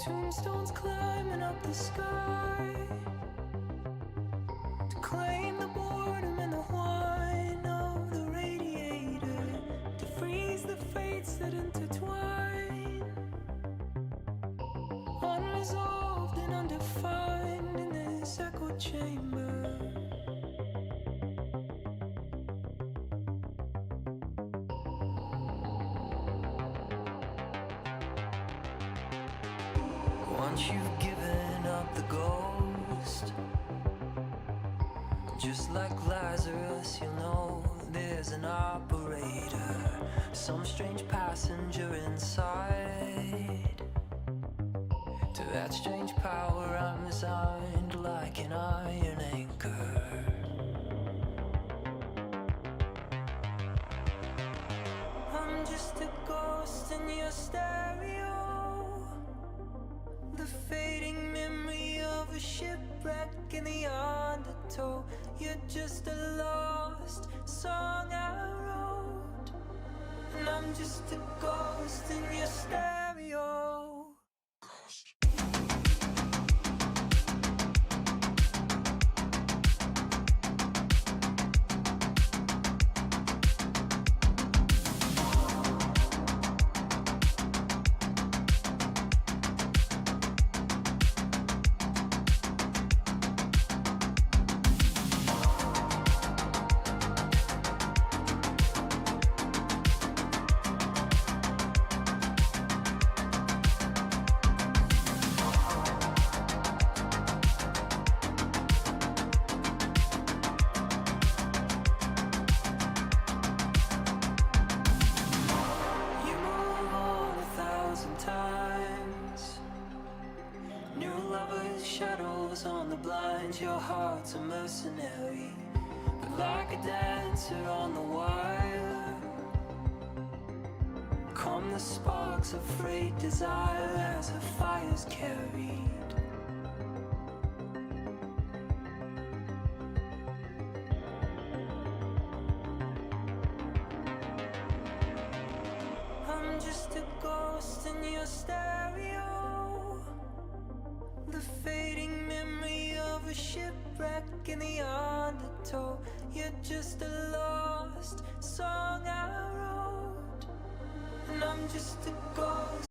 Tombstones climbing up the sky to claim the boredom and the whine of the radiator, to freeze the fates that intertwine, unresolved and undefined in this echo chamber. Once you've given up the ghost, just like Lazarus, you'll know there's an operator, some strange passenger inside. To that strange power I'm resigned like an iron anchor. I'm just a ghost in your stereo, the fading memory of a shipwreck in the undertow. You're just a lost song I wrote, and I'm just a ghost in your stereo. Shadows on the blinds, your heart's a mercenary, but like a dancer on the wire, come the sparks of frayed desire as the fire's carried. I'm just a ghost in your stereo, the fading memory of a shipwreck in the undertow. You're just a lost song I wrote, and I'm just a ghost.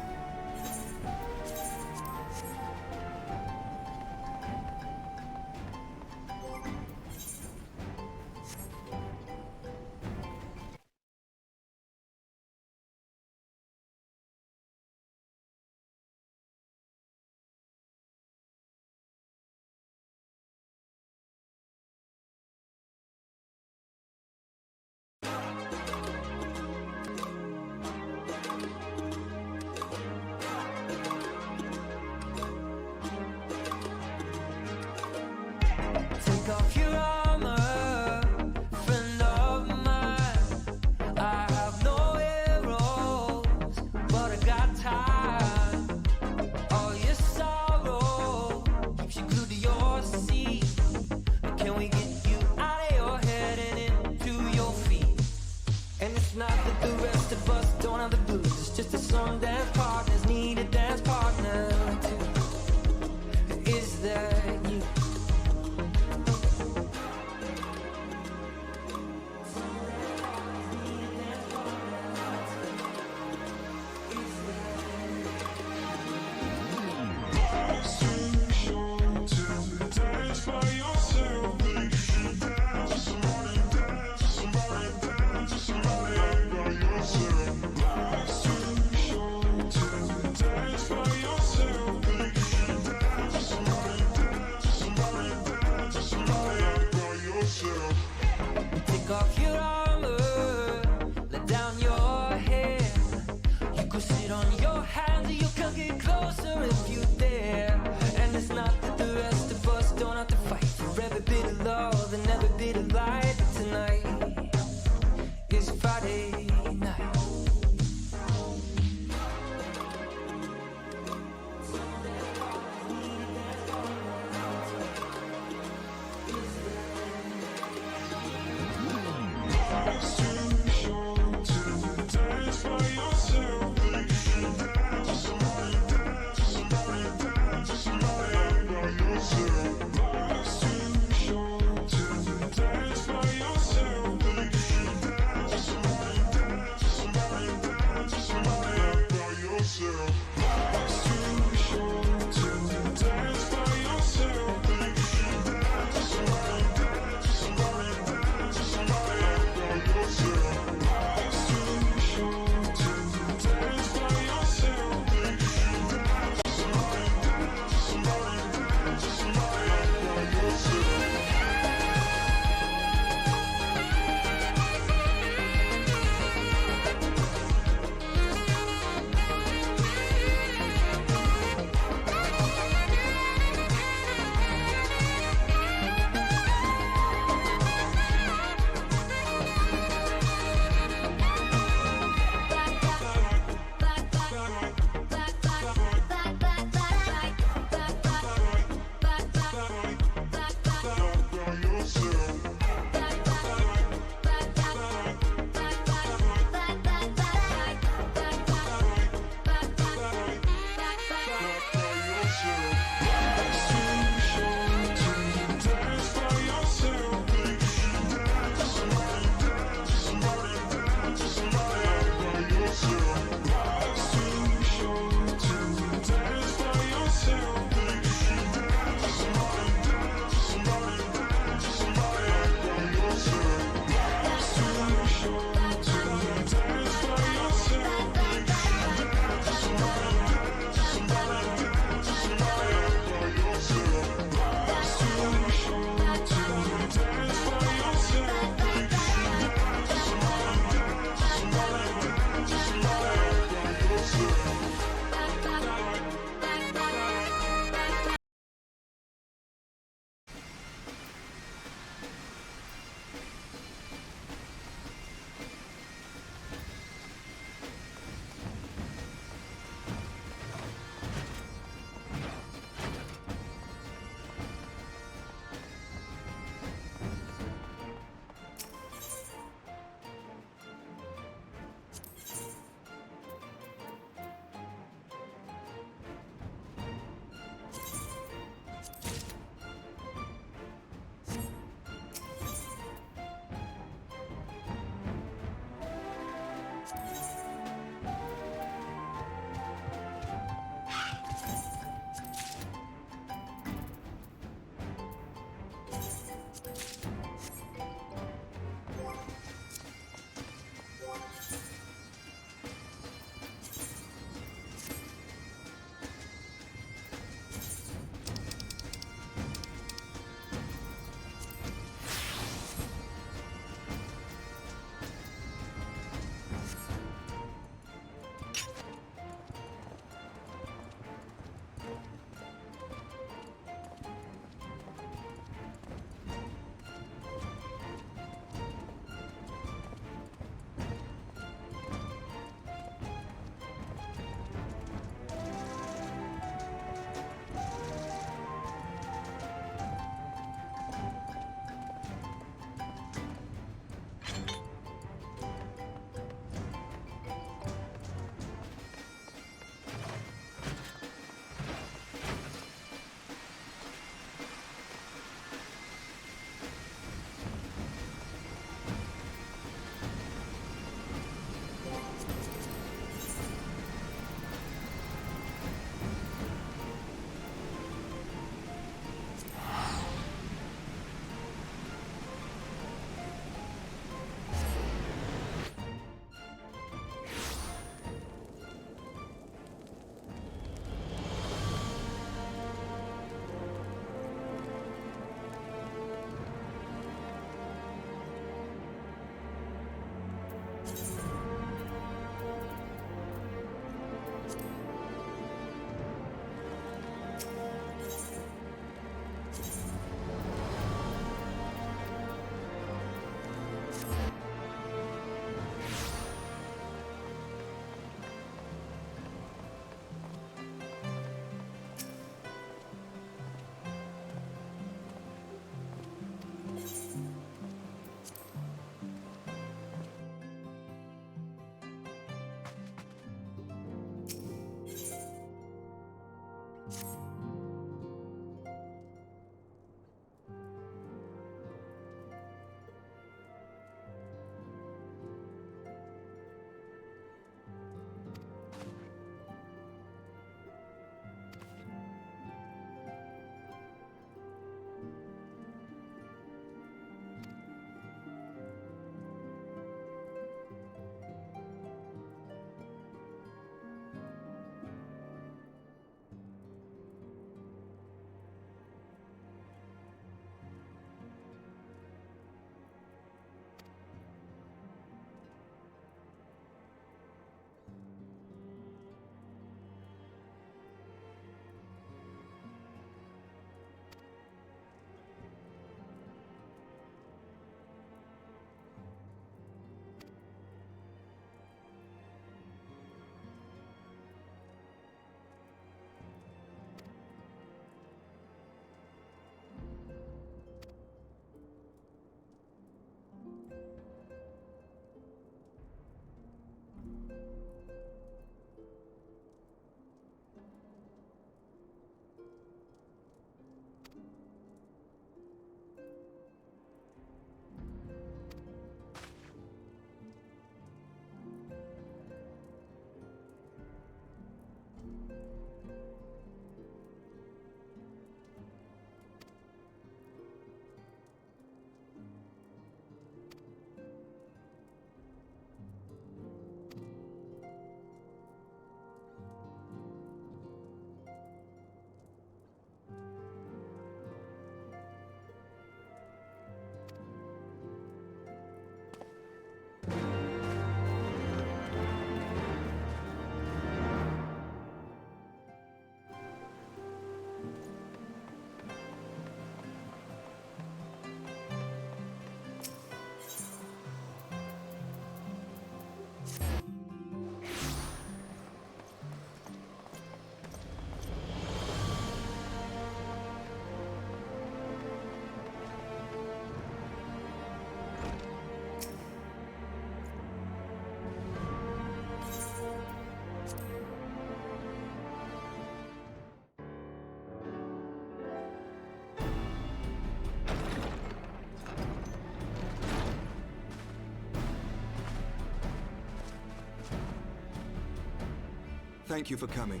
Thank you for coming.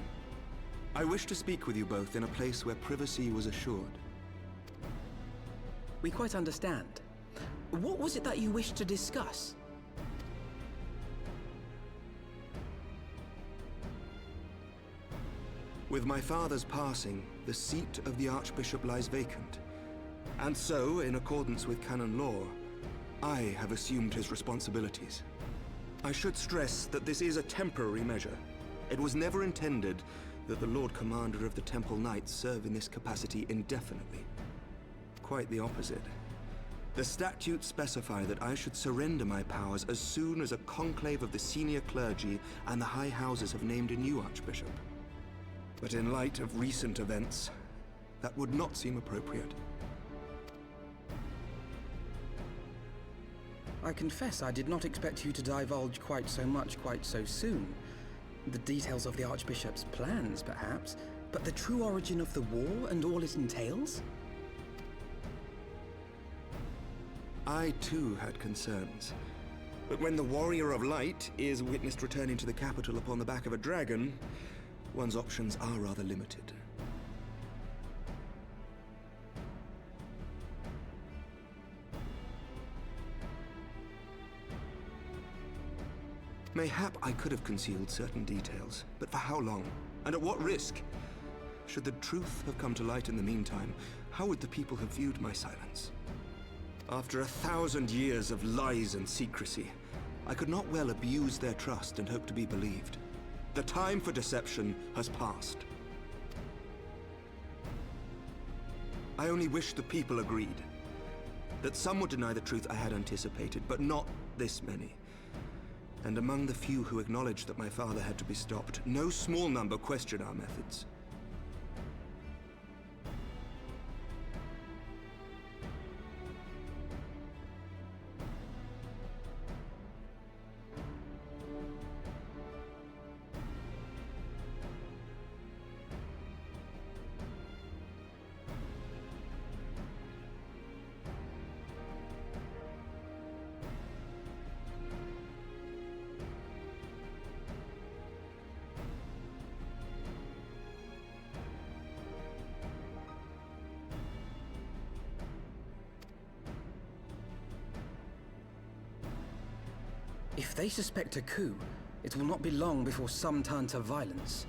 I wish to speak with you both in a place where privacy was assured. We quite understand. What was it that you wished to discuss? With my father's passing, the seat of the Archbishop lies vacant. And so, in accordance with canon law, I have assumed his responsibilities. I should stress that this is a temporary measure. It was never intended that the Lord Commander of the Temple Knights serve in this capacity indefinitely. Quite the opposite. The statutes specify that I should surrender my powers as soon as a conclave of the senior clergy and the high houses have named a new archbishop. But in light of recent events, that would not seem appropriate. I confess I did not expect you to divulge quite so much quite so soon. The details of the Archbishop's plans, perhaps, but the true origin of the war and all it entails? I too had concerns. But when the Warrior of Light is witnessed returning to the capital upon the back of a dragon, one's options are rather limited. Mayhap I could have concealed certain details, but for how long? And at what risk? Should the truth have come to light in the meantime, how would the people have viewed my silence? After 1,000 years of lies and secrecy, I could not well abuse their trust and hope to be believed. The time for deception has passed. I only wish the people agreed. That some would deny the truth I had anticipated, but not this many. And among the few who acknowledged that my father had to be stopped, no small number questioned our methods. If they suspect a coup, it will not be long before some turn to violence.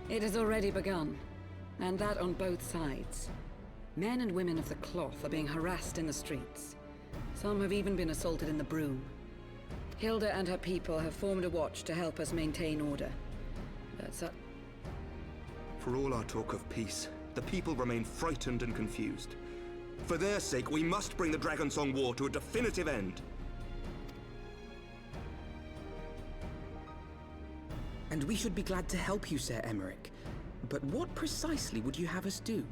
It has already begun, and that on both sides. Men and women of the cloth are being harassed in the streets. Some have even been assaulted in the Broom. Hilda and her people have formed a watch to help us maintain order. For all our talk of peace, the people remain frightened and confused. For their sake, we must bring the Dragonsong War to a definitive end. And we should be glad to help you, Sir Emmerich. But what precisely would you have us do?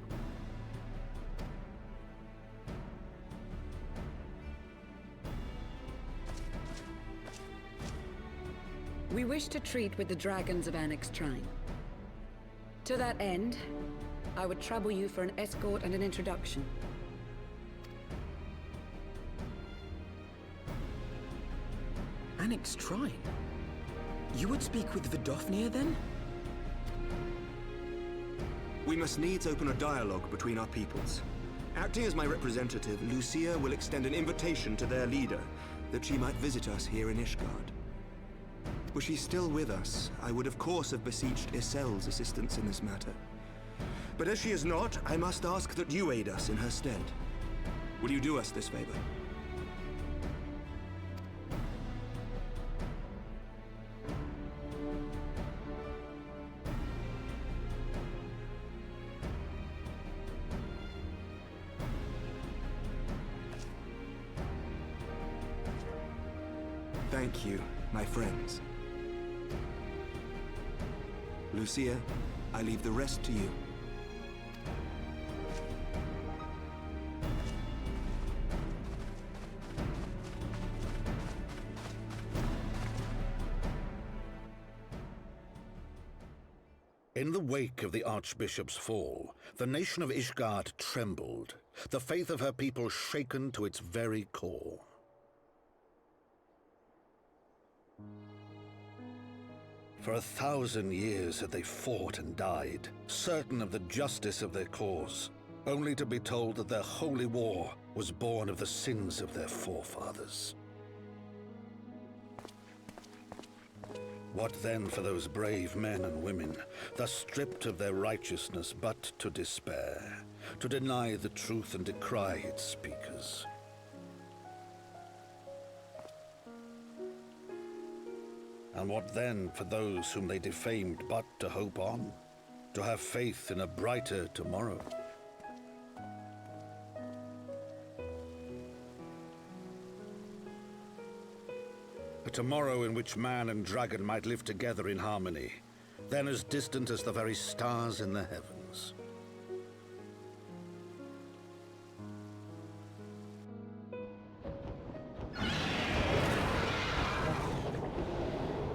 We wish to treat with the dragons of Annex Shrine. To that end, I would trouble you for an escort and an introduction. Annex Shrine? You would speak with Vidofnir, then? We must needs open a dialogue between our peoples. Acting as my representative, Lucia will extend an invitation to their leader, that she might visit us here in Ishgard. Were she still with us, I would of course have beseeched Isel's assistance in this matter. But as she is not, I must ask that you aid us in her stead. Will you do us this favor? Thank you, my friends. Lucia, I leave the rest to you. In the wake of the Archbishop's fall, the nation of Ishgard trembled, the faith of her people shaken to its very core. For 1,000 years had they fought and died, certain of the justice of their cause, only to be told that their holy war was born of the sins of their forefathers. What then for those brave men and women, thus stripped of their righteousness but to despair, to deny the truth and decry its speakers? And what then for those whom they defamed but to hope on, to have faith in a brighter tomorrow? A tomorrow in which man and dragon might live together in harmony, then as distant as the very stars in the heavens.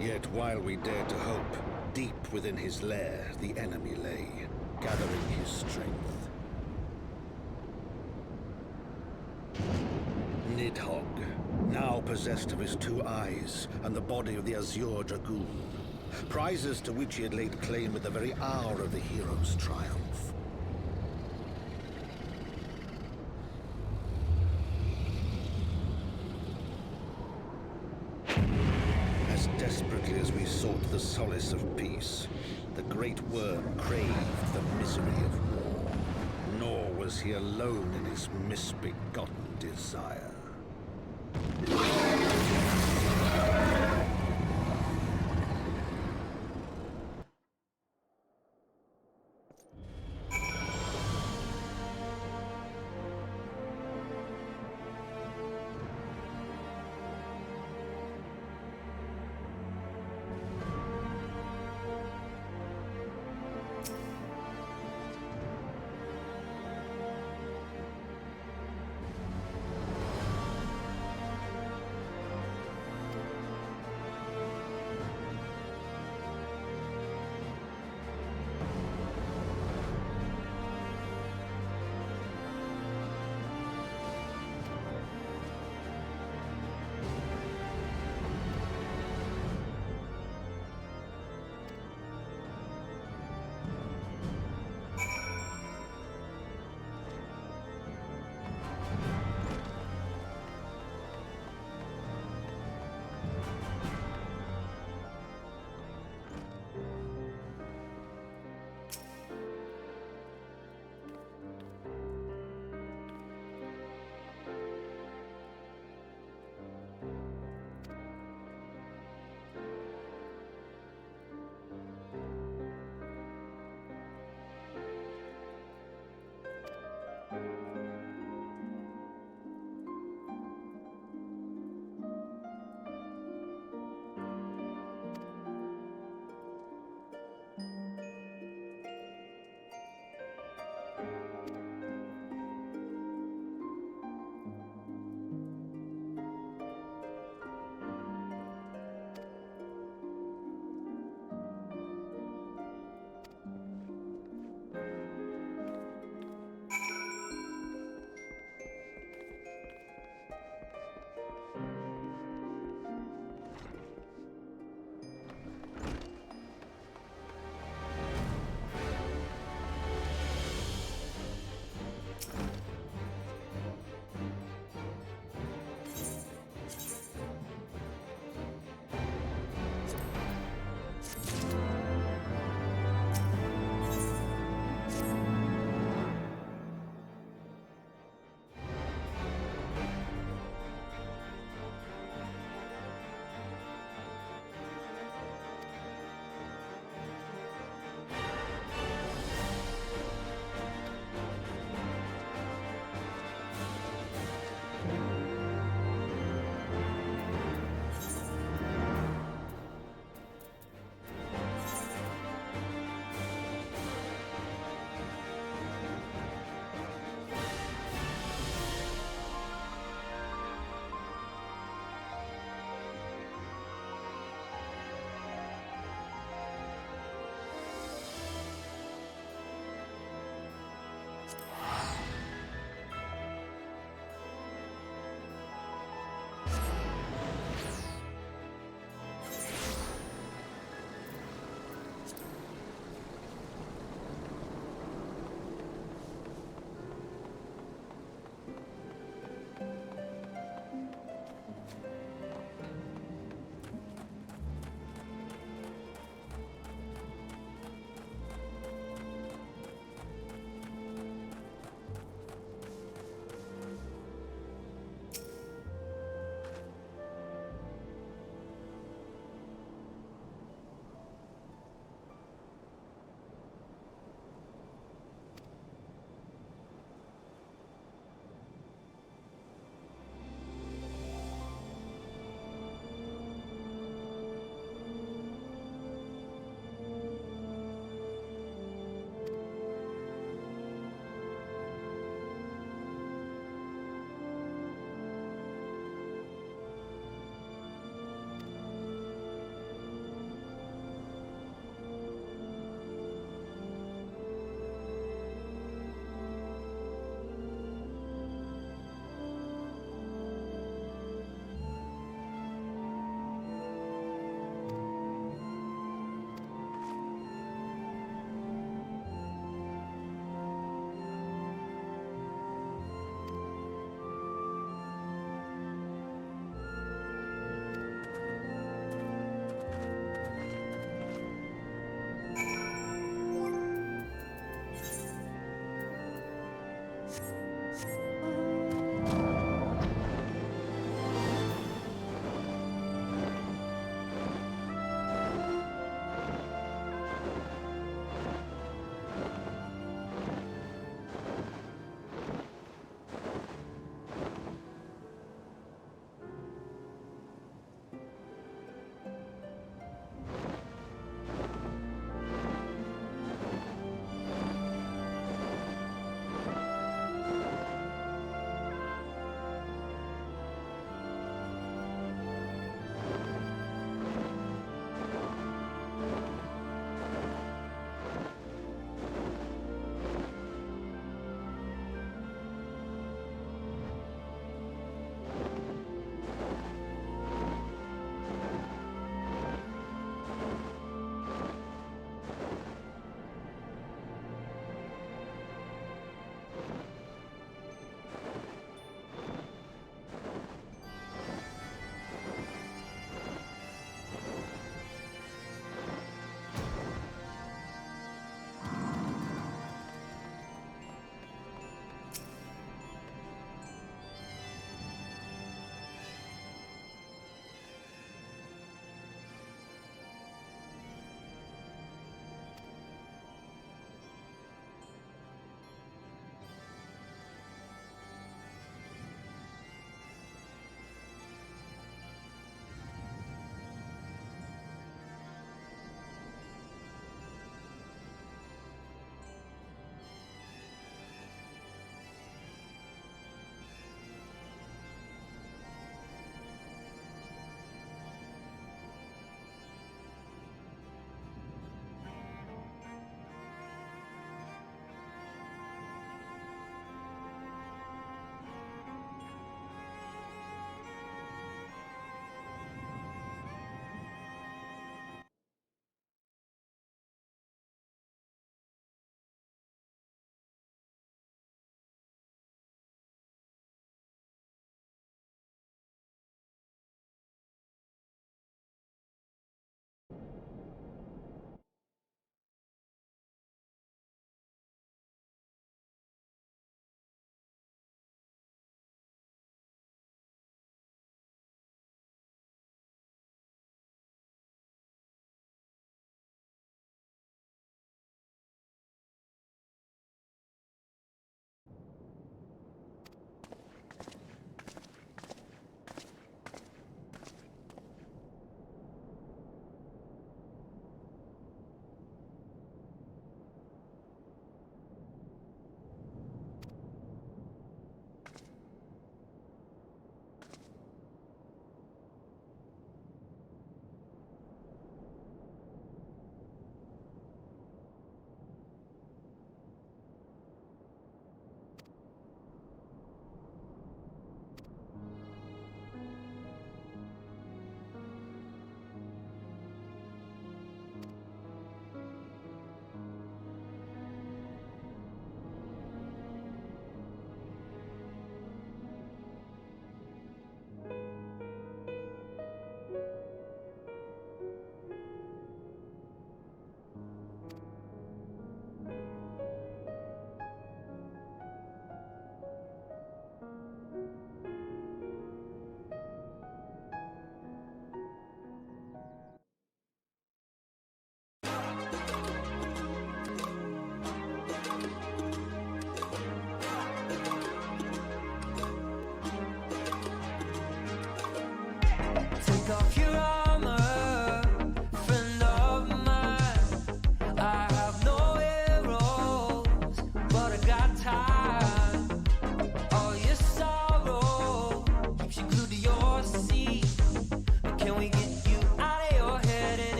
Yet while we dared to hope, deep within his lair the enemy lay, gathering his strength. Nidhogg, now possessed of his 2 eyes and the body of the Azure Dragoon, prizes to which he had laid claim at the very hour of the hero's triumph. As desperately as we sought the solace of peace, the great worm craved the misery of war. Nor was he alone in his misbegotten desire.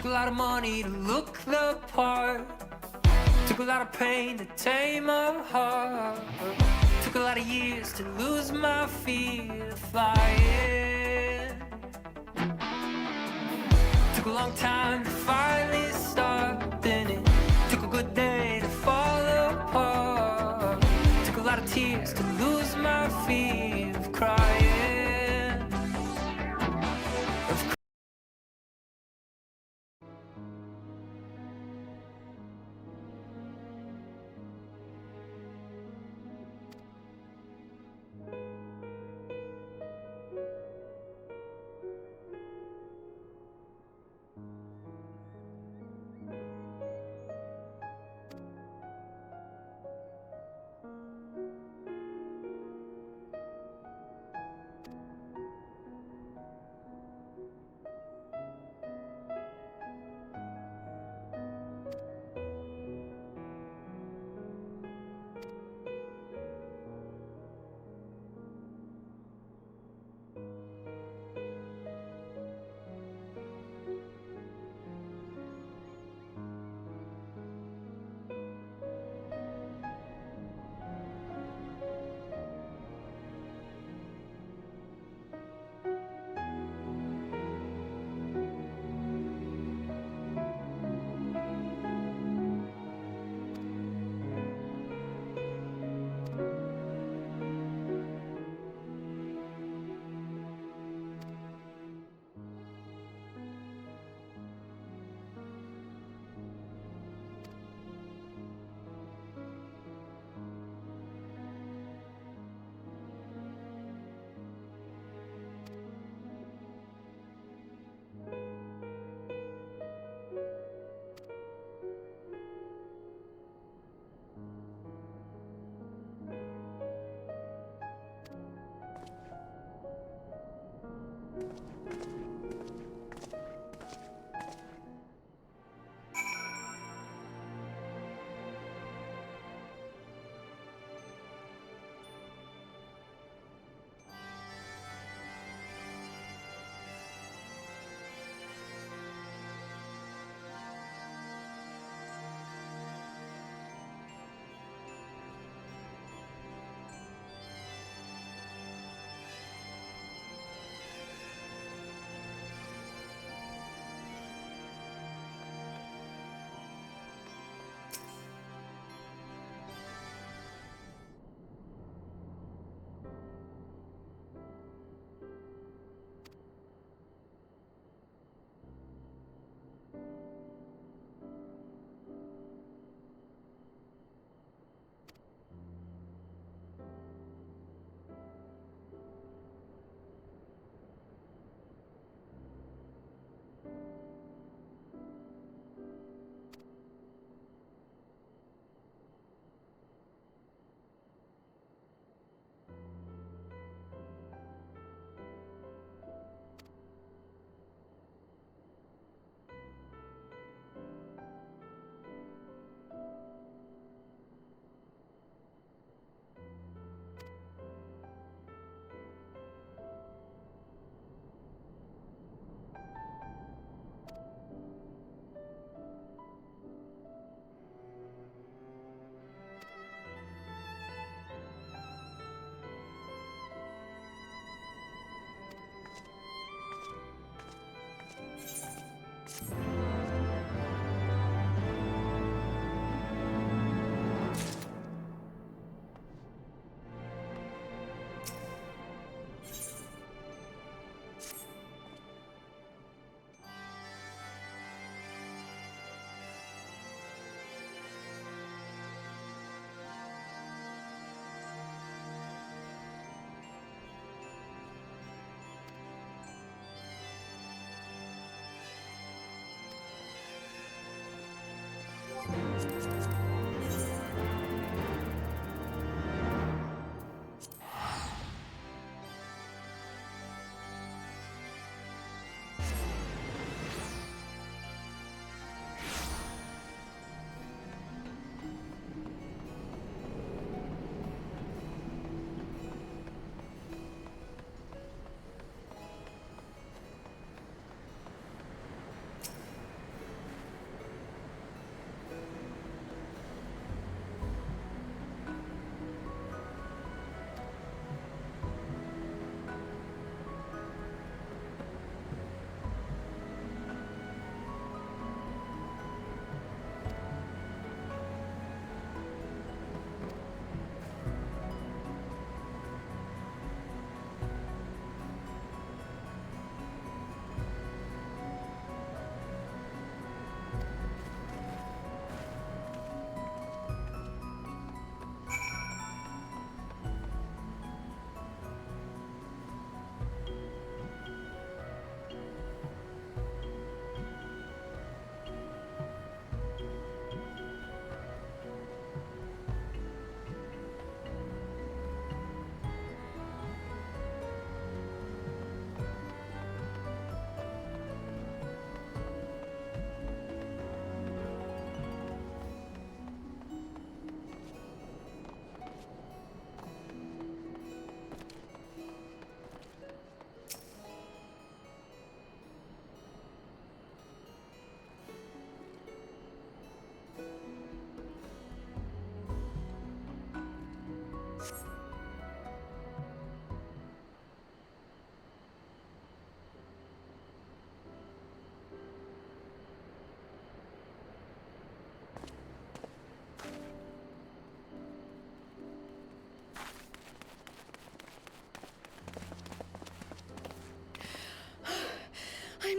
Took a lot of money to look the part. Took a lot of pain to tame a heart. Took a lot of years to lose my fear of flying. Took a long time to finally start. Then it took a good day to fall apart. Took a lot of tears to lose my fear of crying.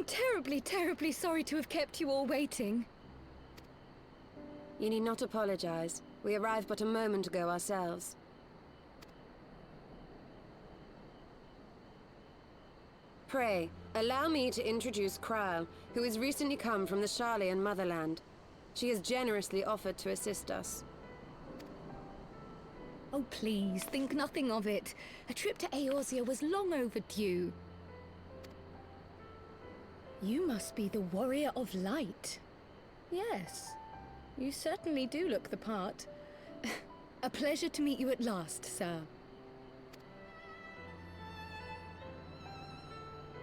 I'm terribly, terribly sorry to have kept you all waiting. You need not apologize. We arrived but a moment ago ourselves. Pray, allow me to introduce Kryl, who has recently come from the Sharlayan motherland. She has generously offered to assist us. Oh, please, think nothing of it. A trip to Eorzea was long overdue. You must be the Warrior of Light. Yes, you certainly do look the part. A pleasure to meet you at last, sir.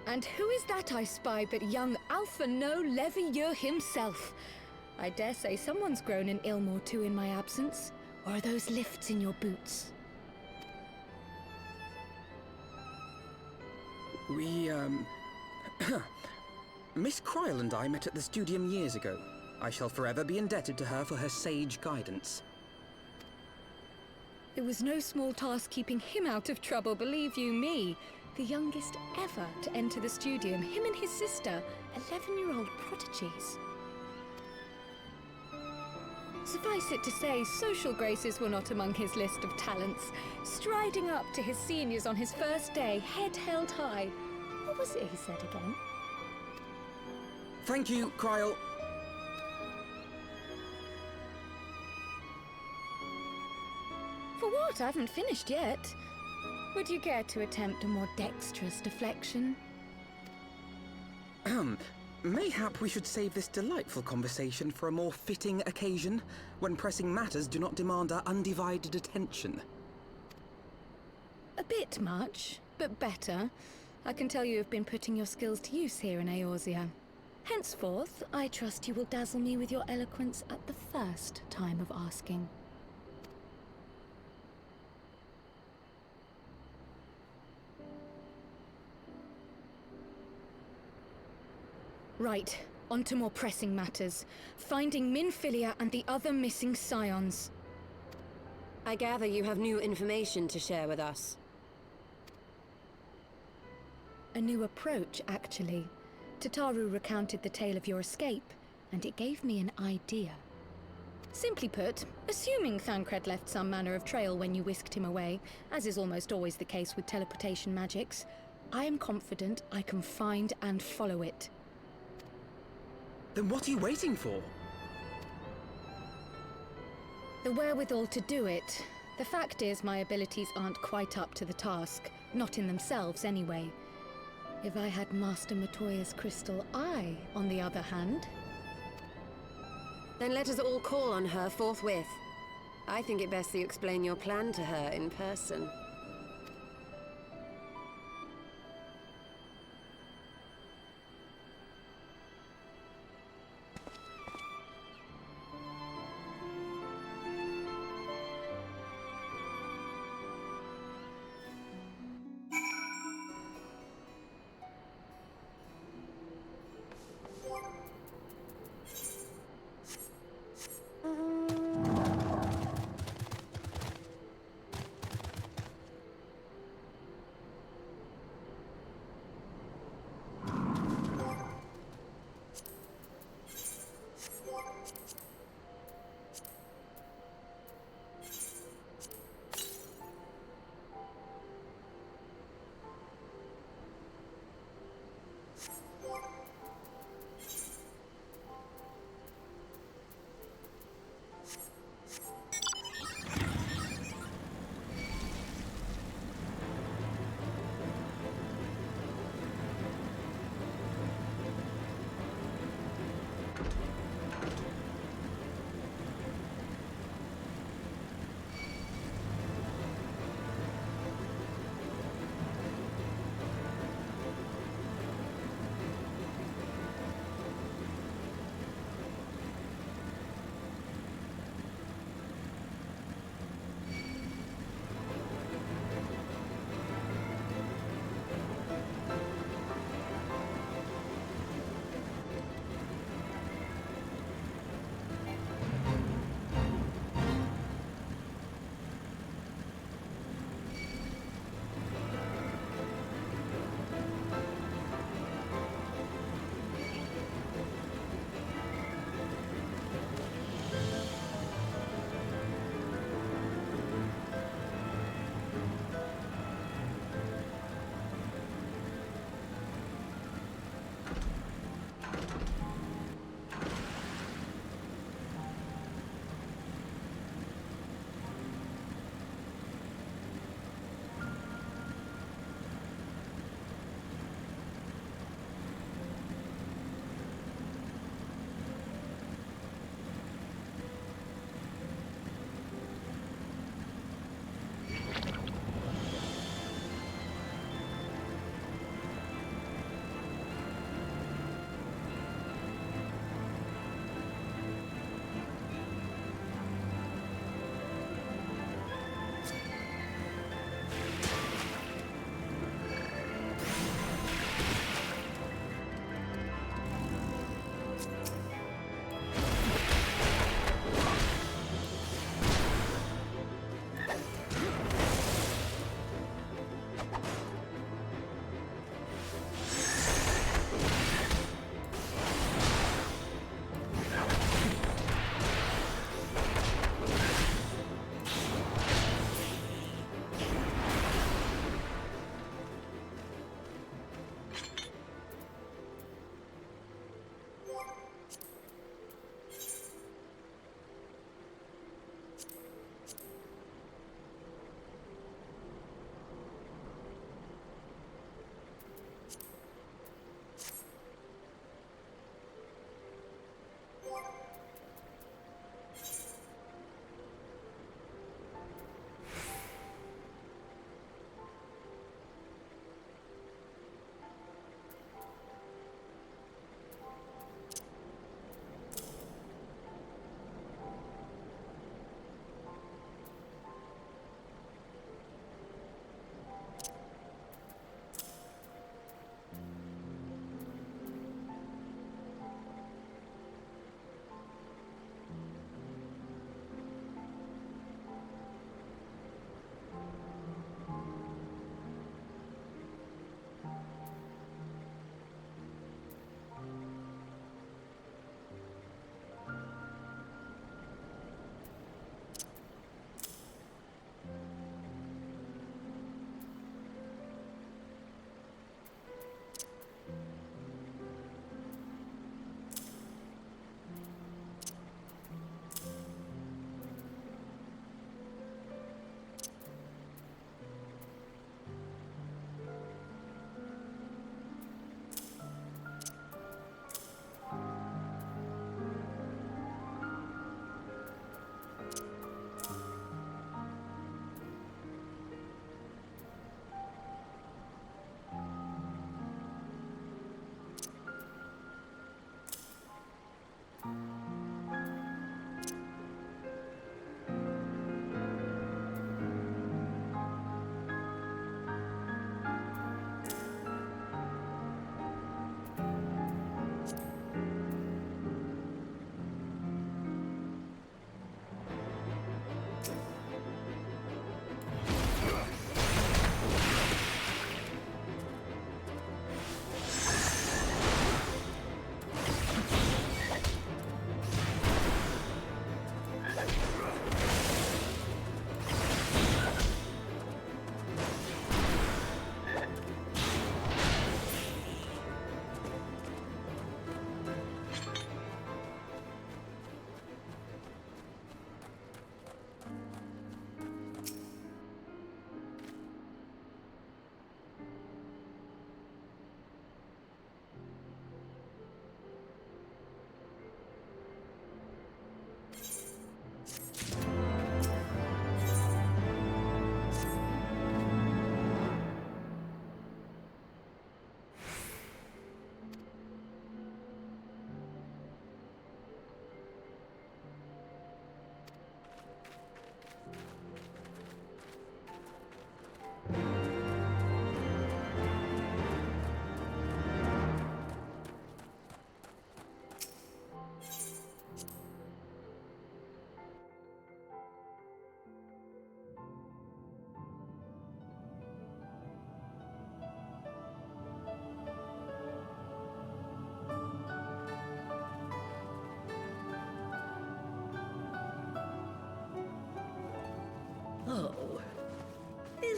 And who is that I spy but young Alpha No Levieux himself? I dare say someone's grown an ilm or two in my absence. Or are those lifts in your boots? We, Miss Kryl and I met at the Studium years ago. I shall forever be indebted to her for her sage guidance. It was no small task keeping him out of trouble, believe you me. The youngest ever to enter the Studium, him and his sister, 11-year-old prodigies. Suffice it to say, social graces were not among his list of talents. Striding up to his seniors on his first day, head held high. What was it he said again? Thank you, Kryl. For what? I haven't finished yet. Would you care to attempt a more dexterous deflection? Mayhap we should save this delightful conversation for a more fitting occasion, when pressing matters do not demand our undivided attention. A bit much, but better. I can tell you have been putting your skills to use here in Eorzea. Henceforth, I trust you will dazzle me with your eloquence at the first time of asking. Right, on to more pressing matters. Finding Minfilia and the other missing scions. I gather you have new information to share with us. A new approach, actually. Tataru recounted the tale of your escape, and it gave me an idea. Simply put, assuming Thancred left some manner of trail when you whisked him away, as is almost always the case with teleportation magics, I am confident I can find and follow it. Then what are you waiting for? The wherewithal to do it. The fact is, my abilities aren't quite up to the task. Not in themselves, anyway. If I had Master Matoya's crystal eye, on the other hand... Then let us all call on her forthwith. I think it best that you explain your plan to her in person.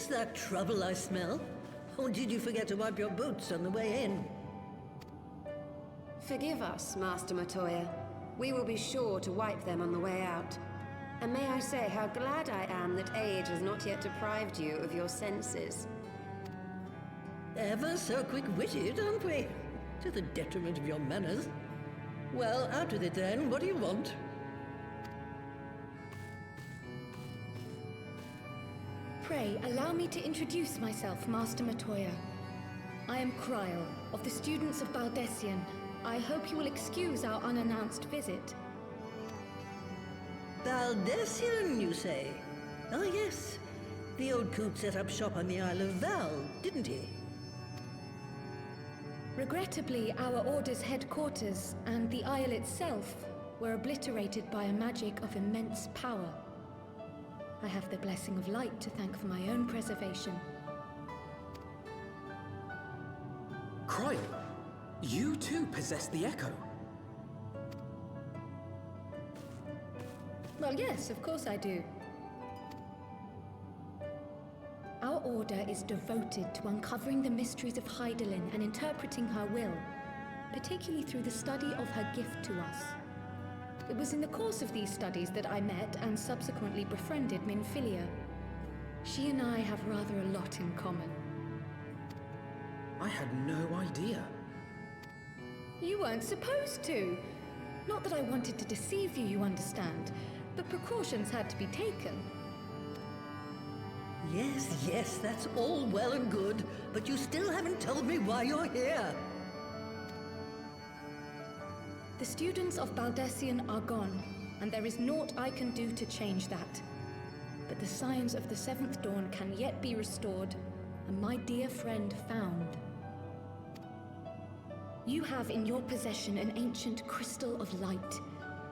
Is that trouble I smell? Or did you forget to wipe your boots on the way in? Forgive us, Master Matoya. We will be sure to wipe them on the way out. And may I say how glad I am that age has not yet deprived you of your senses. Ever so quick-witted, aren't we? To the detriment of your manners. Well, out with it then. What do you want? Pray, allow me to introduce myself, Master Matoya. I am Kryl, of the students of Baldessian. I hope you will excuse our unannounced visit. Baldessian, you say? Oh, yes. The old coot set up shop on the Isle of Val, didn't he? Regrettably, our Order's headquarters and the Isle itself were obliterated by a magic of immense power. I have the blessing of light to thank for my own preservation. Kryl, you too possess the Echo. Well, yes, of course I do. Our Order is devoted to uncovering the mysteries of Hydaelyn and interpreting her will, particularly through the study of her gift to us. It was in the course of these studies that I met and subsequently befriended Minfilia. She and I have rather a lot in common. I had no idea. You weren't supposed to. Not that I wanted to deceive you, you understand, but precautions had to be taken. Yes, that's all well and good, but you still haven't told me why you're here. The students of Baldessian are gone, and there is naught I can do to change that. But the signs of the Seventh Dawn can yet be restored, and my dear friend found. You have in your possession an ancient crystal of light,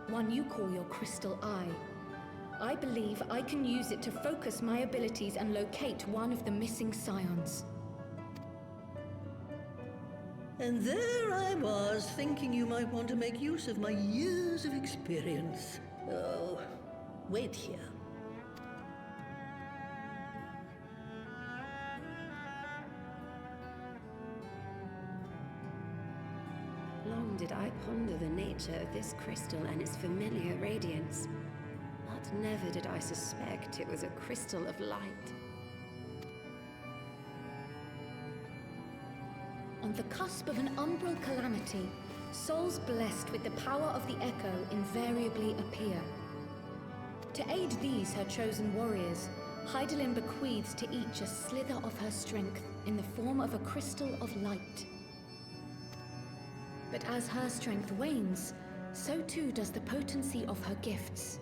one you call your crystal eye. I believe I can use it to focus my abilities and locate one of the missing scions. And there I was, thinking you might want to make use of my years of experience. Oh, wait here. Long did I ponder the nature of this crystal and its familiar radiance, but never did I suspect it was a crystal of light. On the cusp of an umbral calamity, souls blessed with the power of the Echo invariably appear. To aid these, her chosen warriors, Hydaelyn bequeaths to each a slither of her strength in the form of a crystal of light. But as her strength wanes, so too does the potency of her gifts.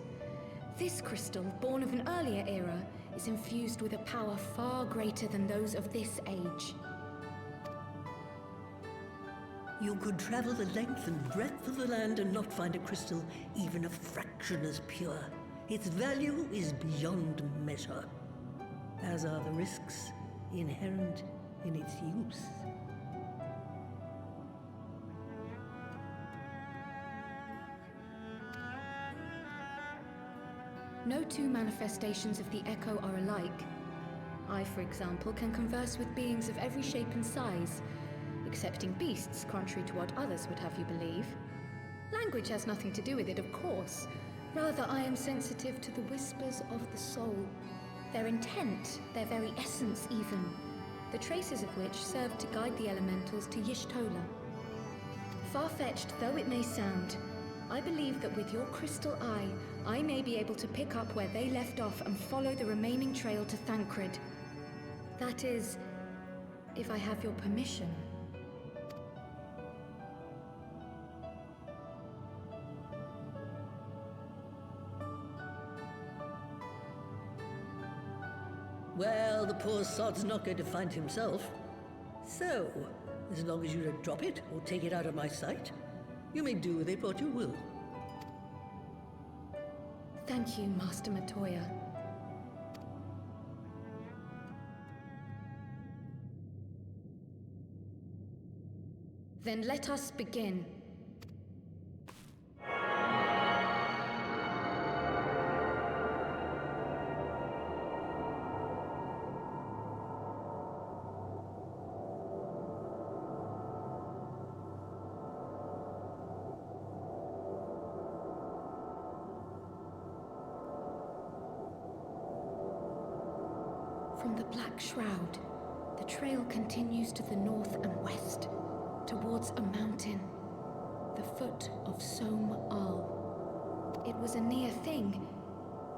This crystal, born of an earlier era, is infused with a power far greater than those of this age. You could travel the length and breadth of the land and not find a crystal even a fraction as pure. Its value is beyond measure, as are the risks inherent in its use. No two manifestations of the Echo are alike. I, for example, can converse with beings of every shape and size, excepting beasts, contrary to what others would have you believe. Language has nothing to do with it, of course. Rather, I am sensitive to the whispers of the soul. Their intent, their very essence even, the traces of which serve to guide the elementals to Y'shtola. Far-fetched though it may sound, I believe that with your crystal eye, I may be able to pick up where they left off and follow the remaining trail to Thancred. That is, if I have your permission. Well, the poor sod's not going to find himself. So, as long as you don't drop it or take it out of my sight, you may do with it what you will. Thank you, Master Matoya. Then let us begin. From the Black Shroud, the trail continues to the north and west, towards a mountain, the foot of Som Al. It was a near thing,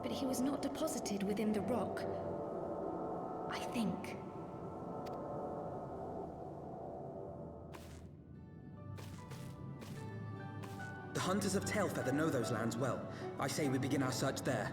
but he was not deposited within the rock. I think. The Hunters of Tailfeather know those lands well. I say we begin our search there.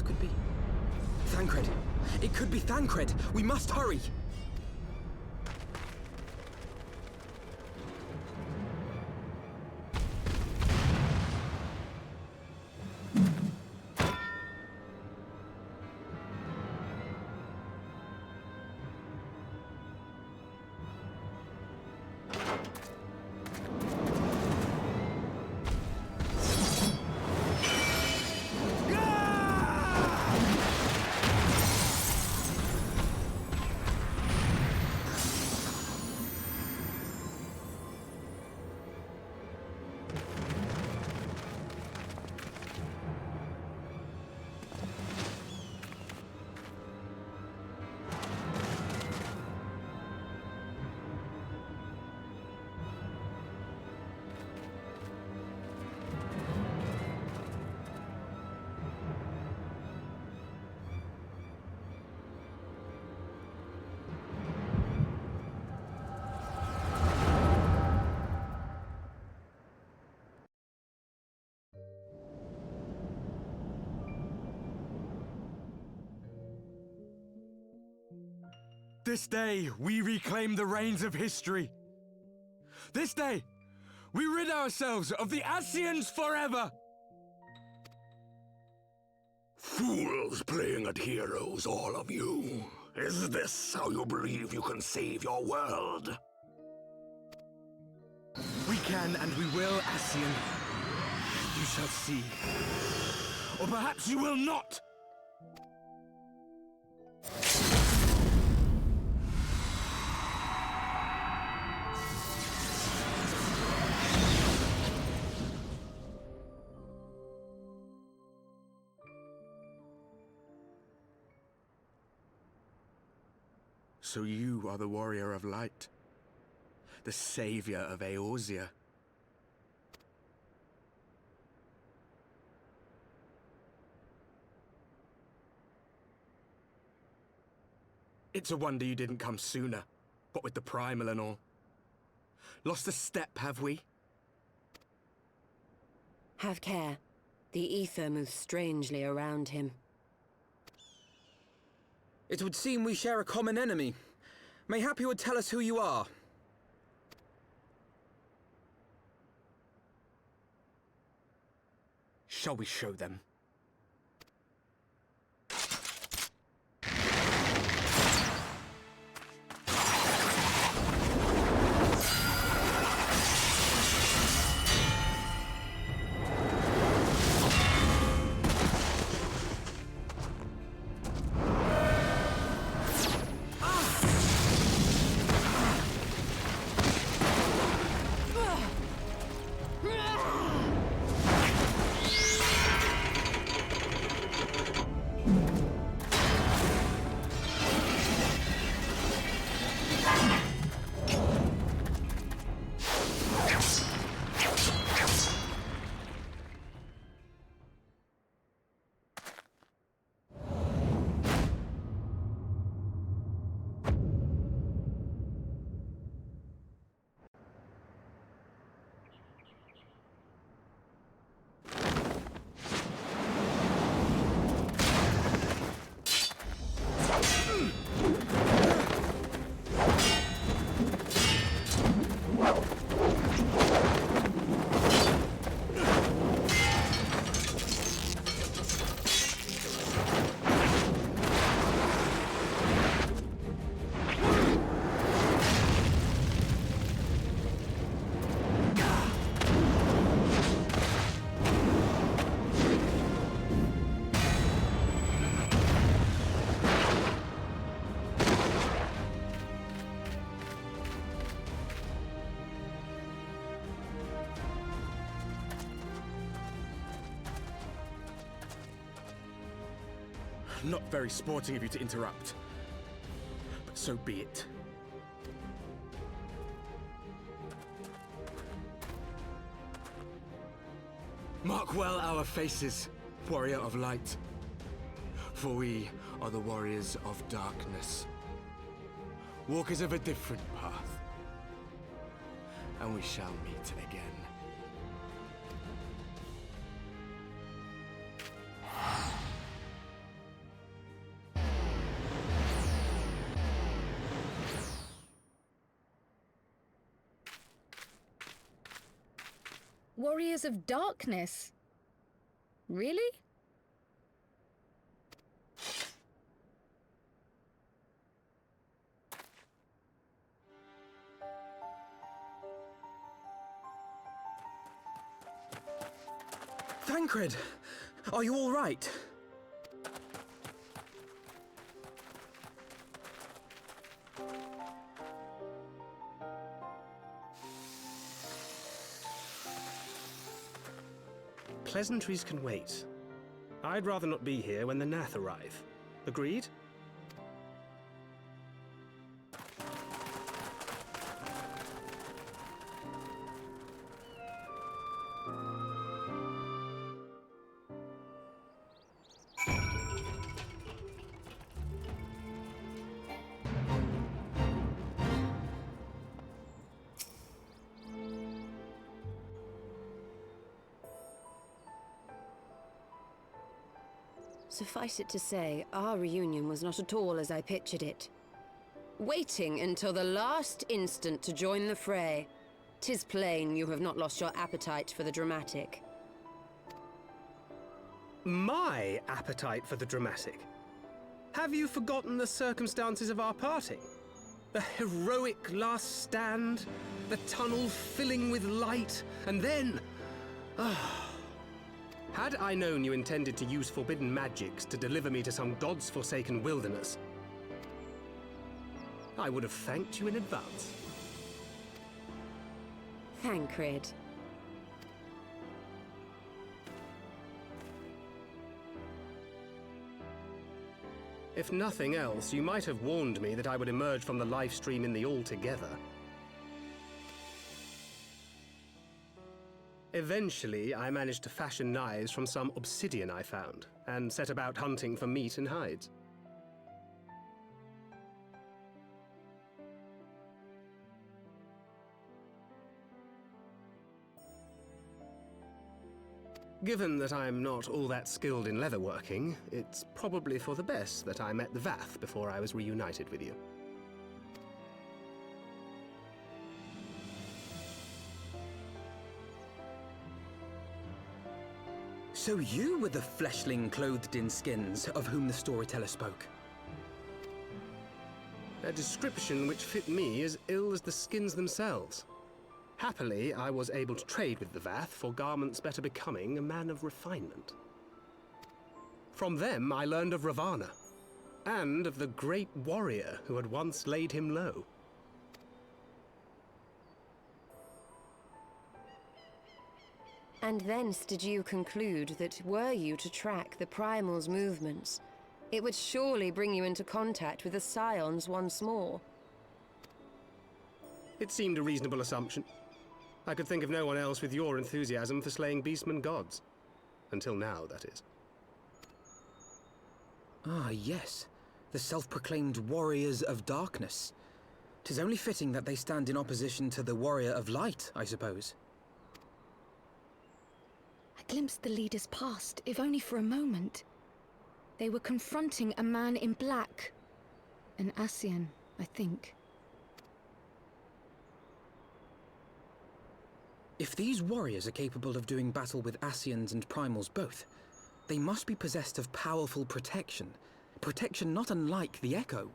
could be. Thancred! It could be Thancred! We must hurry! This day, we reclaim the reins of history. This day, we rid ourselves of the Ascians forever! Fools playing at heroes, all of you. Is this how you believe you can save your world? We can and we will, Ascian. You shall see. Or perhaps you will not! So you are the warrior of light, the savior of Eorzea. It's a wonder you didn't come sooner, what with the primal and all. Lost a step, have we? Have care. The ether moves strangely around him. It would seem we share a common enemy. Mayhap you would tell us who you are. Shall we show them? Not very sporting of you to interrupt, but so be it. Mark well our faces, warrior of light, for we are the warriors of darkness, walkers of a different path, and we shall meet again. Warriors of Darkness? Really? Thancred! Are you all right? Pleasantries can wait. I'd rather not be here when the Nath arrive. Agreed? Suffice it to say, our reunion was not at all as I pictured it. Waiting until the last instant to join the fray. 'Tis plain you have not lost your appetite for the dramatic. My appetite for the dramatic? Have you forgotten the circumstances of our parting? The heroic last stand, the tunnel filling with light, and then... Had I known you intended to use forbidden magics to deliver me to some god's forsaken wilderness, I would have thanked you in advance. Thancred. If nothing else, you might have warned me that I would emerge from the live stream in the Altogether. Eventually, I managed to fashion knives from some obsidian I found, and set about hunting for meat and hides. Given that I'm not all that skilled in leatherworking, it's probably for the best that I met the Vath before I was reunited with you. So you were the fleshling clothed in skins of whom the storyteller spoke? A description which fit me as ill as the skins themselves. Happily, I was able to trade with the Vath for garments better becoming a man of refinement. From them, I learned of Ravana, and of the great warrior who had once laid him low. And thence did you conclude that were you to track the Primal's movements, it would surely bring you into contact with the Scions once more? It seemed a reasonable assumption. I could think of no one else with your enthusiasm for slaying beastmen gods. Until now, that is. Ah, yes. The self-proclaimed Warriors of Darkness. 'Tis only fitting that they stand in opposition to the Warrior of Light, I suppose. I glimpsed the leaders past, if only for a moment. They were confronting a man in black. An Ascian, I think. If these warriors are capable of doing battle with Ascians and Primals both, they must be possessed of powerful protection. Protection not unlike the Echo.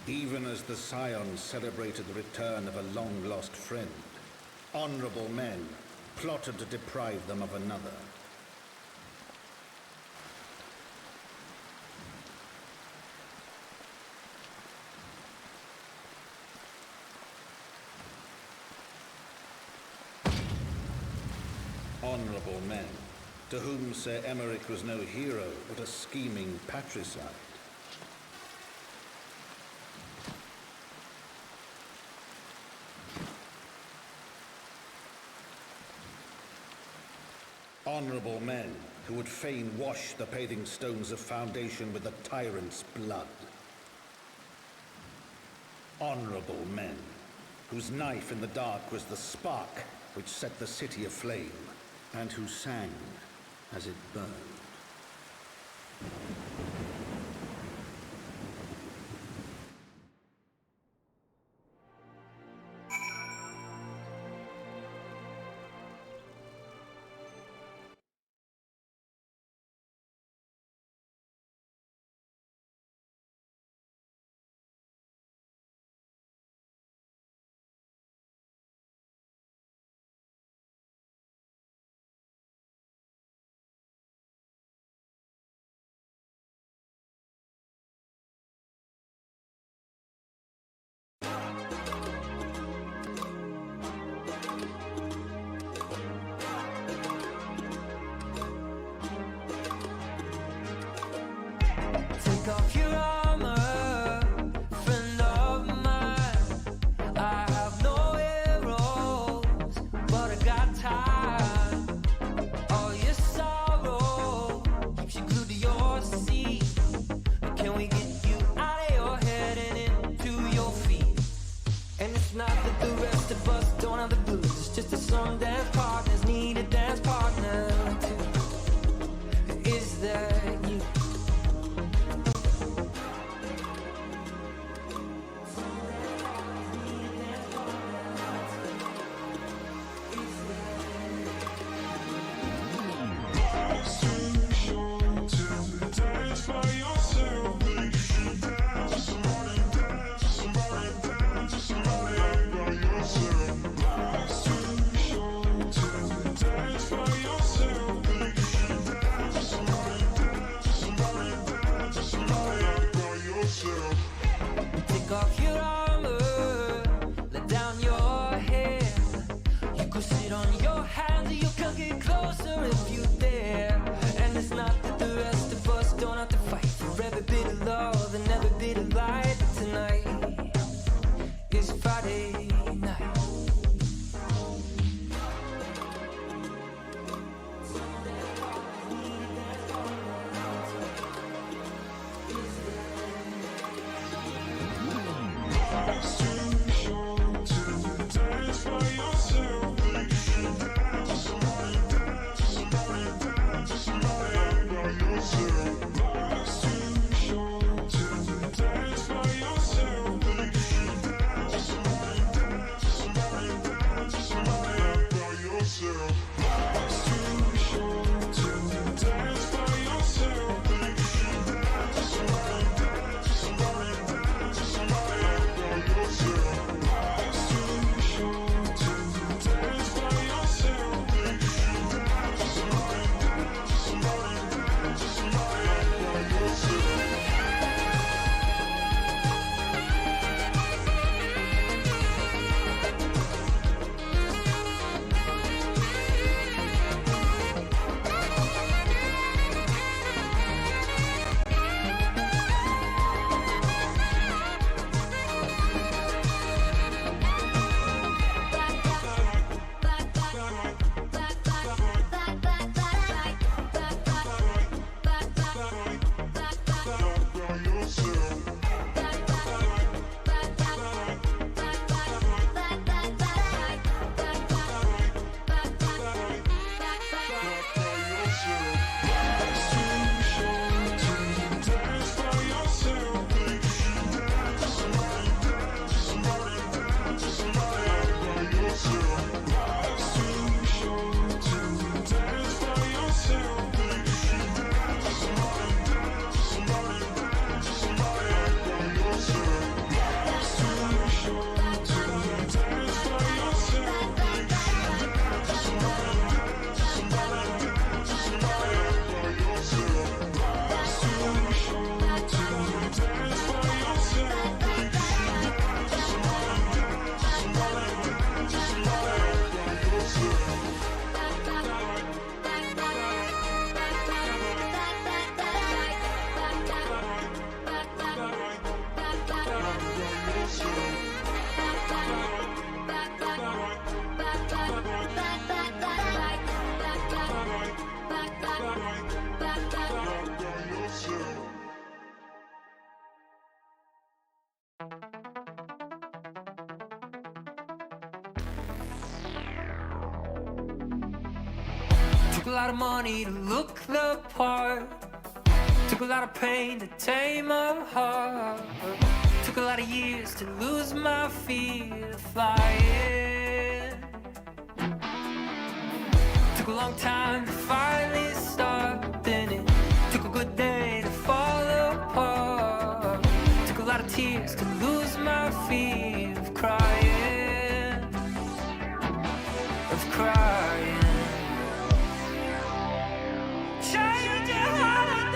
Even as the Scions celebrated the return of a long-lost friend, honorable men plotted to deprive them of another. Honorable men, to whom Sir Emeric was no hero, but a scheming patricide. Honorable men who would fain wash the paving stones of foundation with the tyrant's blood. Honorable men whose knife in the dark was the spark which set the city aflame, and who sang as it burned. off your armor, friend of mine. I have no arrows, but I got time. All your sorrow keeps you glued to your seat. Can we get you out of your head and into your feet? And it's not that the rest of us don't have the blues. It's just that some dance partners need a dance partner too. Is that you? Take off your armor, let down your head. You could sit on your hands, or you can get closer if you dare. And it's not that the rest of us don't have to fight for every bit of love and every bit of light. But tonight is Friday night. Took a lot of money to look the part. Took a lot of pain to tame a heart. Took a lot of years to lose my fear of flying. Took a long time to finally stop, and it took a good day to fall apart. Took a lot of tears to lose my fear of crying. Of crying. Change your heart or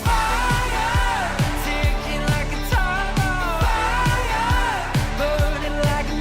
fire, ticking like a time bomb. Fire, burning like a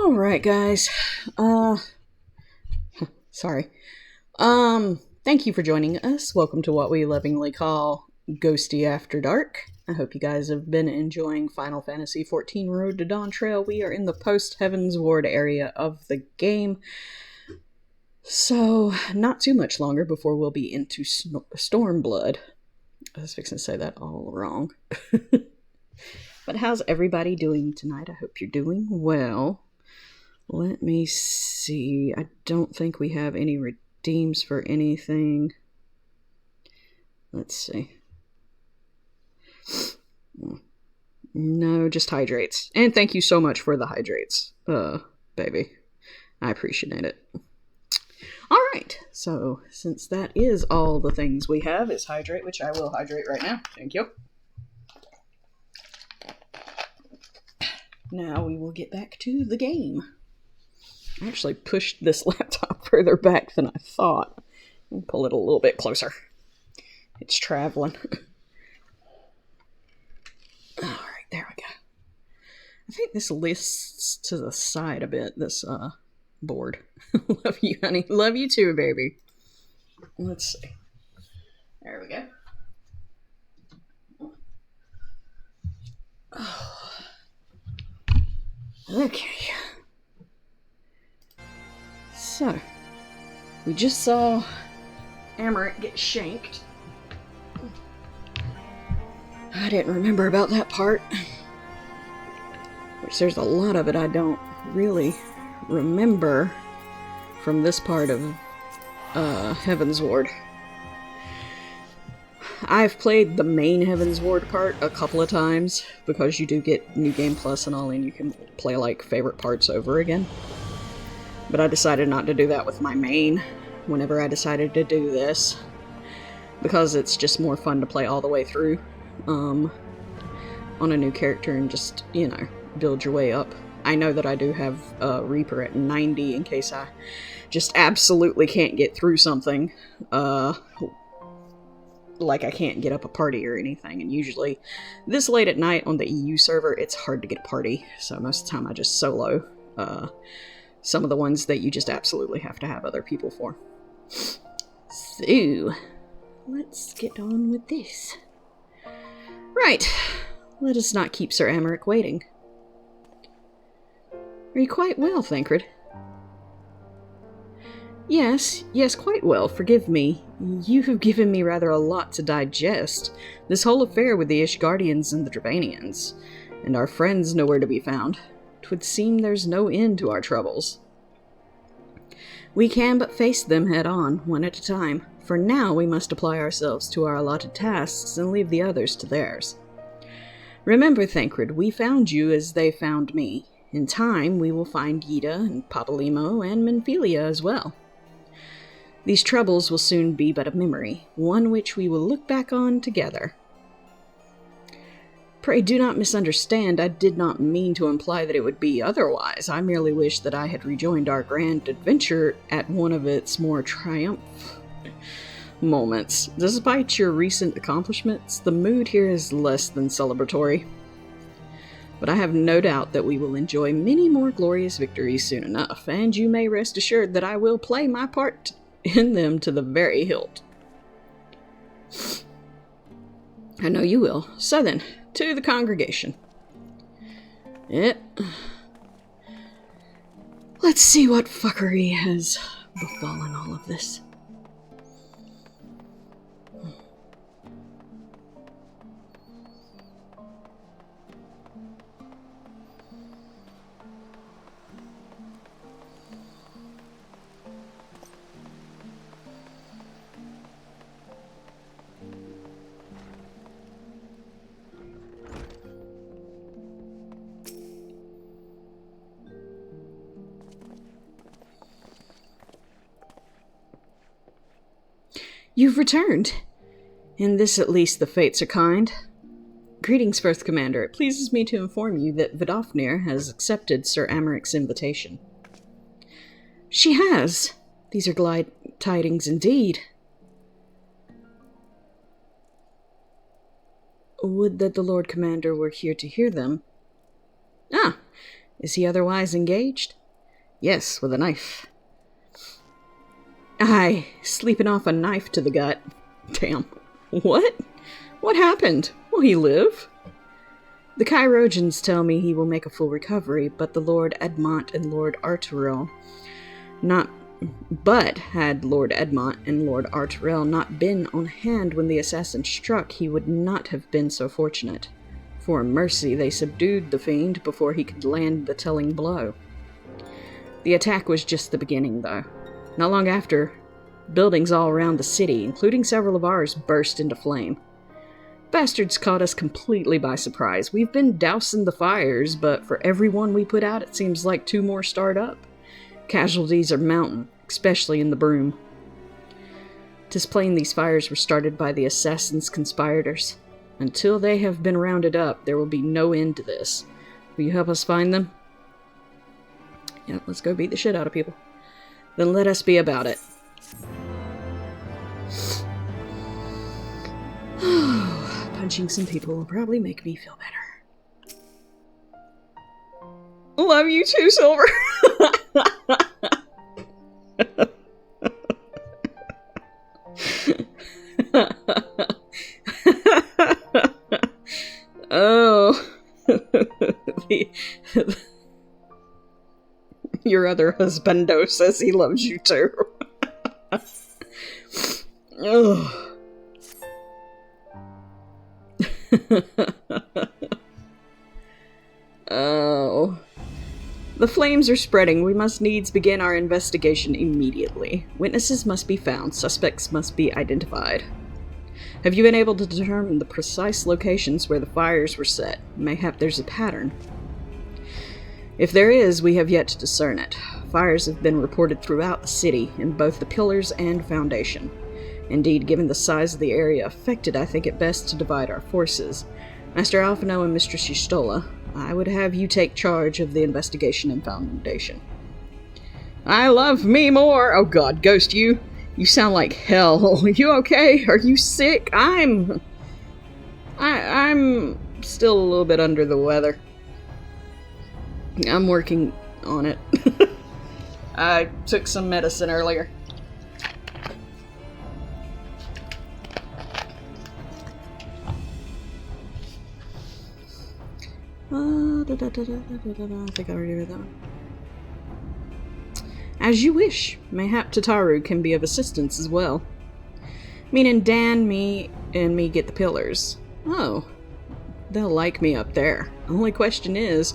Alright, guys. Sorry. Thank you for joining us. Welcome to what we lovingly call Ghosty After Dark. I hope you guys have been enjoying Final Fantasy XIV Road to Dawntrail. We are in the post-Heavensward area of the game. So, not too much longer before we'll be into Stormblood. I was fixing to say that all wrong. But how's everybody doing tonight? I hope you're doing well. Let me see. I don't think we have any redeems for anything. Let's see. No, just hydrates. And thank you so much for the hydrates, baby. I appreciate it. Alright, so since that is all the things we have is hydrate, which I will hydrate right now. Thank you. Now we will get back to the game. I actually pushed this laptop further back than I thought. I'll pull it a little bit closer. It's traveling. Alright, there we go. I think this lists to the side a bit, this board. Love you, honey. Love you too, baby. Let's see. There we go. Oh. Okay. So, we just saw Aymeric get shanked. I didn't remember about that part. Which there's a lot of it I don't really remember from this part of Heavensward. I've played the main Heavensward part a couple of times because you do get New Game Plus and all, and you can play like favorite parts over again. But I decided not to do that with my main whenever I decided to do this because it's just more fun to play all the way through on a new character and just, you know, build your way up. I know that I do have Reaper at 90 in case I just absolutely can't get through something. Like I can't get up a party or anything, and usually this late at night on the EU server, it's hard to get a party, so most of the time I just solo some of the ones that you just absolutely have to have other people for. So, let's get on with this. Right, let us not keep Sir Aymeric waiting. Are you quite well, Thancred? Yes, quite well, forgive me. You have given me rather a lot to digest. This whole affair with the Ishgardians and the Dravanians, and our friends nowhere to be found. 'Twould seem there's no end to our troubles. We can but face them head on, one at a time. For now, we must apply ourselves to our allotted tasks and leave the others to theirs. Remember, Thancred, we found you as they found me. In time, we will find Yida and Papalymo and Menphelia as well. These troubles will soon be but a memory, one which we will look back on together. Pray do not misunderstand, I did not mean to imply that it would be otherwise. I merely wish that I had rejoined our grand adventure at one of its more triumphant moments. Despite your recent accomplishments, the mood here is less than celebratory. But I have no doubt that we will enjoy many more glorious victories soon enough, and you may rest assured that I will play my part in them to the very hilt. I know you will. So then, to the congregation. Let's see what fuckery has befallen all of this. You've returned. In this at least the fates are kind. Greetings, First Commander. It pleases me to inform you that Vidofnir has accepted Sir Americ's invitation. She has. These are glad tidings indeed. Would that the Lord Commander were here to hear them. Ah, Is he otherwise engaged? Yes, with a knife. Aye, sleeping off a knife to the gut. Damn. What? What happened? Will he live? The Chirurgeons tell me he will make a full recovery, but the Lord Edmont and Lord Arturel had Lord Edmont and Lord Arturel not been on hand when the assassin struck, he would not have been so fortunate. For mercy, they subdued the fiend before he could land the telling blow. The attack was just the beginning, though. Not long after, buildings all around the city, including several of ours, burst into flame. Bastards caught us completely by surprise. We've been dousing the fires, but for every one we put out, it seems like 2 more start up. Casualties are mounting, especially in the Broom. 'Tis plain these fires were started by the assassin's conspirators. Until they have been rounded up, there will be no end to this. Will you help us find them? Yeah, let's go beat the shit out of people. Then let us be about it. Punching some people will probably make me feel better. Love you too, Silver! Oh. Your other husbando says he loves you too. Oh. Oh. The flames are spreading. We must needs begin our investigation immediately. Witnesses must be found. Suspects must be identified. Have you been able to determine the precise locations where the fires were set? Mayhap there's a pattern. If there is, we have yet to discern it. Fires have been reported throughout the city, in both the pillars and foundation. Indeed, given the size of the area affected, I think it best to divide our forces. Master Alphino and Mistress Yustola, I would have you take charge of the investigation and foundation. I love me more! Oh god, Ghost, you sound like hell. You okay? Are you sick? I'm still a little bit under the weather. I'm working on it. I took some medicine earlier. I think I already read that one. As you wish. Mayhap Tataru can be of assistance as well. Meaning Dan, me get the pillars. Oh. They'll like me up there. Only question is,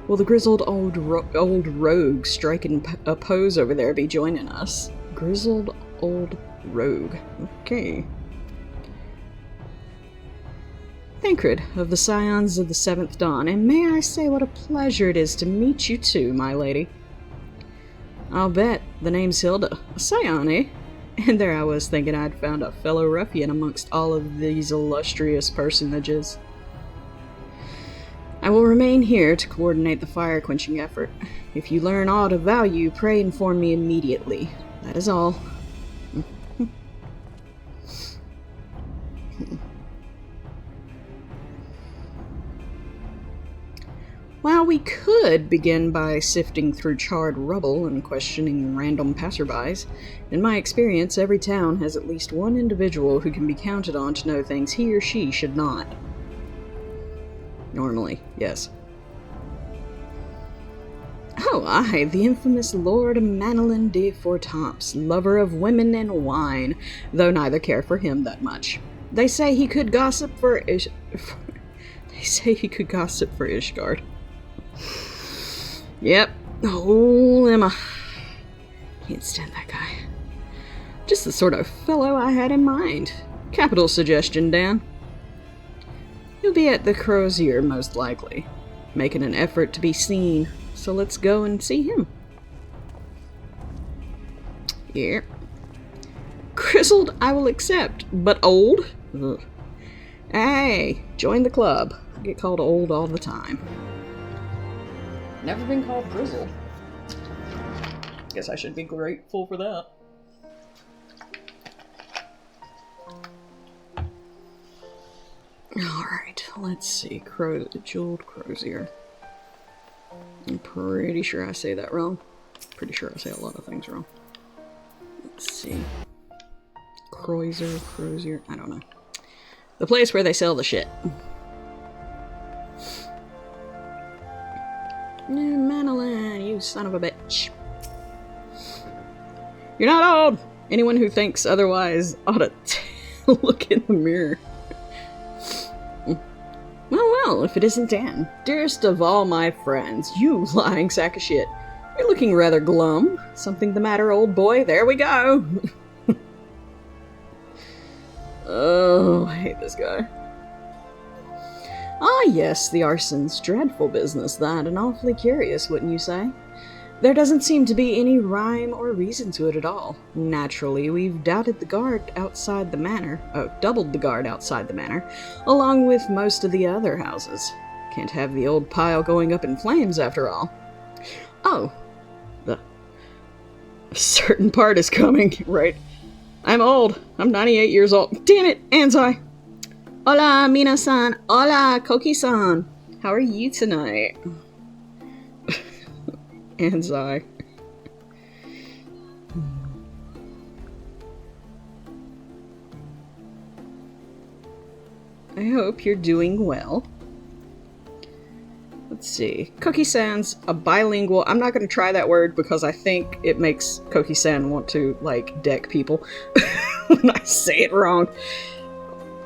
will the grizzled old rogue striking a pose over there be joining us? Grizzled old rogue. Okay. Thancred, of the Scions of the Seventh Dawn, and may I say what a pleasure it is to meet you too, my lady. I'll bet. The name's Hilda. A Scion, eh? And there I was thinking I'd found a fellow ruffian amongst all of these illustrious personages. I will remain here to coordinate the fire-quenching effort. If you learn aught of value, pray inform me immediately. That is all. While we could begin by sifting through charred rubble and questioning random passerbys, in my experience, every town has at least one individual who can be counted on to know things he or she should not. Normally, yes. Oh, aye, the infamous Lord Manolin de Fortamps, lover of women and wine, though neither care for him that much. They say he could gossip for Ishgard. Yep. Oh, Emma. Can't stand that guy. Just the sort of fellow I had in mind. Capital suggestion, Dan. He'll be at the Crozier, most likely, making an effort to be seen, so let's go and see him. Yeah. Grizzled, I will accept, but old? Ugh. Hey, join the club. I get called old all the time. Never been called grizzled. Guess I should be grateful for that. Alright, let's see. Jeweled Crozier. I'm pretty sure I say that wrong. Pretty sure I say a lot of things wrong. Let's see. Crozier, I don't know. The place where they sell the shit. Madeline, you son of a bitch. You're not old! Anyone who thinks otherwise ought to look in the mirror. Well, if it isn't Dan. Dearest of all my friends, you lying sack of shit. You're looking rather glum. Something the matter, old boy? There we go! Oh, I hate this guy. Ah, yes, the arson's dreadful business, that, and awfully curious, wouldn't you say? There doesn't seem to be any rhyme or reason to it at all. Naturally, we've doubled the guard outside the manor, along with most of the other houses. Can't have the old pile going up in flames, after all. Oh, the certain part is coming, right? I'm old. I'm 98 years old. Damn it, Anzai! Hola, Mina-san. Hola, Koki-san. How are you tonight? Anzai. I hope you're doing well. Let's see. Koki-san's a bilingual... I'm not going to try that word because I think it makes Koki-san want to, like, deck people when I say it wrong.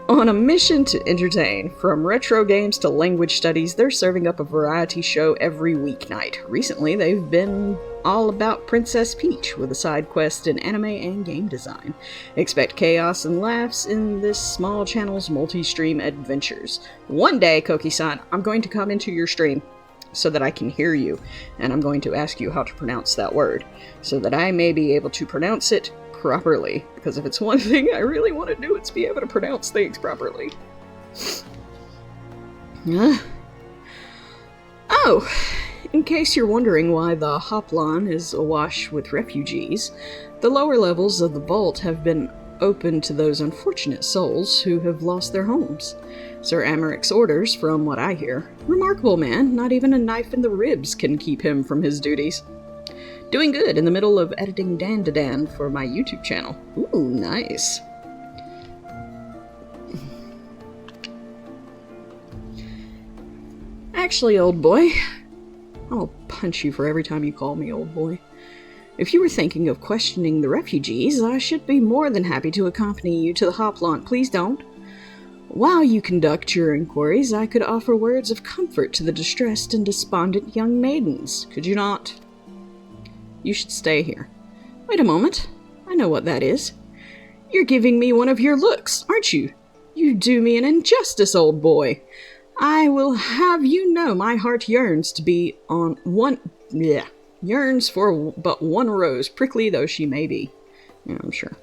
On a mission to entertain, from retro games to language studies, they're serving up a variety show every weeknight. Recently, they've been all about Princess Peach, with a side quest in anime and game design. Expect chaos and laughs in this small channel's multi-stream adventures. One day, Koki-san, I'm going to come into your stream so that I can hear you, and I'm going to ask you how to pronounce that word, so that I may be able to pronounce it properly, because if it's one thing I really want to do, it's be able to pronounce things properly. Oh, in case you're wondering why the Hoplon is awash with refugees, the lower levels of the vault have been open to those unfortunate souls who have lost their homes. Sir Amaric's orders, from what I hear. Remarkable man, not even a knife in the ribs can keep him from his duties. Doing good in the middle of editing Dan for my YouTube channel. Ooh, nice. Actually, old boy, I'll punch you for every time you call me old boy. If you were thinking of questioning the refugees, I should be more than happy to accompany you to the Hoplon. Please don't. While you conduct your inquiries, I could offer words of comfort to the distressed and despondent young maidens. Could you not? You should stay here. Wait a moment. I know what that is. You're giving me one of your looks, aren't you? You do me an injustice, old boy. I will have you know my heart yearns to be on one... Yeah, yearns for but one rose, prickly though she may be. Yeah, I'm sure.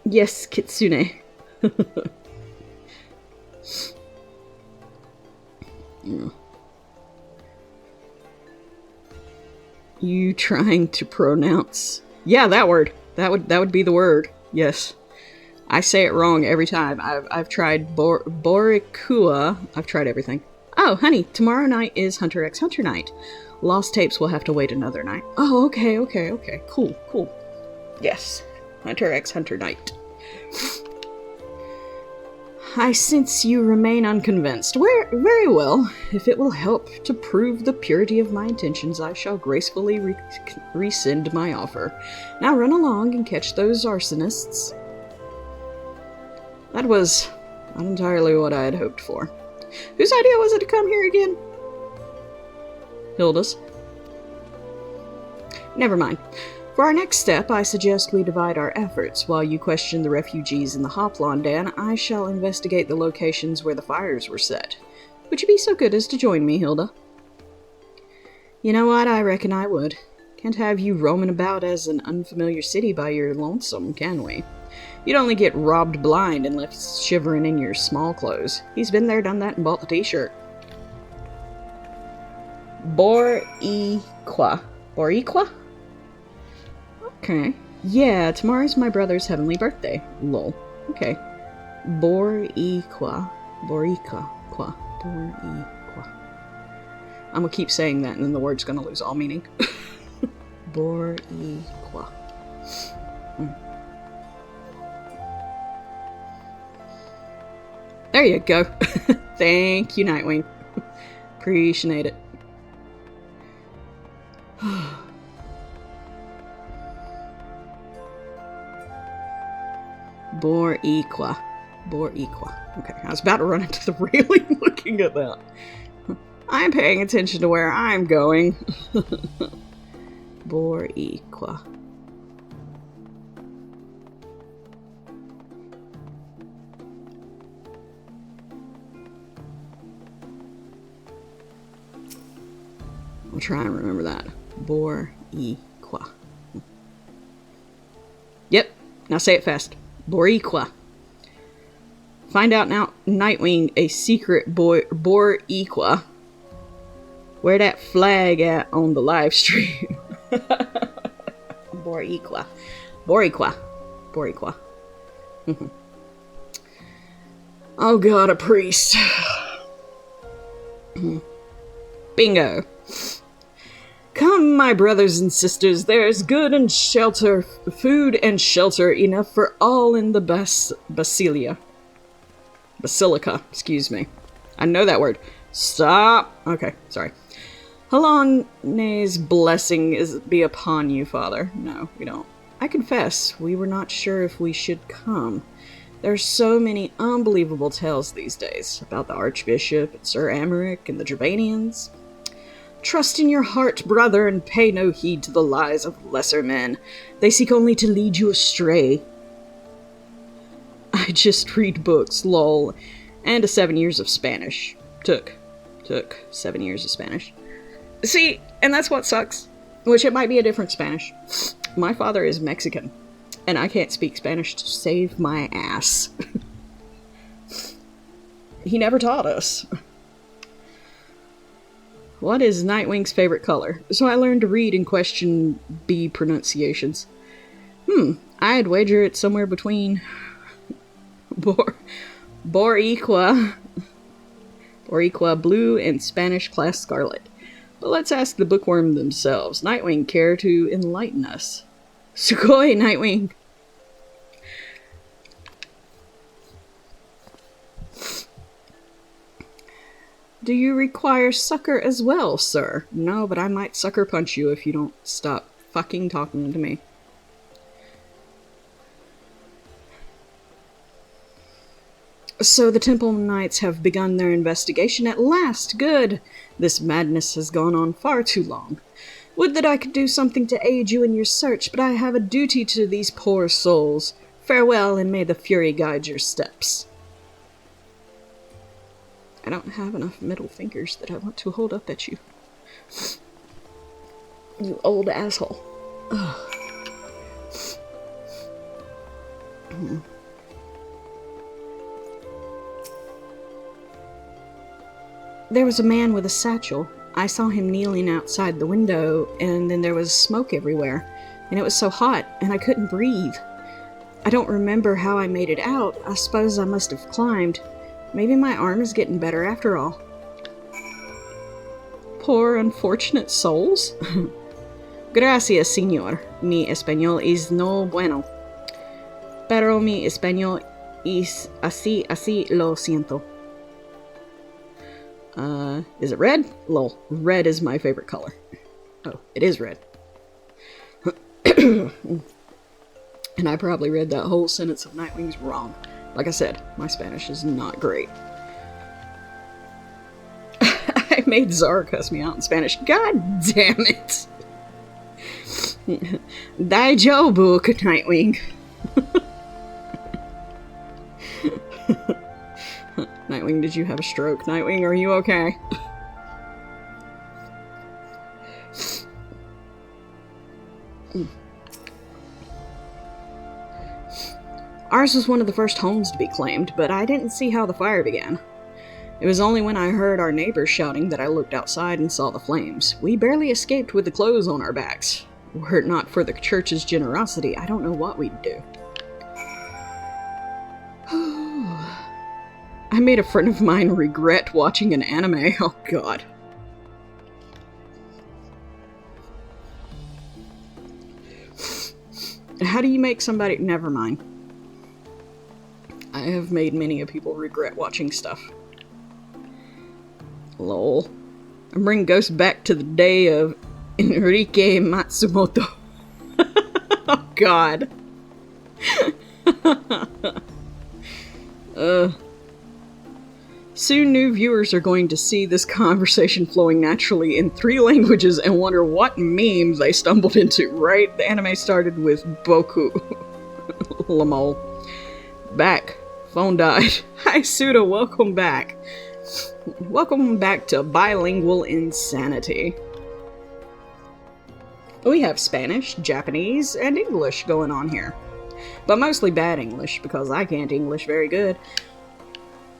Yes, Kitsune. You trying to pronounce... Yeah, that word. That would be the word. Yes. I say it wrong every time. I've tried Borikua. I've tried everything. Oh, honey, tomorrow night is Hunter x Hunter night. Lost tapes will have to wait another night. Oh, okay. Cool. Yes. Hunter x Hunter night. I sense you remain unconvinced. Very well. If it will help to prove the purity of my intentions, I shall gracefully rescind my offer. Now run along and catch those arsonists. That was not entirely what I had hoped for. Whose idea was it to come here again? Hilda's. Never mind. For our next step, I suggest we divide our efforts. While you question the refugees in the Hoplon, Dan, I shall investigate the locations where the fires were set. Would you be so good as to join me, Hilda? You know what? I reckon I would. Can't have you roaming about as an unfamiliar city by your lonesome, can we? You'd only get robbed blind and left shivering in your small clothes. He's been there, done that, and bought the t-shirt. Borikua. Okay. Yeah, tomorrow's my brother's heavenly birthday. Lol. Okay. Boriqua. Boriqua. Boriqua. I'm gonna keep saying that and then the word's gonna lose all meaning. Boriqua. There you go. Thank you, Nightwing. Appreciate it. Boriqua. Boriqua. Okay, I was about to run into the railing looking at that. I'm paying attention to where I'm going. Boriqua. I'll try and remember that. Boriqua. Yep, now say it fast. Boriqua. Find out now, Nightwing, a secret Boriqua. Where that flag at on the live stream? Boriqua. Boriqua. Boriqua. Oh god, a priest. Bingo. Come, my brothers and sisters, there is good and shelter, food and shelter enough for all in the Basilica, excuse me. I know that word. Stop. Okay, sorry. Halane's blessing be upon you, Father. No, we don't. I confess, we were not sure if we should come. There are so many unbelievable tales these days about the Archbishop and Sir Amaric and the Dravanians. Trust in your heart, brother, and pay no heed to the lies of lesser men. They seek only to lead you astray. I just read books, lol, and 7 years of Spanish. Took 7 years of Spanish. See, and that's what sucks. Which it might be a different Spanish. My father is Mexican, and I can't speak Spanish to save my ass. He never taught us. What is Nightwing's favorite color? So I learned to read and question B pronunciations. I'd wager it's somewhere between Boriqua blue and Spanish class scarlet. But let's ask the bookworm themselves. Nightwing, care to enlighten us? Sugoi, Nightwing! Do you require succor as well, sir? No, but I might sucker punch you if you don't stop fucking talking to me. So the Temple Knights have begun their investigation at last. Good. This madness has gone on far too long. Would that I could do something to aid you in your search, but I have a duty to these poor souls. Farewell, and may the Fury guide your steps. I don't have enough middle fingers that I want to hold up at you. You old asshole. Ugh. There was a man with a satchel. I saw him kneeling outside the window, and then there was smoke everywhere, and it was so hot, and I couldn't breathe. I don't remember how I made it out. I suppose I must have climbed. Maybe my arm is getting better after all. Poor unfortunate souls. Gracias, señor. Mi español is no bueno. Pero mi español es así lo siento. Is it red? Lol. Red is my favorite color. Oh, it is red. And I probably read that whole sentence of Nightwing's wrong. Like I said, my Spanish is not great. I made Zara cuss me out in Spanish. God damn it! Daijoubu, Nightwing. Nightwing, did you have a stroke? Nightwing, are you okay? Ours was one of the first homes to be claimed, but I didn't see how the fire began. It was only when I heard our neighbors shouting that I looked outside and saw the flames. We barely escaped with the clothes on our backs. Were it not for the church's generosity, I don't know what we'd do. I made a friend of mine regret watching an anime. Oh god. How do you make somebody... Never mind. I have made many of people regret watching stuff. Lol. I'm bringing ghosts back to the day of Enrique Matsumoto. Oh god. Soon new viewers are going to see this conversation flowing naturally in 3 languages and wonder what memes they stumbled into, right? The anime started with Boku. Lamol. Back. Phone died. Hi Suda, welcome back. Welcome back to Bilingual Insanity. We have Spanish, Japanese, and English going on here. But mostly bad English, because I can't English very good.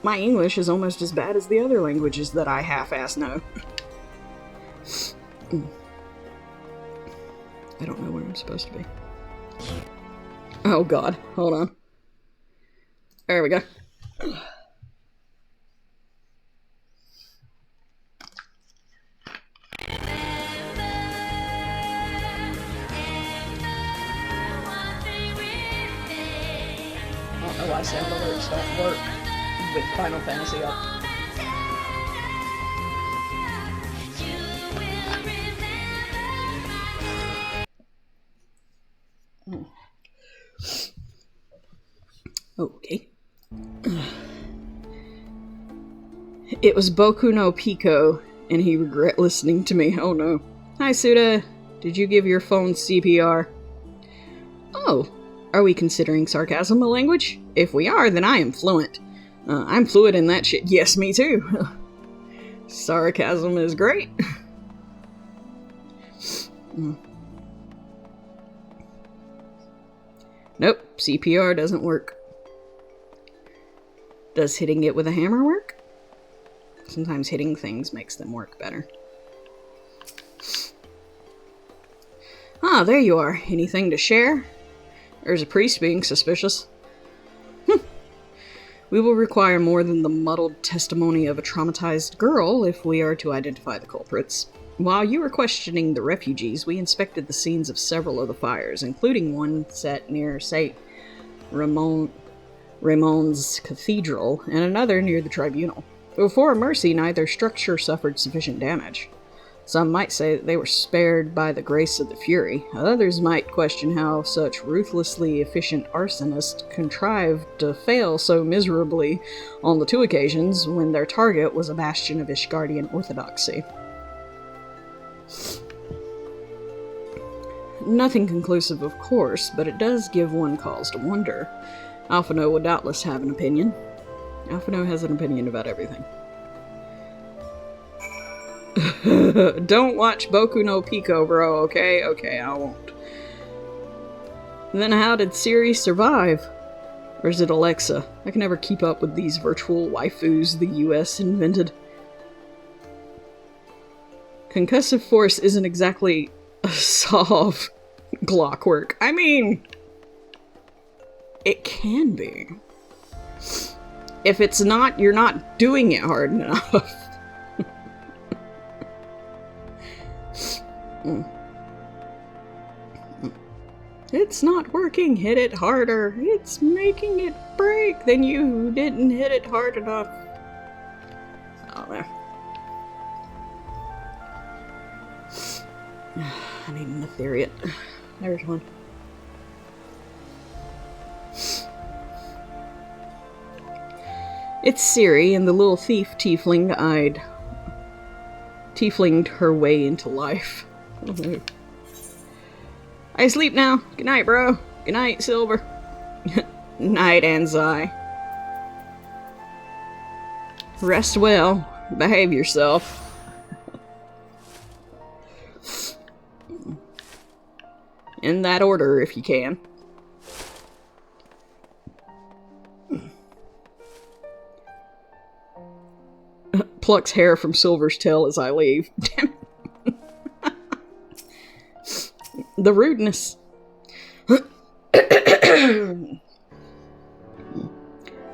My English is almost as bad as the other languages that I half-ass know. I don't know where I'm supposed to be. Oh god, hold on. There we go. I don't know why sound alerts don't work with Final Fantasy up. Okay. It was Boku no Pico, and he regret listening to me. Oh no. Hi Suda, did you give your phone CPR? Oh, are we considering sarcasm a language? If we are, then I am fluent. I'm fluent in that shit. Yes, me too. Sarcasm is great. Nope, CPR doesn't work. Does hitting it with a hammer work? Sometimes hitting things makes them work better. Ah, there you are. Anything to share? There's a priest being suspicious. We will require more than the muddled testimony of a traumatized girl if we are to identify the culprits. While you were questioning the refugees, we inspected the scenes of several of the fires, including one set near St. Ramon's Cathedral and another near the Tribunal. For mercy, neither structure suffered sufficient damage. Some might say that they were spared by the grace of the Fury. Others might question how such ruthlessly efficient arsonists contrived to fail so miserably on the 2 occasions when their target was a bastion of Ishgardian orthodoxy. Nothing conclusive, of course, but it does give one cause to wonder. Alphino would doubtless have an opinion. Alphino has an opinion about everything. Don't watch Boku no Pico, bro, okay? Okay, I won't. Then how did Siri survive? Or is it Alexa? I can never keep up with these virtual waifus the US invented. Concussive force isn't exactly a solve clockwork. I mean, it can be. If it's not, you're not doing it hard enough. It's not working. Hit it harder. It's making it break. Then you didn't hit it hard enough. Oh, there. I need an Ethereal. There's one. It's Siri and the little thief tieflinged her way into life. I sleep now. Good night, bro. Good night, Silver. Night, Anzai. Rest well. Behave yourself. In that order, if you can. Plucks hair from Silver's tail as I leave. Damn. The rudeness.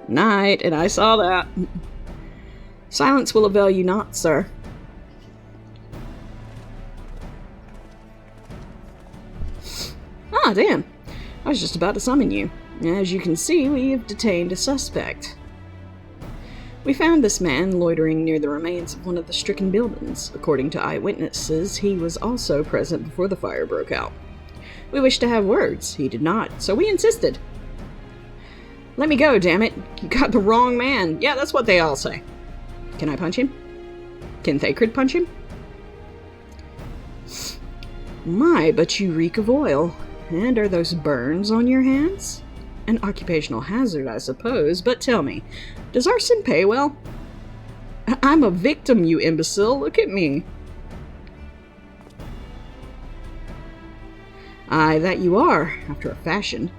Night, and I saw that. Silence will avail you not, sir. Ah, damn. I was just about to summon you. As you can see, we have detained a suspect. We found this man loitering near the remains of one of the stricken buildings. According to eyewitnesses, he was also present before the fire broke out. We wished to have words. He did not, so we insisted. Let me go, damn it. You got the wrong man. Yeah, that's what they all say. Can I punch him? Can Thacred punch him? My, but you reek of oil. And are those burns on your hands? An occupational hazard, I suppose, but tell me, does arson pay well? I'm a victim, you imbecile. Look at me. Aye, that you are, after a fashion.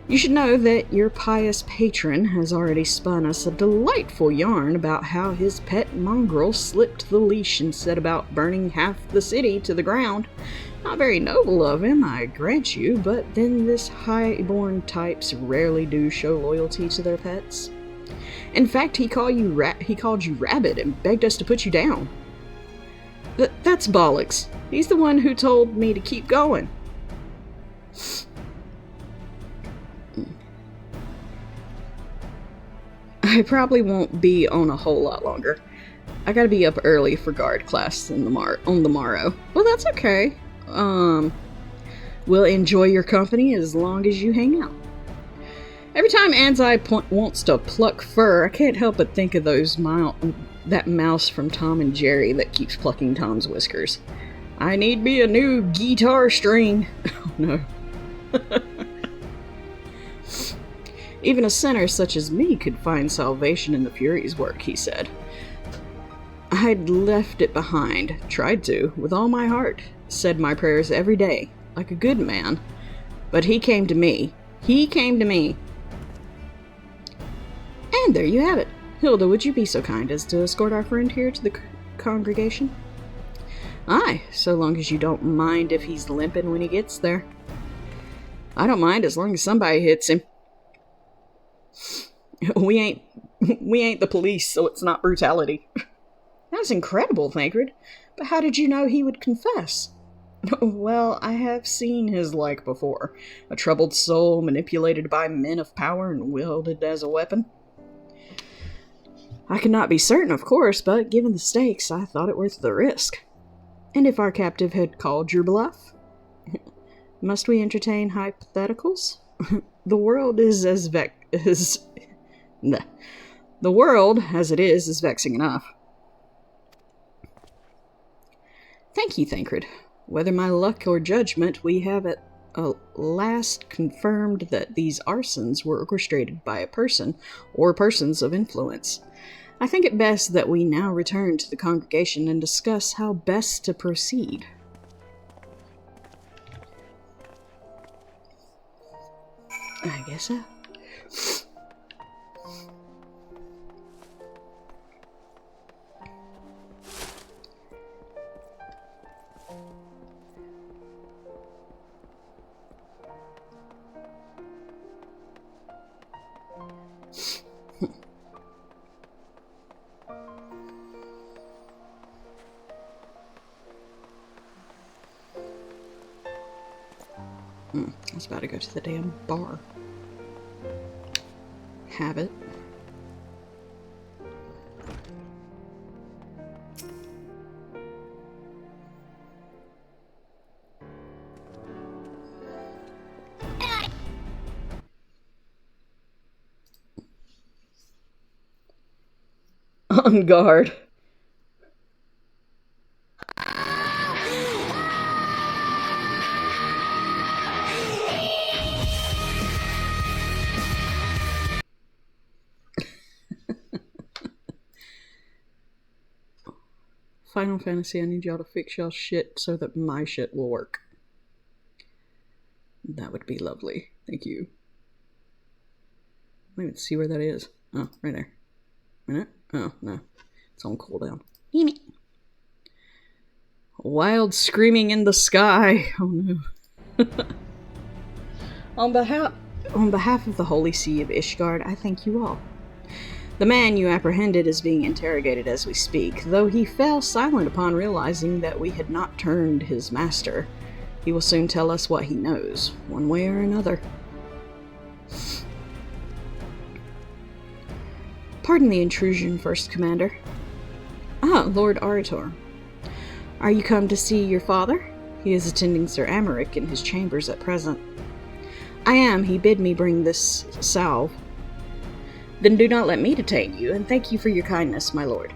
You should know that your pious patron has already spun us a delightful yarn about how his pet mongrel slipped the leash and set about burning half the city to the ground. Not very noble of him, I grant you, but then this high-born types rarely do show loyalty to their pets. In fact, he called you Rabbit and begged us to put you down. That's bollocks. He's the one who told me to keep going. I probably won't be on a whole lot longer. I gotta be up early for guard class on the morrow. Well, that's okay. We'll enjoy your company as long as you hang out. Every time Anzai wants to pluck fur, I can't help but think of that mouse from Tom and Jerry that keeps plucking Tom's whiskers. I need me a new guitar string. Oh no. Even a sinner such as me could find salvation in the Furies' work, he said. I'd left it behind, tried to, with all my heart, said my prayers every day, like a good man. But he came to me. He came to me. And there you have it. Hilda, would you be so kind as to escort our friend here to the congregation? Aye, so long as you don't mind if he's limping when he gets there. I don't mind as long as somebody hits him. We ain't the police, so it's not brutality. That's incredible, Thacred. But how did you know he would confess? Well, I have seen his like before. A troubled soul manipulated by men of power and wielded as a weapon. I cannot be certain, of course, but given the stakes, I thought it worth the risk. And if our captive had called your bluff? Must we entertain hypotheticals? The world The world, as it is vexing enough. Thank you, Thacred. Whether my luck or judgment, we have at last confirmed that these arsons were orchestrated by a person or persons of influence. I think it best that we now return to the congregation and discuss how best to proceed. I guess so. I was about to go to the damn bar. Have it. On guard. Final Fantasy, I need y'all to fix y'all shit so that my shit will work. That would be lovely. Thank you. Let me see where that is. Oh, right there. Minute? Oh, no. It's on cooldown. Damn it. Wild screaming in the sky. Oh, no. On behalf of the Holy See of Ishgard, I thank you all. The man you apprehended is being interrogated as we speak, though he fell silent upon realizing that we had not turned his master. He will soon tell us what he knows, one way or another. Pardon the intrusion, First Commander. Ah, Lord Arator. Are you come to see your father? He is attending Sir Amaric in his chambers at present. I am. He bid me bring this salve. Then do not let me detain you, and thank you for your kindness, my lord.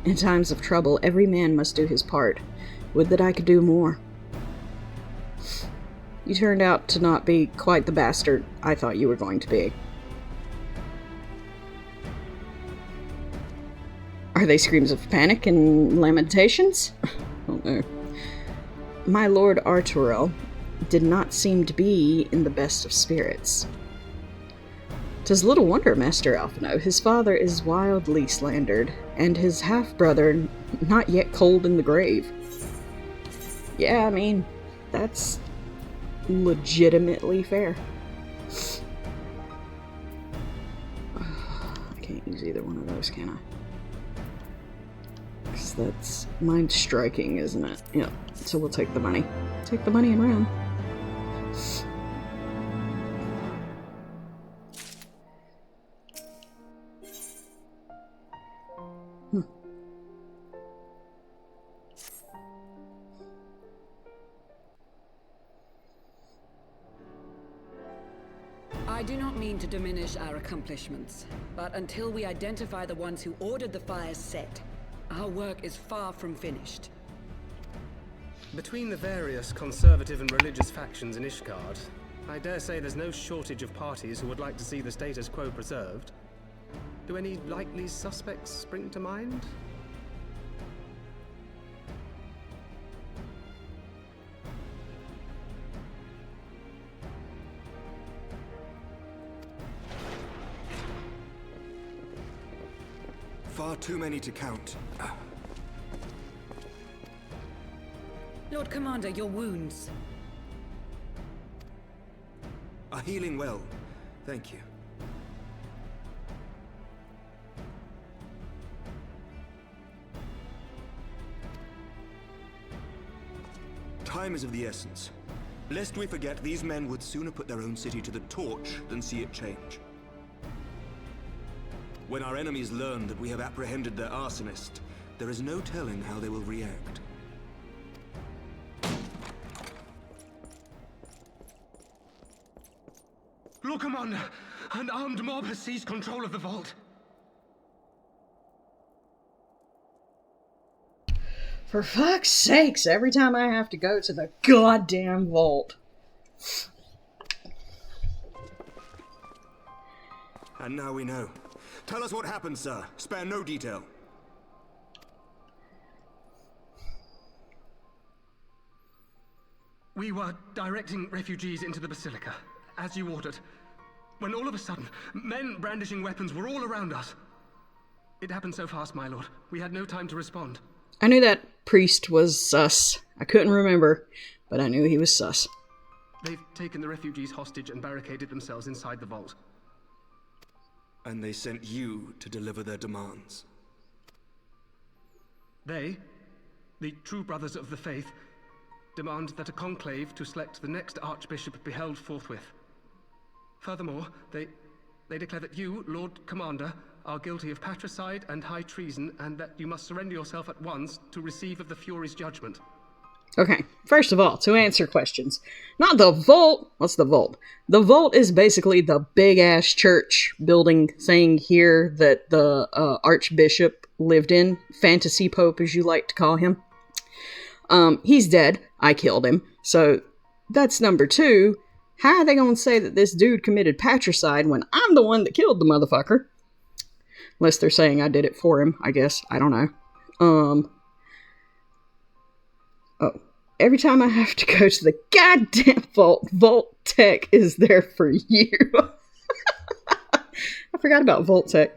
In times of trouble, every man must do his part. Would that I could do more. You turned out to not be quite the bastard I thought you were going to be. Are they screams of panic and lamentations? Oh no. My lord Arturel did not seem to be in the best of spirits. 'Tis little wonder, Master Alphino. His father is wildly slandered, and his half-brother not yet cold in the grave. Yeah, I mean, that's legitimately fair. I can't use either one of those, can I? Because that's mind striking, isn't it? Yeah, so we'll take the money. Take the money and run. I do not mean to diminish our accomplishments, but until we identify the ones who ordered the fires set, our work is far from finished. Between the various conservative and religious factions in Ishgard, I dare say there's no shortage of parties who would like to see the status quo preserved. Do any likely suspects spring to mind? Far too many to count. Lord Commander, your wounds. Are healing well. Thank you. Time is of the essence. Lest we forget, these men would sooner put their own city to the torch than see it change. When our enemies learn that we have apprehended their arsonist, there is no telling how they will react. Lord Commander, an armed mob has seized control of the vault. For fuck's sakes, every time I have to go to the goddamn vault. And now we know. Tell us what happened, sir. Spare no detail. We were directing refugees into the Basilica, as you ordered, when all of a sudden, men brandishing weapons were all around us. It happened so fast, my lord. We had no time to respond. I knew that priest was sus. I couldn't remember, but I knew he was sus. They've taken the refugees hostage and barricaded themselves inside the vault. And they sent you to deliver their demands. They, the true brothers of the faith, demand that a conclave to select the next archbishop be held forthwith. Furthermore, they declare that you, Lord Commander, are guilty of patricide and high treason, and that you must surrender yourself at once to receive of the Fury's judgment. Okay, first of all, to answer questions. Not the vault! What's the vault? The vault is basically the big-ass church building thing here that the archbishop lived in. Fantasy Pope, as you like to call him. He's dead. I killed him. So, that's number two. How are they gonna say that this dude committed patricide when I'm the one that killed the motherfucker? Unless they're saying I did it for him, I guess. I don't know. Oh. Every time I have to go to the goddamn vault, Vault Tech is there for you. I forgot about Vault Tech.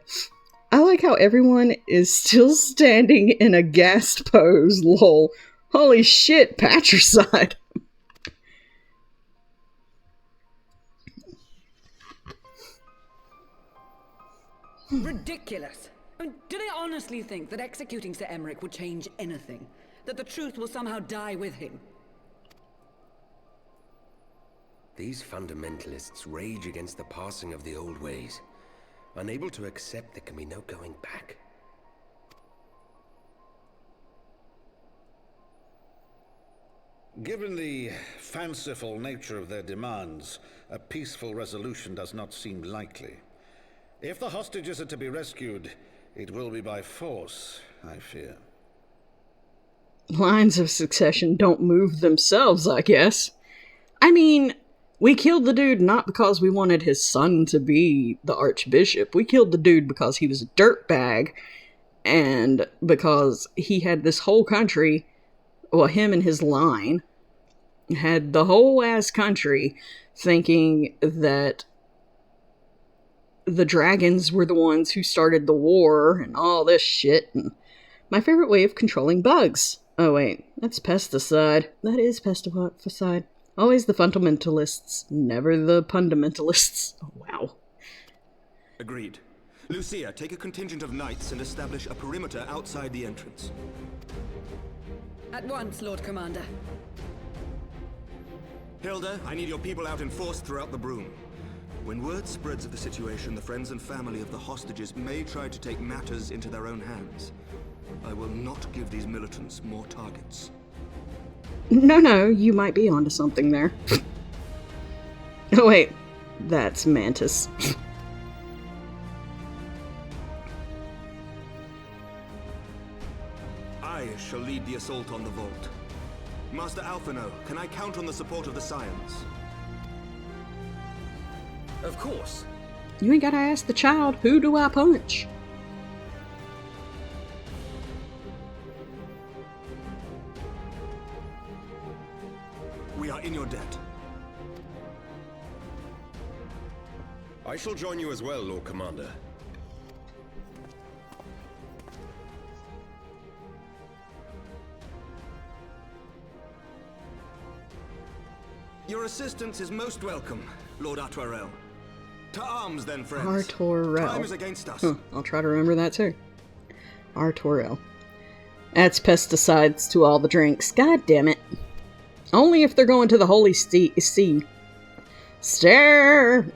I like how everyone is still standing in a gassed pose, lol. Holy shit, patricide. Ridiculous! I mean, do they honestly think that executing Sir Emmerich would change anything? That the truth will somehow die with him? These fundamentalists rage against the passing of the old ways, unable to accept there can be no going back. Given the fanciful nature of their demands, a peaceful resolution does not seem likely. If the hostages are to be rescued, it will be by force, I fear. Lines of succession don't move themselves, I guess. I mean, we killed the dude not because we wanted his son to be the Archbishop. We killed the dude because he was a dirtbag, and because he had this whole country, well, him and his line, had the whole ass country thinking that the dragons were the ones who started the war and all this shit. And my favorite way of controlling bugs. Oh wait, that's pesticide. That is pesticide. Always the fundamentalists, never the fundamentalists. Oh, wow. Agreed. Lucia, take a contingent of knights and establish a perimeter outside the entrance. At once, Lord Commander. Hilda, I need your people out in force throughout the Broom. When word spreads of the situation, the friends and family of the hostages may try to take matters into their own hands. I will not give these militants more targets. No, you might be onto something there. Oh wait, that's Mantis. I shall lead the assault on the vault. Master Alphino, can I count on the support of the Scions? Of course. You ain't gotta ask the child, who do I punch? We are in your debt. I shall join you as well, Lord Commander. Your assistance is most welcome, Lord Dawntrail. To arms, then, friends. Dawntrail. Time is against us. Huh, I'll try to remember that too. Dawntrail. That's pesticides to all the drinks. God damn it. Only if they're going to the Holy Sea. Stare!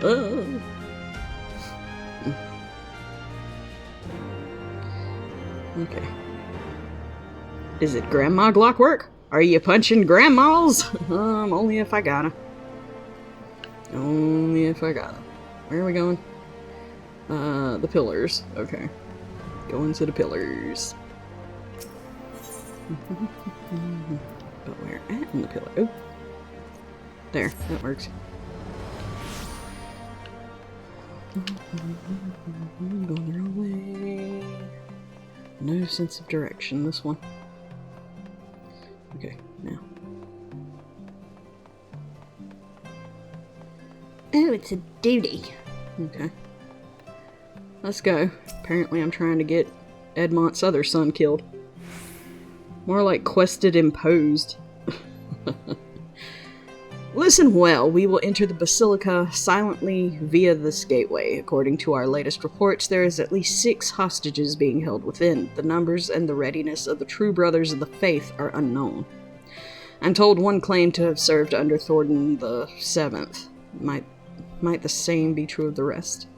Oh. Okay. Is it Grandma Glockwork? Are you punching grandmas? Only if I gotta. Only if I gotta. Where are we going? The pillars. Okay. Going to the pillars. But where at in the pillar? Oh. There, that works. Going the wrong way. No sense of direction, this one. Okay, now. Oh, it's a duty. Okay. Let's go. Apparently I'm trying to get Edmont's other son killed. More like quested imposed. Listen well, we will enter the Basilica silently via this gateway. According to our latest reports, there is at least 6 hostages being held within. The numbers and the readiness of the true brothers of the faith are unknown. I'm told one claimed to have served under Thornton the 7th. Might the same be true of the rest?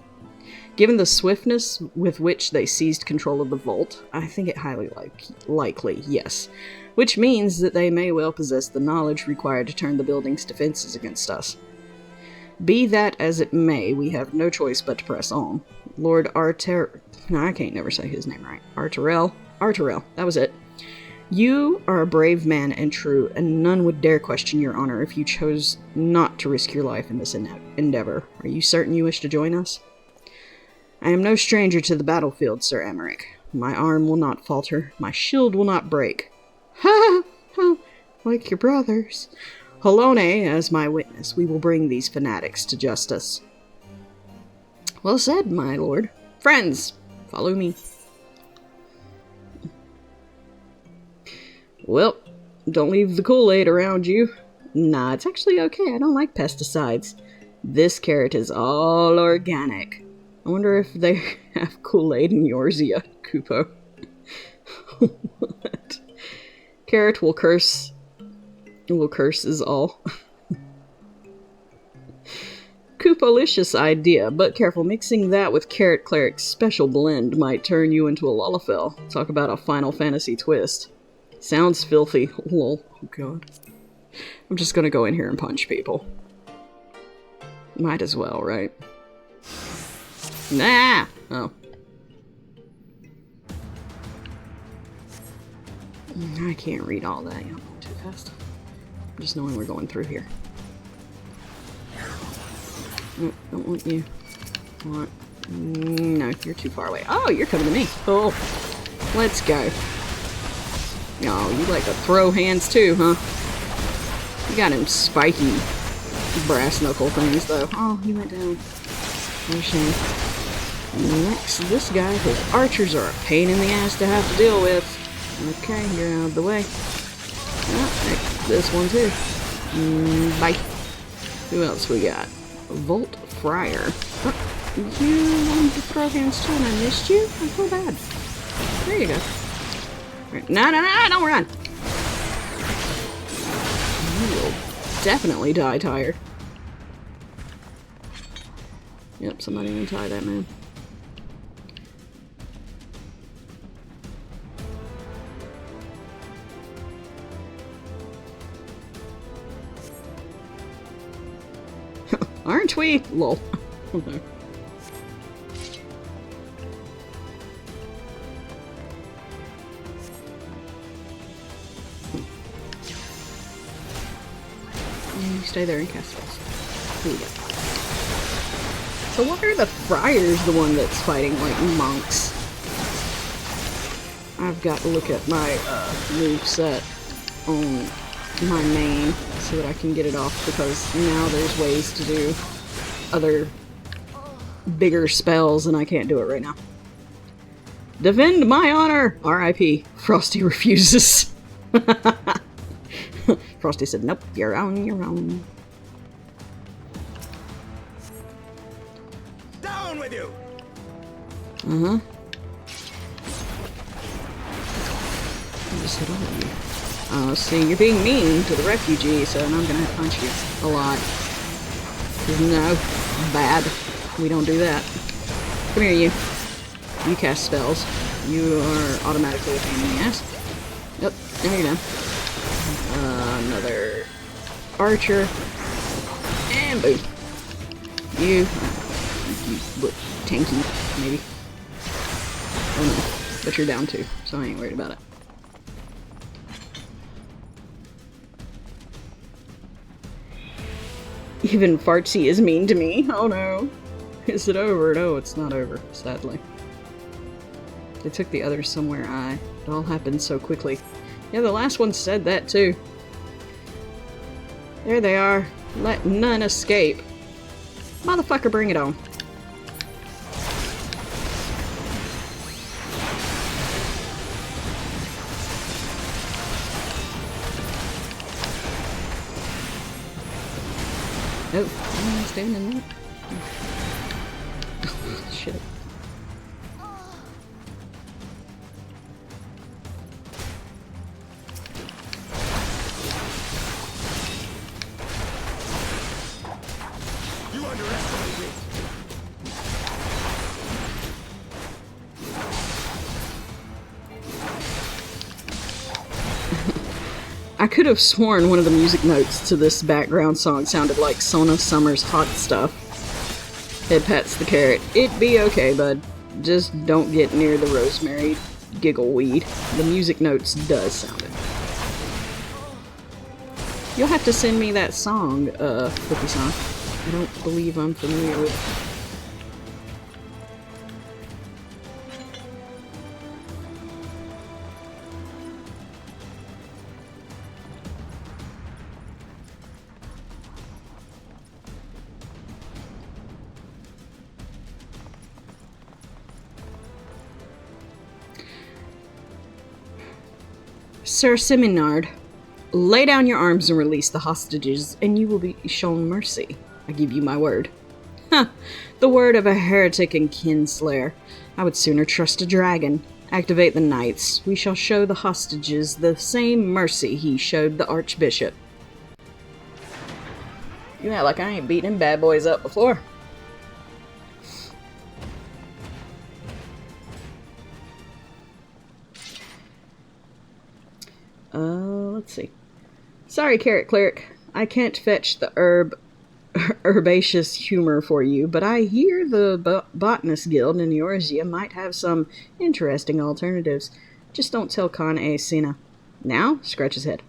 Given the swiftness with which they seized control of the vault, I think it highly likely, yes. Which means that they may well possess the knowledge required to turn the building's defenses against us. Be that as it may, we have no choice but to press on. Lord no, I can't never say his name right. Arterel, that was it. You are a brave man and true, and none would dare question your honor if you chose not to risk your life in this endeavor. Are you certain you wish to join us? I am no stranger to the battlefield, Sir Emmerich. My arm will not falter, my shield will not break. Ha ha! Like your brothers. Holone, as my witness, we will bring these fanatics to justice. Well said, my lord. Friends, follow me. Well, don't leave the Kool-Aid around you. Nah, it's actually okay. I don't like pesticides. This carrot is all organic. I wonder if they have Kool-Aid in yours yet, Kupo. What? Carrot will curse. Will curse is all. Koopalicious idea, but careful. Mixing that with Carrot Cleric's special blend might turn you into a Lullafell. Talk about a Final Fantasy twist. Sounds filthy. Lol. Oh god. I'm just gonna go in here and punch people. Might as well, right? Nah! Oh. I can't read all that. I'm going too fast. Just knowing we're going through here. No, don't want you. Want. No, you're too far away. Oh, you're coming to me. Oh. Let's go. Oh, you like to throw hands too, huh? You got him spiky brass knuckle things, though. Oh, he went down. What a shame. Next, this guy, his archers are a pain in the ass to have to deal with. Okay, you're out of the way. Oh, heck, this one too. Bye. Who else we got? Volt Friar. Oh, you wanted to throw hands too and I missed you? I feel bad. There you go. Right. No, no, no, don't run! You will definitely die tired. Yep, somebody untie that man. Aren't we? Lol. You stay there and cast spells. Here you go. So why are the friars the one that's fighting like monks? I've got to look at my move set on my main so that I can get it off, because now there's ways to do other bigger spells and I can't do it right now. Defend my honor! R.I.P. Frosty refuses. Frosty said, nope, you're on your own. Down with you! Uh-huh. Just hit all of you. Oh, see, you're being mean to the refugee, so I'm gonna have to punch you a lot. No, bad. We don't do that. Come here, you. You cast spells. You are automatically a pain in the ass. Yep, there you go. Another archer. And boom. You look tanky, maybe. Oh no, but you're down too, so I ain't worried about it. Even Fartsy is mean to me. Oh no. Is it over? No, it's not over, sadly. They took the others somewhere. It all happened so quickly. Yeah, the last one said that too. There they are. Let none escape. Motherfucker, bring it on. Oh, I'm standing in that. Shit. You underestimate me. I could have sworn one of the music notes to this background song sounded like Sona Summer's Hot Stuff. Head pats the carrot. It'd be okay, bud. Just don't get near the rosemary giggleweed. The music notes does sound it. You'll have to send me that song, Flippy-san. I don't believe I'm familiar with it. Sir Seminard, lay down your arms and release the hostages, and you will be shown mercy. I give you my word. Huh. The word of a heretic and kinslayer. I would sooner trust a dragon. Activate the knights. We shall show the hostages the same mercy he showed the archbishop. You act like I ain't beating them bad boys up before. Let's see. Sorry, Carrot Cleric. I can't fetch the herbaceous humor for you, but I hear the Botanist Guild in Eorzea might have some interesting alternatives. Just don't tell Con A. Sina. Now? Scratch his head.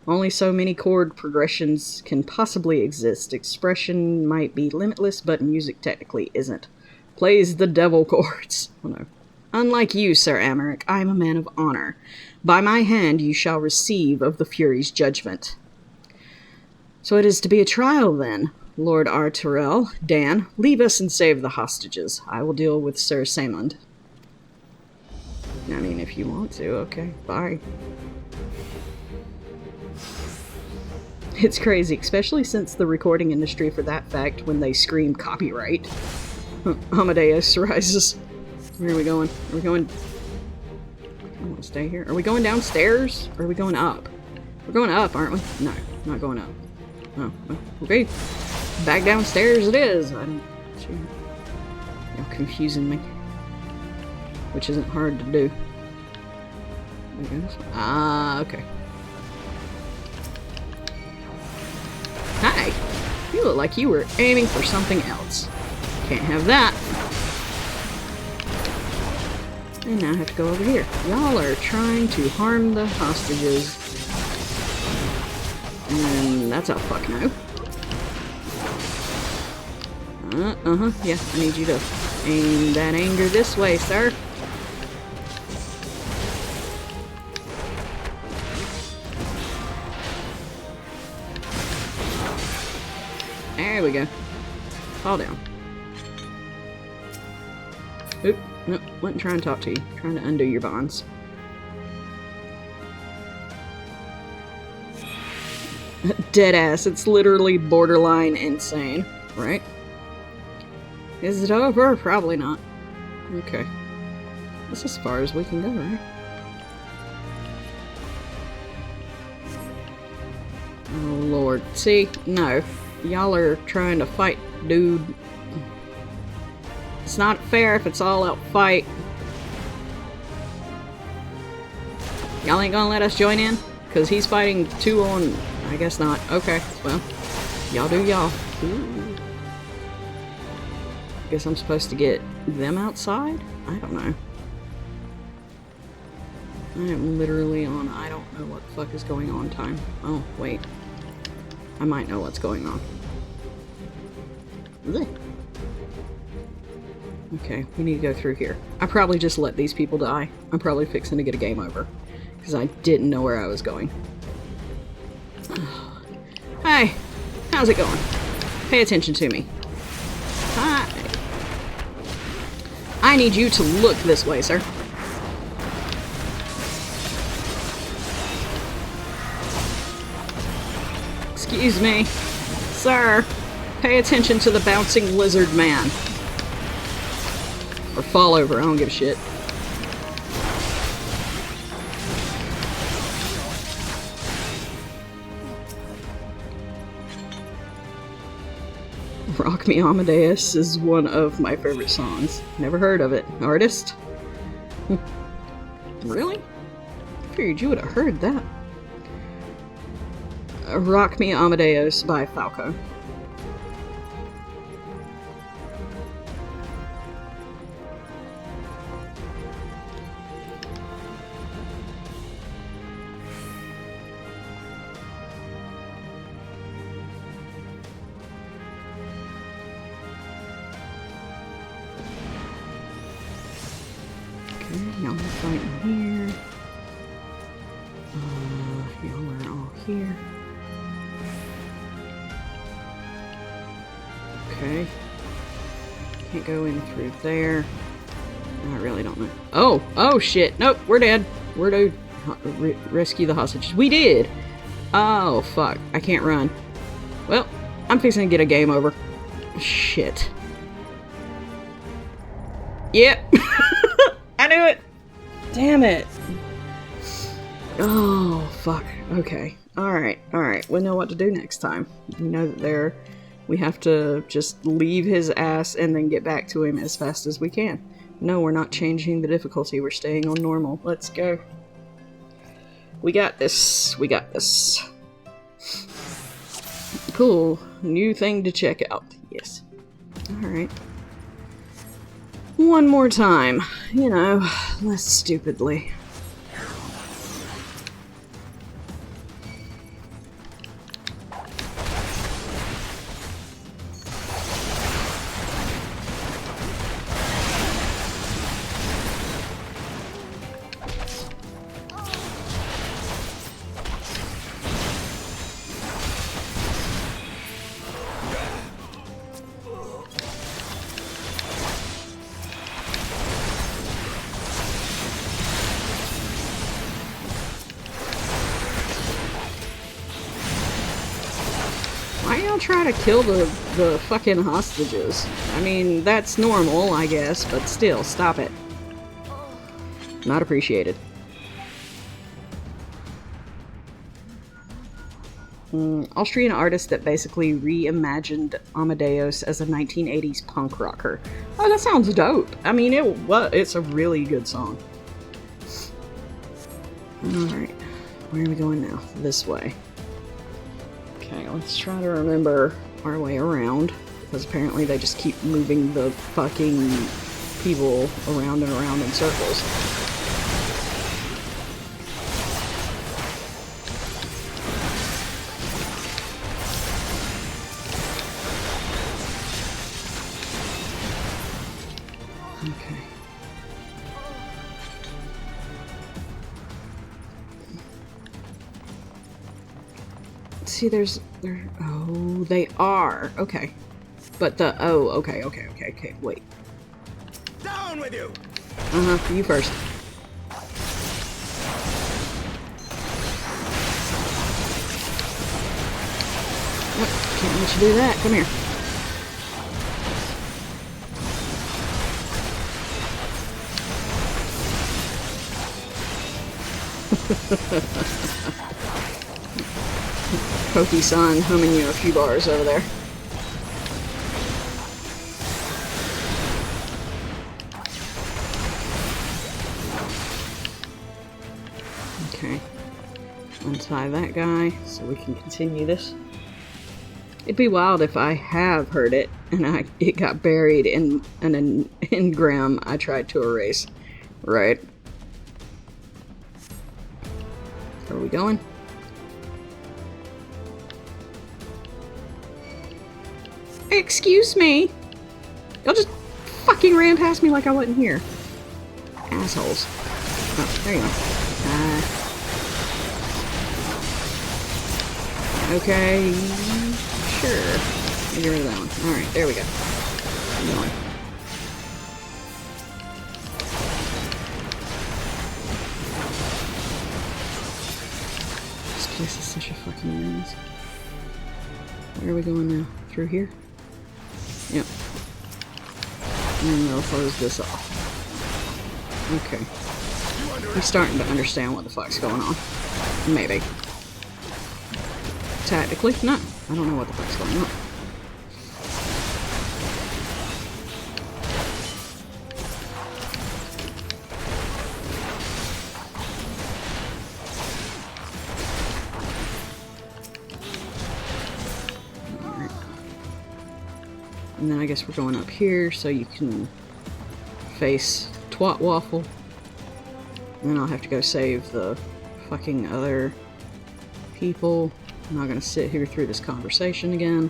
Only so many chord progressions can possibly exist. Expression might be limitless, but music technically isn't. Plays the devil chords. Oh no. Unlike you, Sir Amaric, I am a man of honor. By my hand you shall receive of the Fury's judgment. So it is to be a trial, then. Lord Arturel, Dan, leave us and save the hostages. I will deal with Sir Saemond. I mean, if you want to, okay, bye. It's crazy, especially since the recording industry, for that fact, when they scream copyright. Amadeus rises. Where are we going? Are we going... I want to stay here. Are we going downstairs? Or are we going up? We're going up, aren't we? No, not going up. Oh, well, okay. Back downstairs it is. You're confusing me. Which isn't hard to do. Ah, okay. Hi! You look like you were aiming for something else. Can't have that. And now I have to go over here. Y'all are trying to harm the hostages. And that's a fuck no. Yeah, I need you to aim that anger this way, sir. There we go. Fall down. Oop, nope, wasn't trying to talk to you. Trying to undo your bonds. Deadass, it's literally borderline insane, right? Is it over? Probably not. Okay. That's as far as we can go, right? Oh lord. See? No. Y'all are trying to fight, dude. It's not fair if it's all out fight. Y'all ain't gonna let us join in? Because he's fighting 2 on... I guess not. Okay, well. Y'all do y'all. Guess I'm supposed to get them outside? I don't know. I am literally on I don't know what the fuck is going on time. Oh, wait. I might know what's going on. Blech. Okay, we need to go through here. I probably just let these people die. I'm probably fixing to get a game over. Because I didn't know where I was going. Hi, how's it going? Pay attention to me. Hi. I need you to look this way, sir. Excuse me. Sir, pay attention to the bouncing lizard man. Or fall over, I don't give a shit. Rock Me Amadeus is one of my favorite songs. Never heard of it. Artist? Really? I figured you would have heard that. Rock Me Amadeus by Falco. Y'all are fighting here. Y'all are all here. Okay. Can't go in through there. I really don't know. Oh! Oh shit! Nope, we're dead. We're to rescue the hostages. We did! Oh fuck. I can't run. Well, I'm fixing to get a game over. Shit. Yep. I knew it. Damn it. Oh, fuck. Okay. Alright, alright. We know what to do next time. We know that we have to just leave his ass and then get back to him as fast as we can. No, we're not changing the difficulty. We're staying on normal. Let's go. We got this. We got this. Cool. New thing to check out. Yes. Alright. One more time. You know, less stupidly. Why y'all try to kill the fucking hostages? I mean, that's normal, I guess, but still, stop it. Not appreciated. Austrian artist that basically reimagined Amadeus as a 1980s punk rocker. Oh, that sounds dope. I mean, it's a really good song. Alright, where are we going now? This way. Okay, let's try to remember our way around, because apparently they just keep moving the fucking people around and around in circles. Okay. See, oh, they are. Okay. But okay, wait. Down with you! Uh-huh, you first. What? Can't let you do that. Come here. Pokey-san humming you a few bars over there. Okay. Untie that guy so we can continue this. It'd be wild if I have heard it and it got buried in an engram I tried to erase. Right. Where are we going? Excuse me. Y'all just fucking ran past me like I wasn't here. Assholes. Oh, there you go. Okay. Sure. Get rid of that one. Alright, there we go. Keep going. This place is such a fucking mess. Where are we going now? Through here? Yep. And they'll close this off. Okay. I'm starting to understand what the fuck's going on. Maybe. Tactically? No. I don't know what the fuck's going on. Alright. And then I guess we're going up here so you can face Twat Waffle. And then I'll have to go save the fucking other people. I'm not gonna sit here through this conversation again,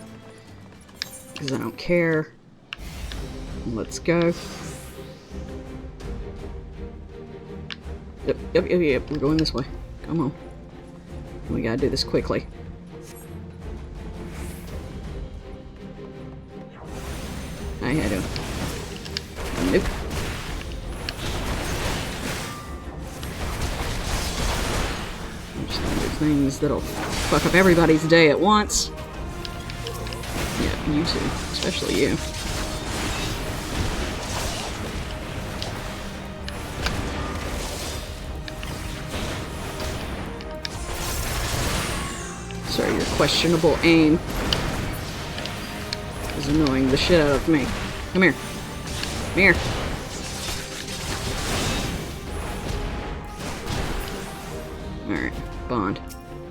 because I don't care. Let's go. Yep, we're going this way. Come on. We gotta do this quickly. How you doing? Nope. Things that'll fuck up everybody's day at once. Yeah. You two. Especially you. Sorry, your questionable aim is annoying the shit out of me. Come here. Come here. Alright, bond.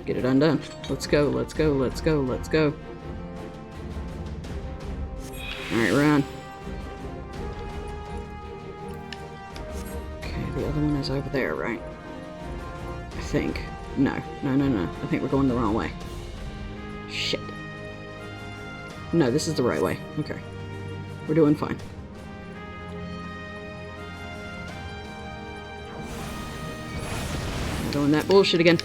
Get it undone. Let's go, let's go, let's go, let's go. Alright, run. Okay, the other one is over there, right? I think. No. No, no, no. I think we're going the wrong way. Shit. No, this is the right way. Okay. We're doing fine. I'm doing that bullshit again.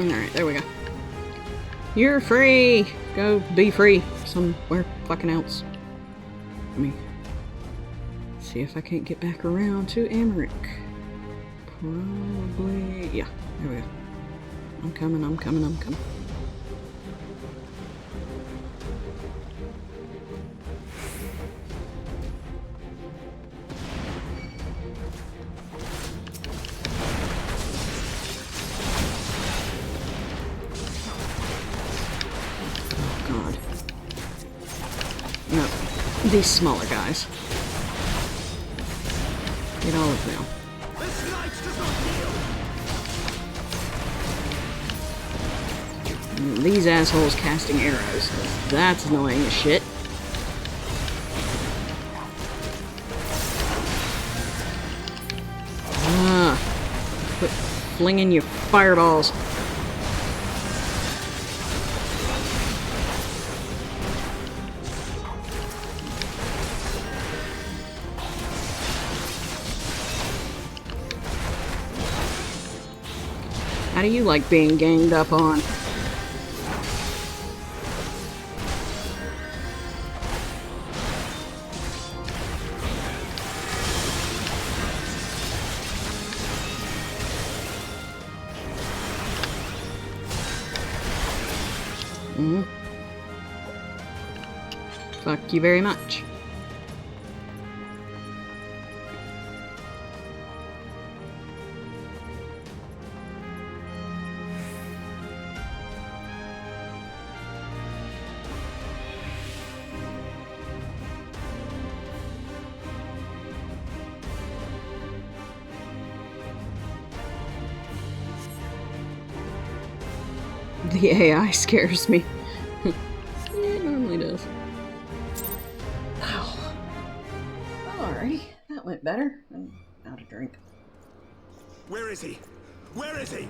Alright, there we go. You're free! Go be free somewhere fucking else. Let me see if I can't get back around to Emmerich. Probably... yeah, there we go. I'm coming, I'm coming, I'm coming. These smaller guys. Get all of them. And these assholes casting arrows. That's annoying as shit. Quit flinging your fireballs. How do you like being ganged up on? Fuck you very much. The AI scares me. Yeah, it normally does. Oh. Alrighty, that went better. I'm out of drink. Where is he? Where is he?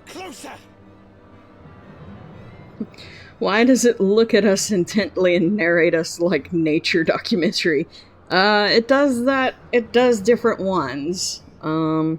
Closer. Why does it look at us intently and narrate us like nature documentary? It does that. It does different ones. Oh.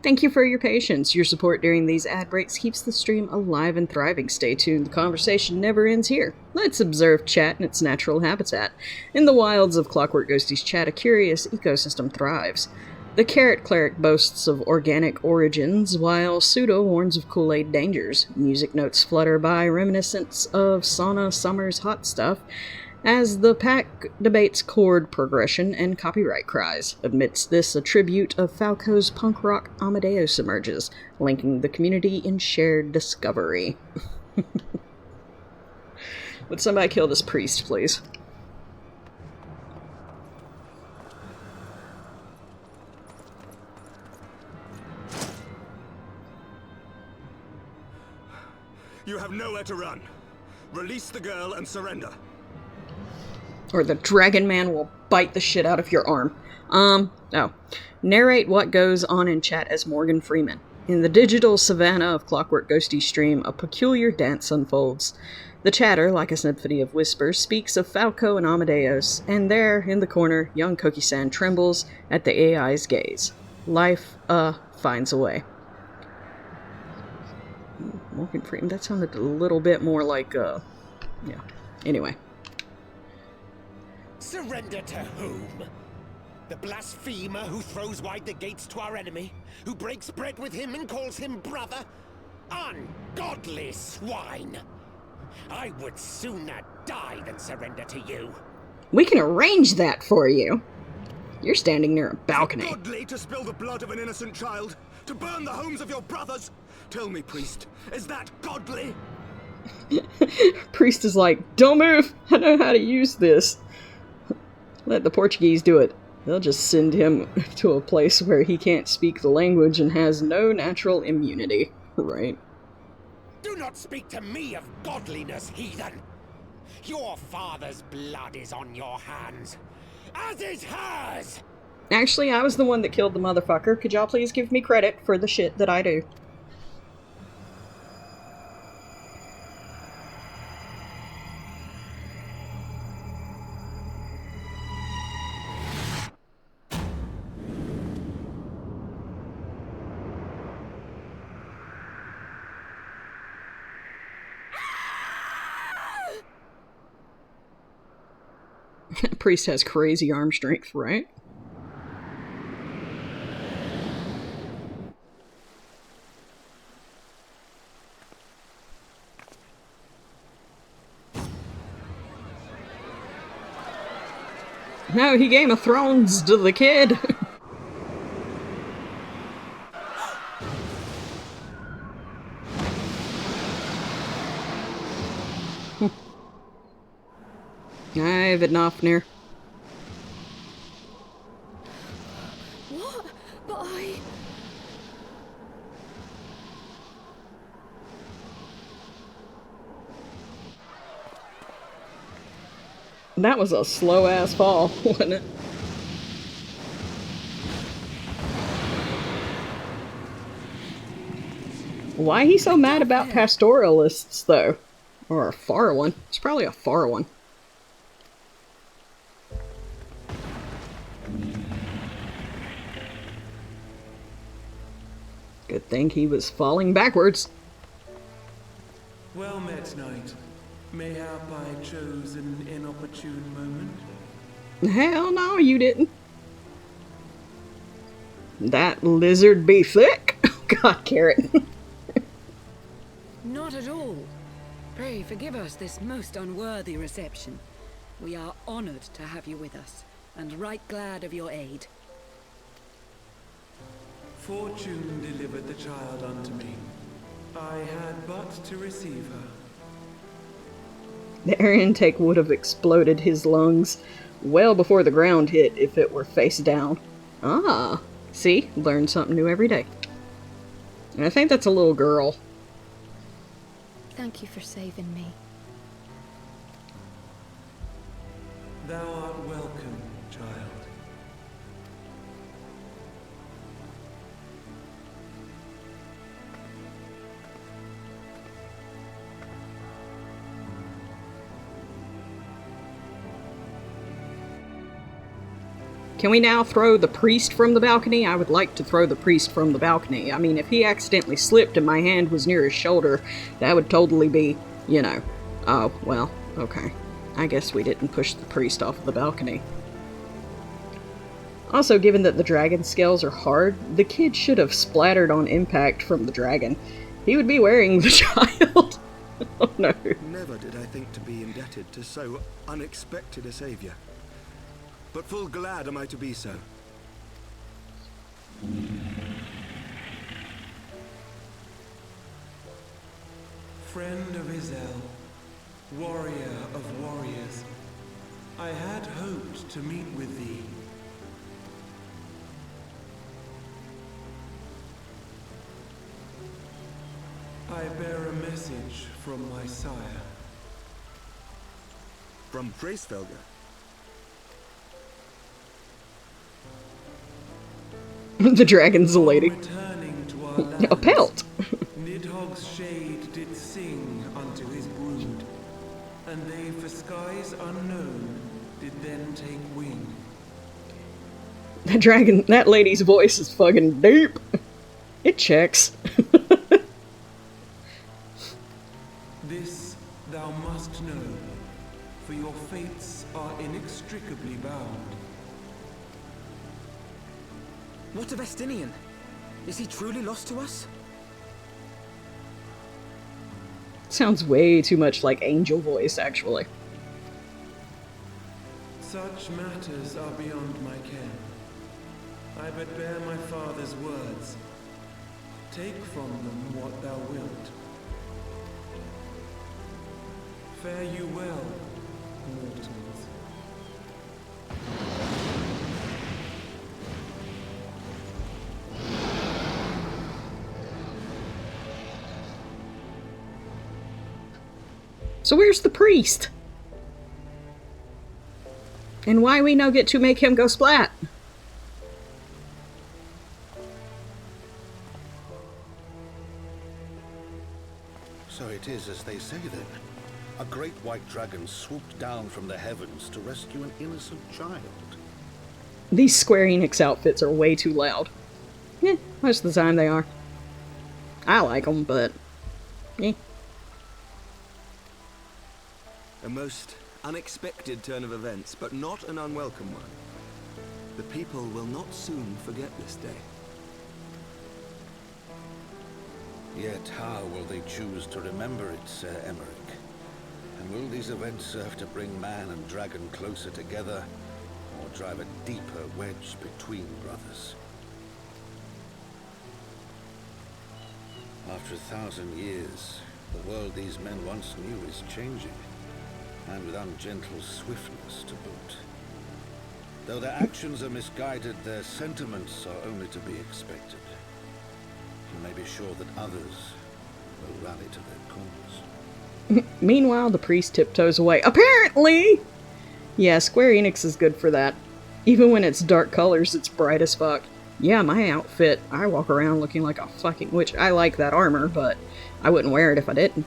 Thank you for your patience. Your support during these ad breaks keeps the stream alive and thriving. Stay tuned. The conversation never ends here. Let's observe chat in its natural habitat. In the wilds of Clockwork Ghostie's chat, a curious ecosystem thrives. The Carrot Cleric boasts of organic origins, while Pseudo warns of Kool-Aid dangers. Music notes flutter by reminiscence of Sauna Summer's Hot Stuff, as the pack debates chord progression and copyright cries. Amidst this, a tribute of Falco's punk rock Amadeus emerges, linking the community in shared discovery. Would somebody kill this priest, please? nowhere to run. Release the girl and surrender. Or the Dragon Man will bite the shit out of your arm. No. Narrate what goes on in chat as Morgan Freeman. In the digital savannah of Clockwork Ghosty stream, a peculiar dance unfolds. The chatter, like a symphony of whispers, speaks of Falco and Amadeus, and there, in the corner, young Koki-san trembles at the AI's gaze. Life, finds a way. Morgan Freeman, that sounded a little bit more like, yeah. Anyway. Surrender to whom? The blasphemer who throws wide the gates to our enemy? Who breaks bread with him and calls him brother? Ungodly swine! I would sooner die than surrender to you. We can arrange that for you. You're standing near a balcony. Is it godly to spill the blood of an innocent child? To burn the homes of your brothers? Tell me, priest, is that godly? Priest is like, don't move! I know how to use this. Let the Portuguese do it. They'll just send him to a place where he can't speak the language and has no natural immunity. Right. Do not speak to me of godliness, heathen! Your father's blood is on your hands, as is hers! Actually, I was the one that killed the motherfucker. Could y'all please give me credit for the shit that I do? Priest has crazy arm strength, right? No, he Game of Thrones to the kid. I have enough near. What? But I... That was a slow-ass fall, wasn't it? Why he so mad about pastoralists, though? Or a far one. It's probably a far one. Good thing he was falling backwards. Well met, knight. Mayhap I chose an inopportune moment. Hell no, you didn't. That lizard be thick. God, Carrot. Not at all. Pray forgive us this most unworthy reception. We are honored to have you with us, and right glad of your aid. Fortune delivered the child unto me. I had but to receive her. The air intake would have exploded his lungs well before the ground hit if it were face down. Ah, see? Learn something new every day. And I think that's a little girl. Thank you for saving me. Thou art welcome, child. Can we now throw the priest from the balcony? I would like to throw the priest from the balcony. I mean, if he accidentally slipped and my hand was near his shoulder, that would totally be, you know. Oh, well, okay. I guess we didn't push the priest off of the balcony. Also, given that the dragon scales are hard, the kid should have splattered on impact from the dragon. He would be wearing the child. Oh no. Never did I think to be indebted to so unexpected a savior. But full glad am I to be so. Friend of Izel, warrior of warriors, I had hoped to meet with thee. I bear a message from my sire. From Freysfelger? The dragon's a lady. Returning to our A land, pelt. Nidhogg's shade did sing unto his brood, and they for skies unknown did then take wing. That lady's voice is fucking deep. It checks. This thou must know, for your fates are inextricably bound. What of Estinian? Is he truly lost to us? Sounds way too much like angel voice, actually. Such matters are beyond my ken. I but bear my father's words. Take from them what thou wilt. Fare you well, mortals. So where's the priest? And why we no get to make him go splat? So it is as they say then. A great white dragon swooped down from the heavens to rescue an innocent child. These Square Enix outfits are way too loud. Eh, most of the time they are. I like them, but... eh. A most unexpected turn of events, but not an unwelcome one. The people will not soon forget this day. Yet how will they choose to remember it, Sir Emmerich? And will these events serve to bring man and dragon closer together, or drive a deeper wedge between brothers? After 1,000 years, the world these men once knew is changing, and with ungentle swiftness to boot. Though their actions are misguided, their sentiments are only to be expected. You may be sure that others will rally to their cause. Meanwhile, the priest tiptoes away. Apparently! Yeah, Square Enix is good for that. Even when it's dark colors, it's bright as fuck. Yeah, my outfit, I walk around looking like a fucking witch. I like that armor, but I wouldn't wear it if I didn't.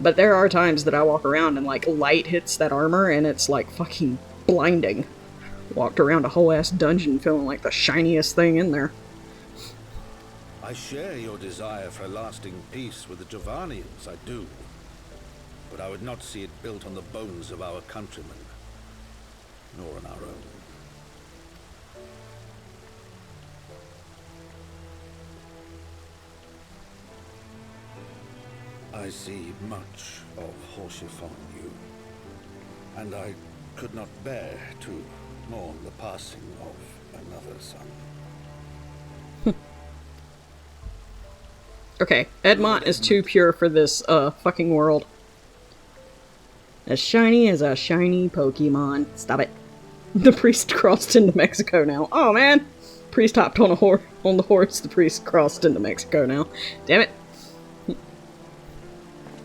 But there are times that I walk around and, like, light hits that armor and it's, like, fucking blinding. Walked around a whole ass dungeon feeling like the shiniest thing in there. I share your desire for lasting peace with the Jovanians, I do. But I would not see it built on the bones of our countrymen, nor on our own. I see much of Horsefon you, and I could not bear to mourn the passing of another son. Okay, Edmont is too pure for this, fucking world. As shiny as a shiny Pokemon. Stop it. The priest crossed into Mexico now. Oh, man! Priest hopped on the horse. The priest crossed into Mexico now. Damn it.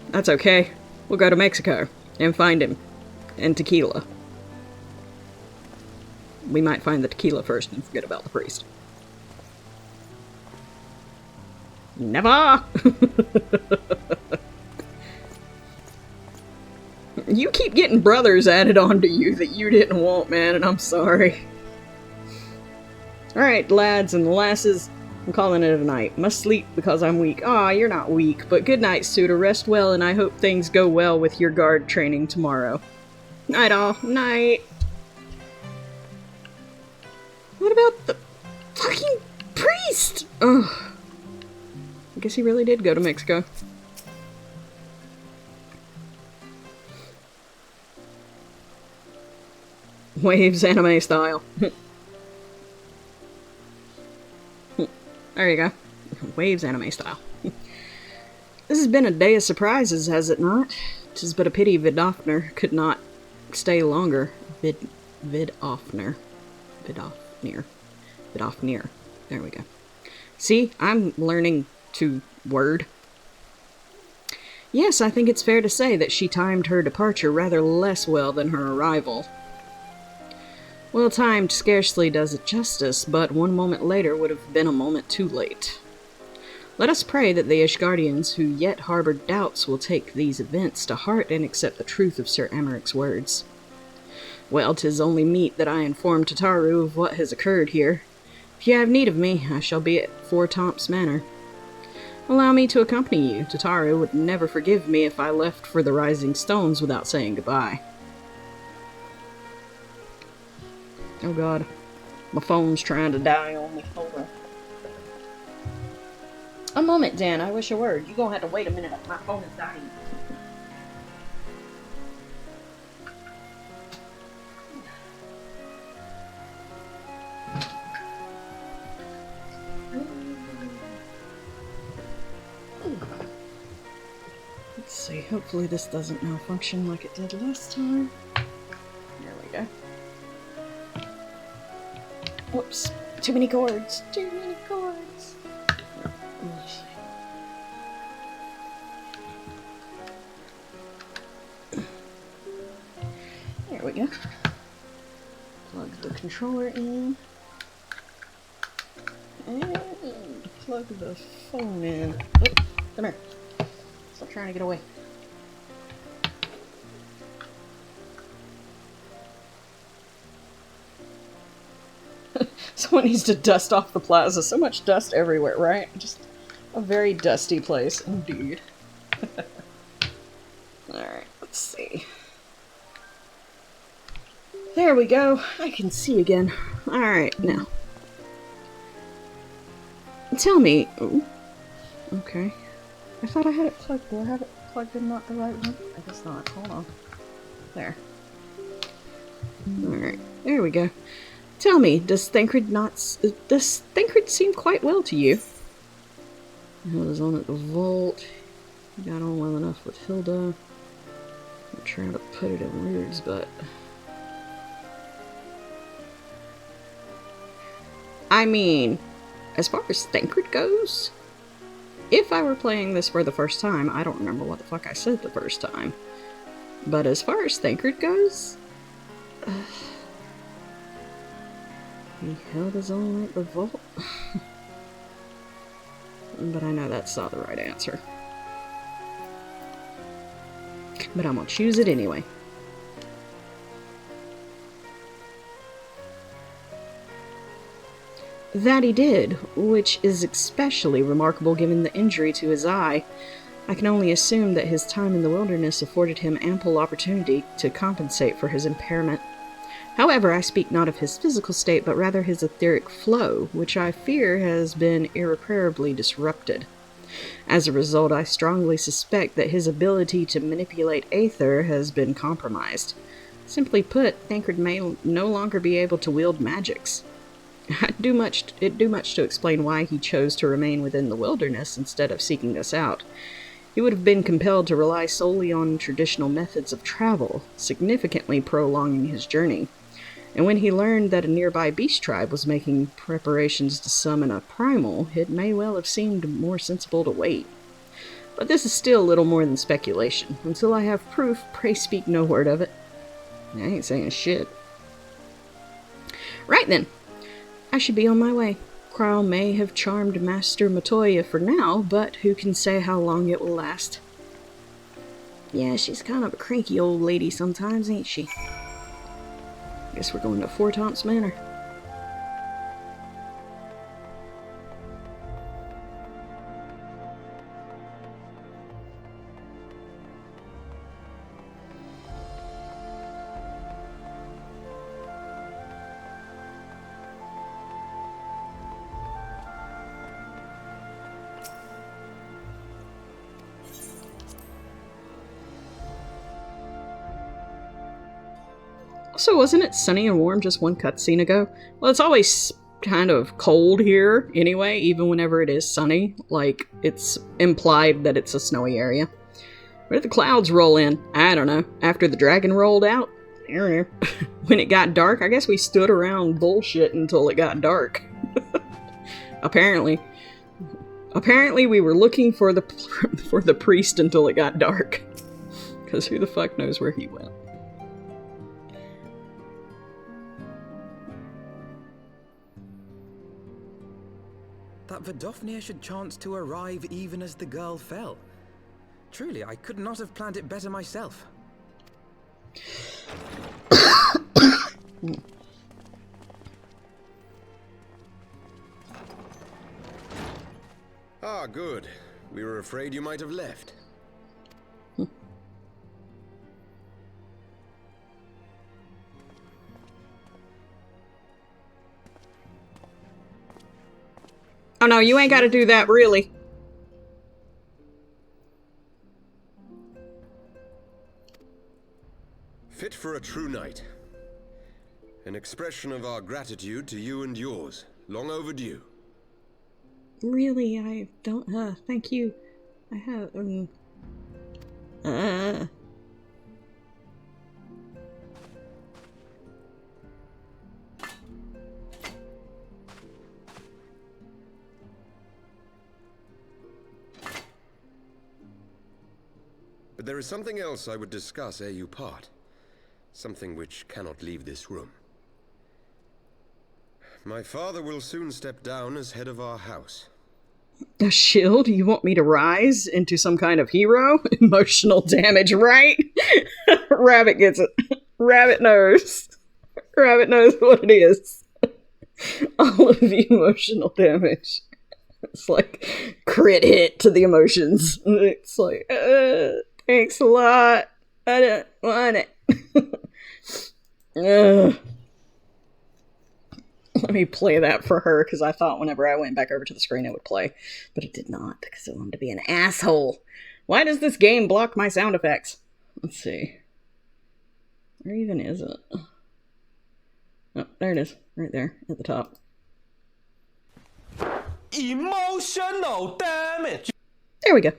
That's okay. We'll go to Mexico and find him. And tequila. We might find the tequila first and forget about the priest. Never! You keep getting brothers added onto you that you didn't want, man, and I'm sorry. Alright, lads and lasses, I'm calling it a night. Must sleep because I'm weak. Aw, you're not weak, but good night, Suda. Rest well, and I hope things go well with your guard training tomorrow. Night all. Night. What about the fucking priest? Ugh. I guess he really did go to Mexico. Waves anime style. There you go. Waves anime style. This has been a day of surprises, has it not? 'Tis but a pity Vidofnir could not stay longer. Vidofnir. There we go. See, I'm learning to word. Yes, I think it's fair to say that she timed her departure rather less well than her arrival. Well timed scarcely does it justice, but one moment later would have been a moment too late. Let us pray that the Ishgardians who yet harbor doubts will take these events to heart and accept the truth of Sir Amaric's words. Well, 'tis only meet that I inform Tataru of what has occurred here. If you have need of me, I shall be at Four Tomps Manor. Allow me to accompany you. Tataru would never forgive me if I left for the Rising Stones without saying goodbye. Oh god. My phone's trying to die on me. Hold on. A moment, Dan. I wish a word. You're gonna have to wait a minute. My phone is dying. Let's see. Hopefully this doesn't malfunction like it did last time. There we go. Whoops. Too many cords. Too many cords. Let's see. There we go. Plug the controller in. And plug the phone in. Oh, come here. Stop trying to get away. Someone needs to dust off the plaza. So much dust everywhere, right? Just a very dusty place, indeed. Alright, let's see. There we go. I can see again. Alright, now. Tell me... Ooh. Okay. I thought I had it plugged. Do I have it plugged in not the right one? I guess not. Hold on. There. Alright, there we go. Tell me, does Thancred seem quite well to you? Hilda's on at the vault. Got on well enough with Hilda. I'm trying to put it in words, but... I mean, as far as Thancred goes, if I were playing this for the first time, I don't remember what the fuck I said the first time. But as far as Thancred goes... He held his own at the vault. But I know that's not the right answer. But I'm gonna choose it anyway. That he did, which is especially remarkable given the injury to his eye. I can only assume that his time in the wilderness afforded him ample opportunity to compensate for his impairment. However, I speak not of his physical state, but rather his etheric flow, which I fear has been irreparably disrupted. As a result, I strongly suspect that his ability to manipulate aether has been compromised. Simply put, Thancred may no longer be able to wield magics. It'd do much to explain why he chose to remain within the wilderness instead of seeking us out. He would have been compelled to rely solely on traditional methods of travel, significantly prolonging his journey. And when he learned that a nearby beast tribe was making preparations to summon a primal, it may well have seemed more sensible to wait. But this is still little more than speculation. Until I have proof, pray speak no word of it. I ain't saying shit. Right then. I should be on my way. Kral may have charmed Master Matoya for now, but who can say how long it will last? Yeah, she's kind of a cranky old lady sometimes, ain't she? Guess we're going to Four Tomps Manor. So wasn't it sunny and warm just one cutscene ago? Well, it's always kind of cold here anyway, even whenever it is sunny. Like, it's implied that it's a snowy area. Where did the clouds roll in? I don't know. After the dragon rolled out? I don't know. When it got dark, I guess we stood around bullshit until it got dark. Apparently. Apparently we were looking for the for the priest until it got dark. Because who the fuck knows where he went. That Vidofnir should chance to arrive even as the girl fell. Truly, I could not have planned it better myself. Ah, good. We were afraid you might have left. Oh no, you ain't gotta do that, really. Fit for a true knight. An expression of our gratitude to you and yours. Long overdue. Really, I don't, thank you. I have, But there is something else I would discuss ere you part. Something which cannot leave this room. My father will soon step down as head of our house. A shield? You want me to rise into some kind of hero? Emotional damage, right? Rabbit gets it. Rabbit knows. Rabbit knows what it is. All of the emotional damage. It's like crit hit to the emotions. It's like, thanks a lot. I don't want it. Let me play that for her, because I thought whenever I went back over to the screen it would play. But it did not, because it wanted to be an asshole. Why does this game block my sound effects? Let's see. Where even is it? Oh, there it is. Right there, at the top. Emotional damage! There we go.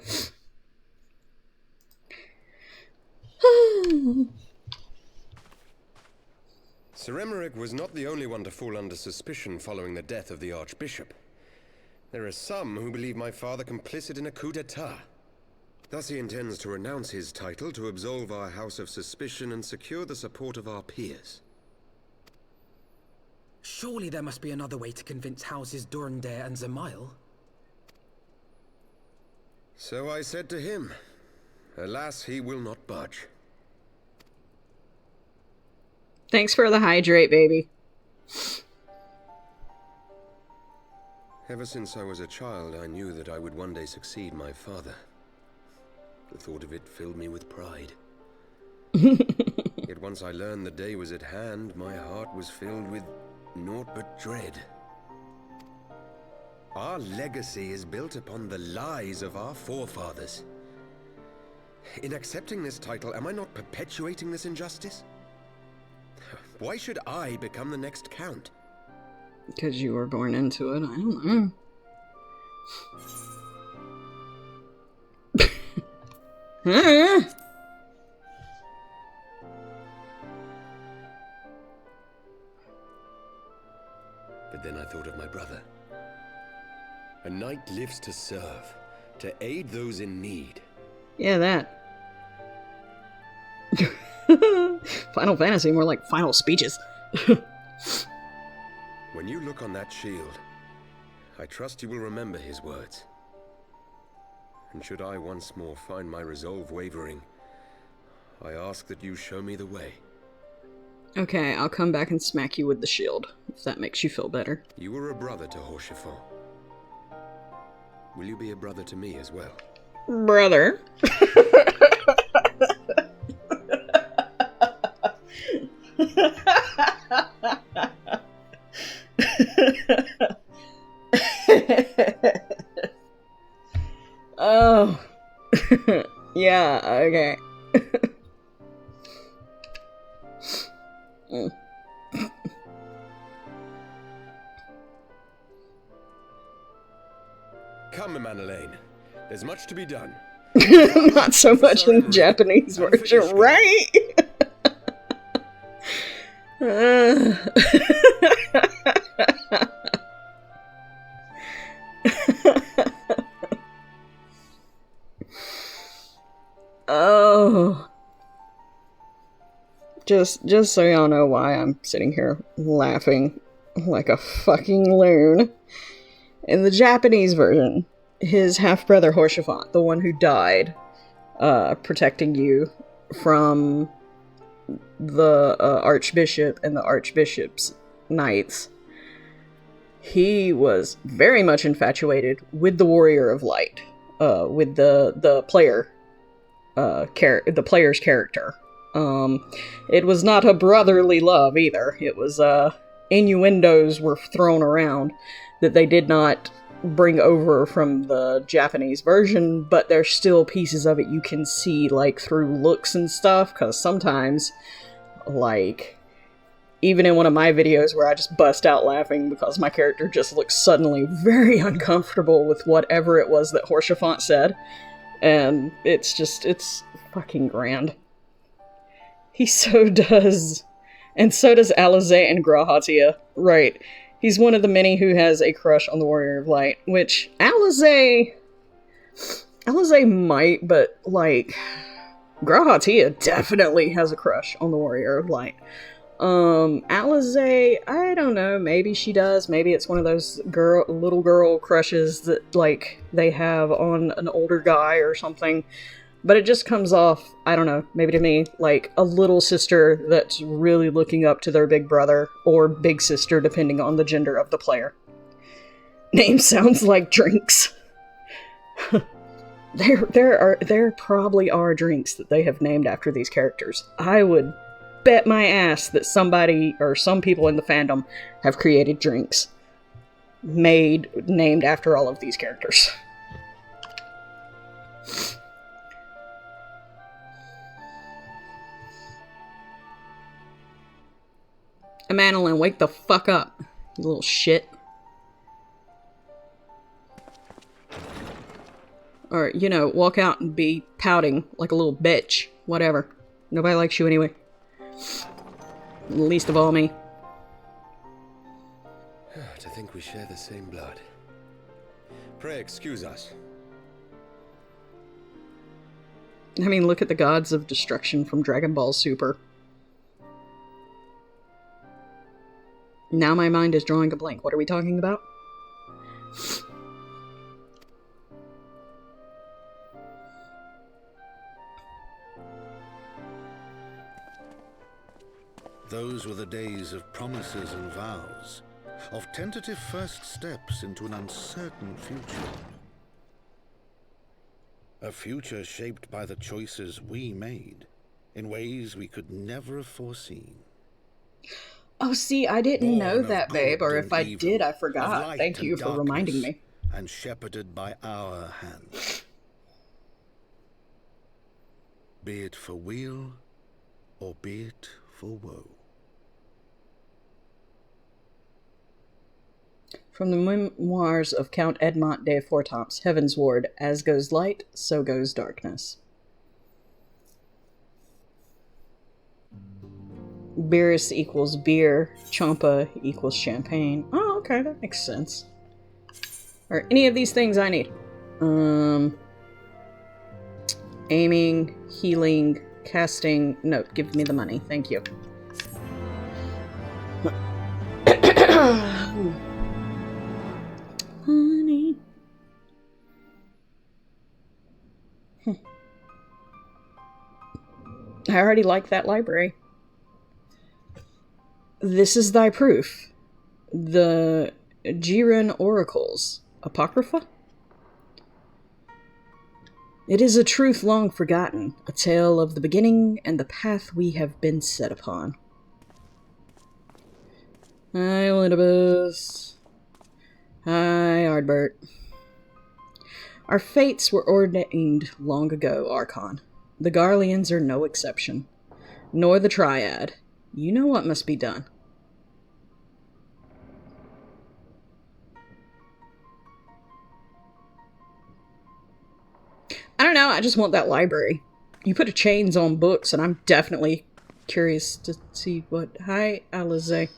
Sir Emmerich was not the only one to fall under suspicion following the death of the Archbishop. There are some who believe my father complicit in a coup d'etat. Thus he intends to renounce his title to absolve our house of suspicion and secure the support of our peers. Surely there must be another way to convince houses Durandare and Zemail. So I said to him. Alas, he will not budge. Thanks for the hydrate, baby. Ever since I was a child, I knew that I would one day succeed my father. The thought of it filled me with pride. Yet once I learned the day was at hand, my heart was filled with naught but dread. Our legacy is built upon the lies of our forefathers. In accepting this title, am I not perpetuating this injustice? Why should I become the next count? Because you were born into it, I don't know. But then I thought of my brother. A knight lives to serve, to aid those in need. Yeah, that. Final Fantasy, more like final speeches. When you look on that shield, I trust you will remember his words. And should I once more find my resolve wavering, I ask that you show me the way. Okay, I'll come back and smack you with the shield, if that makes you feel better. You were a brother to Haurchefort. Will you be a brother to me as well? Brother. Oh. Yeah, okay. Come, Manelaine. There's much to be done. Not so much in the Japanese version, right? Just so y'all know why I'm sitting here laughing like a fucking loon. In the Japanese version, his half-brother Horshaphant, the one who died, protecting you from the Archbishop and the Archbishop's knights, he was very much infatuated with the Warrior of Light, with the player's character. It was not a brotherly love either. It was, innuendos were thrown around that they did not bring over from the Japanese version, but there's still pieces of it you can see, like, through looks and stuff, because sometimes, like, even in one of my videos where I just bust out laughing because my character just looks suddenly very uncomfortable with whatever it was that Horshaphant said, and it's fucking grand. He so does. And so does Alize and Grahatia. Right. He's one of the many who has a crush on the Warrior of Light, which Alize might, but, like, Grahatia definitely has a crush on the Warrior of Light. Alize, I don't know, maybe she does, maybe it's one of those little girl crushes that, like, they have on an older guy or something. But it just comes off, I don't know, maybe to me, like a little sister that's really looking up to their big brother, or big sister, depending on the gender of the player. Name sounds like drinks. There probably are drinks that they have named after these characters. I would bet my ass that somebody, or some people in the fandom, have created drinks named after all of these characters. Manolin, wake the fuck up, you little shit. Or, you know, walk out and be pouting like a little bitch. Whatever. Nobody likes you anyway. Least of all me. To think we share the same blood. Pray excuse us. I mean, look at the gods of destruction from Dragon Ball Super. Now my mind is drawing a blank. What are we talking about? Those were the days of promises and vows, of tentative first steps into an uncertain future. A future shaped by the choices we made, in ways we could never have foreseen. Oh, see, I didn't know that, babe, or if I did, I forgot. Thank you for reminding me. And shepherded by our hand. Be it for weal, or be it for woe. From the memoirs of Count Edmond de Fortamps, Heavensward, as goes light, so goes darkness. Beerus equals beer, Champa equals champagne. Oh, okay, that makes sense. Are any of these things I need? Aiming, healing, casting. No, give me the money. Thank you. Honey. I already like that library. This is thy proof. The Jiren Oracles. Apocrypha? It is a truth long forgotten, a tale of the beginning and the path we have been set upon. Hi, Elidibus. Hi, Ardbert. Our fates were ordained long ago, Archon. The Garleans are no exception. Nor the Triad. You know what must be done. I don't know, I just want that library. You put a chains on books, and I'm definitely curious to see what... Hi, Alize.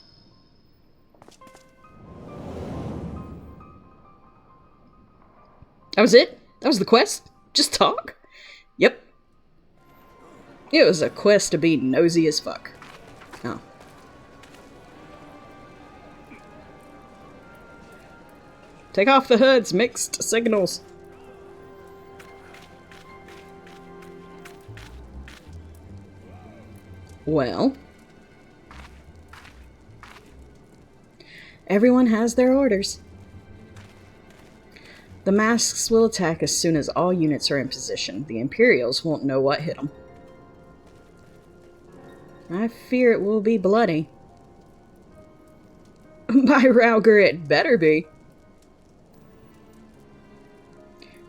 That was it? That was the quest? Just talk? Yep. It was a quest to be nosy as fuck. Take off the hoods, mixed signals. Well, everyone has their orders. The masks will attack as soon as all units are in position. The Imperials won't know what hit them. I fear it will be bloody. By Rauger, it better be.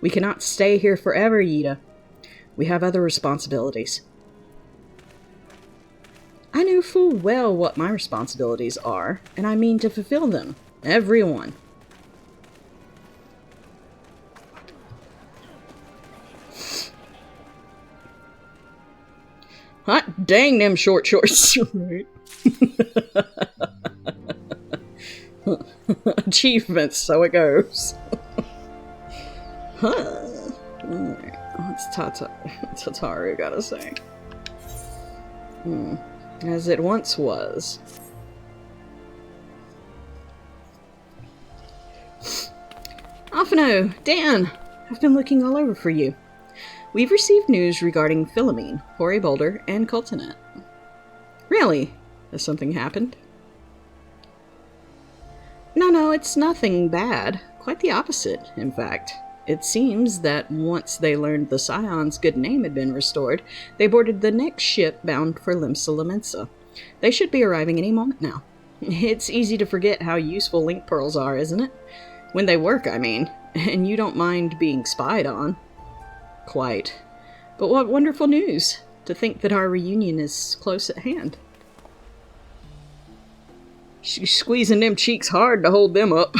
We cannot stay here forever, Yida. We have other responsibilities. I know full well what my responsibilities are, and I mean to fulfill them. Everyone. Hot dang them short shorts, right? Achievements, so it goes. Huh. Alright, what's Tataru gotta say? As it once was. Alphino, Dan, I've been looking all over for you. We've received news regarding Philomene, Hoary Boulder, and Coltonet. Really? Has something happened? No, it's nothing bad. Quite the opposite, in fact. It seems that once they learned the Scion's good name had been restored, they boarded the next ship bound for Limsa Lamensa. They should be arriving any moment now. It's easy to forget how useful link pearls are, isn't it? When they work, I mean. And you don't mind being spied on. Quite. But what wonderful news! To think that our reunion is close at hand. She's squeezing them cheeks hard to hold them up.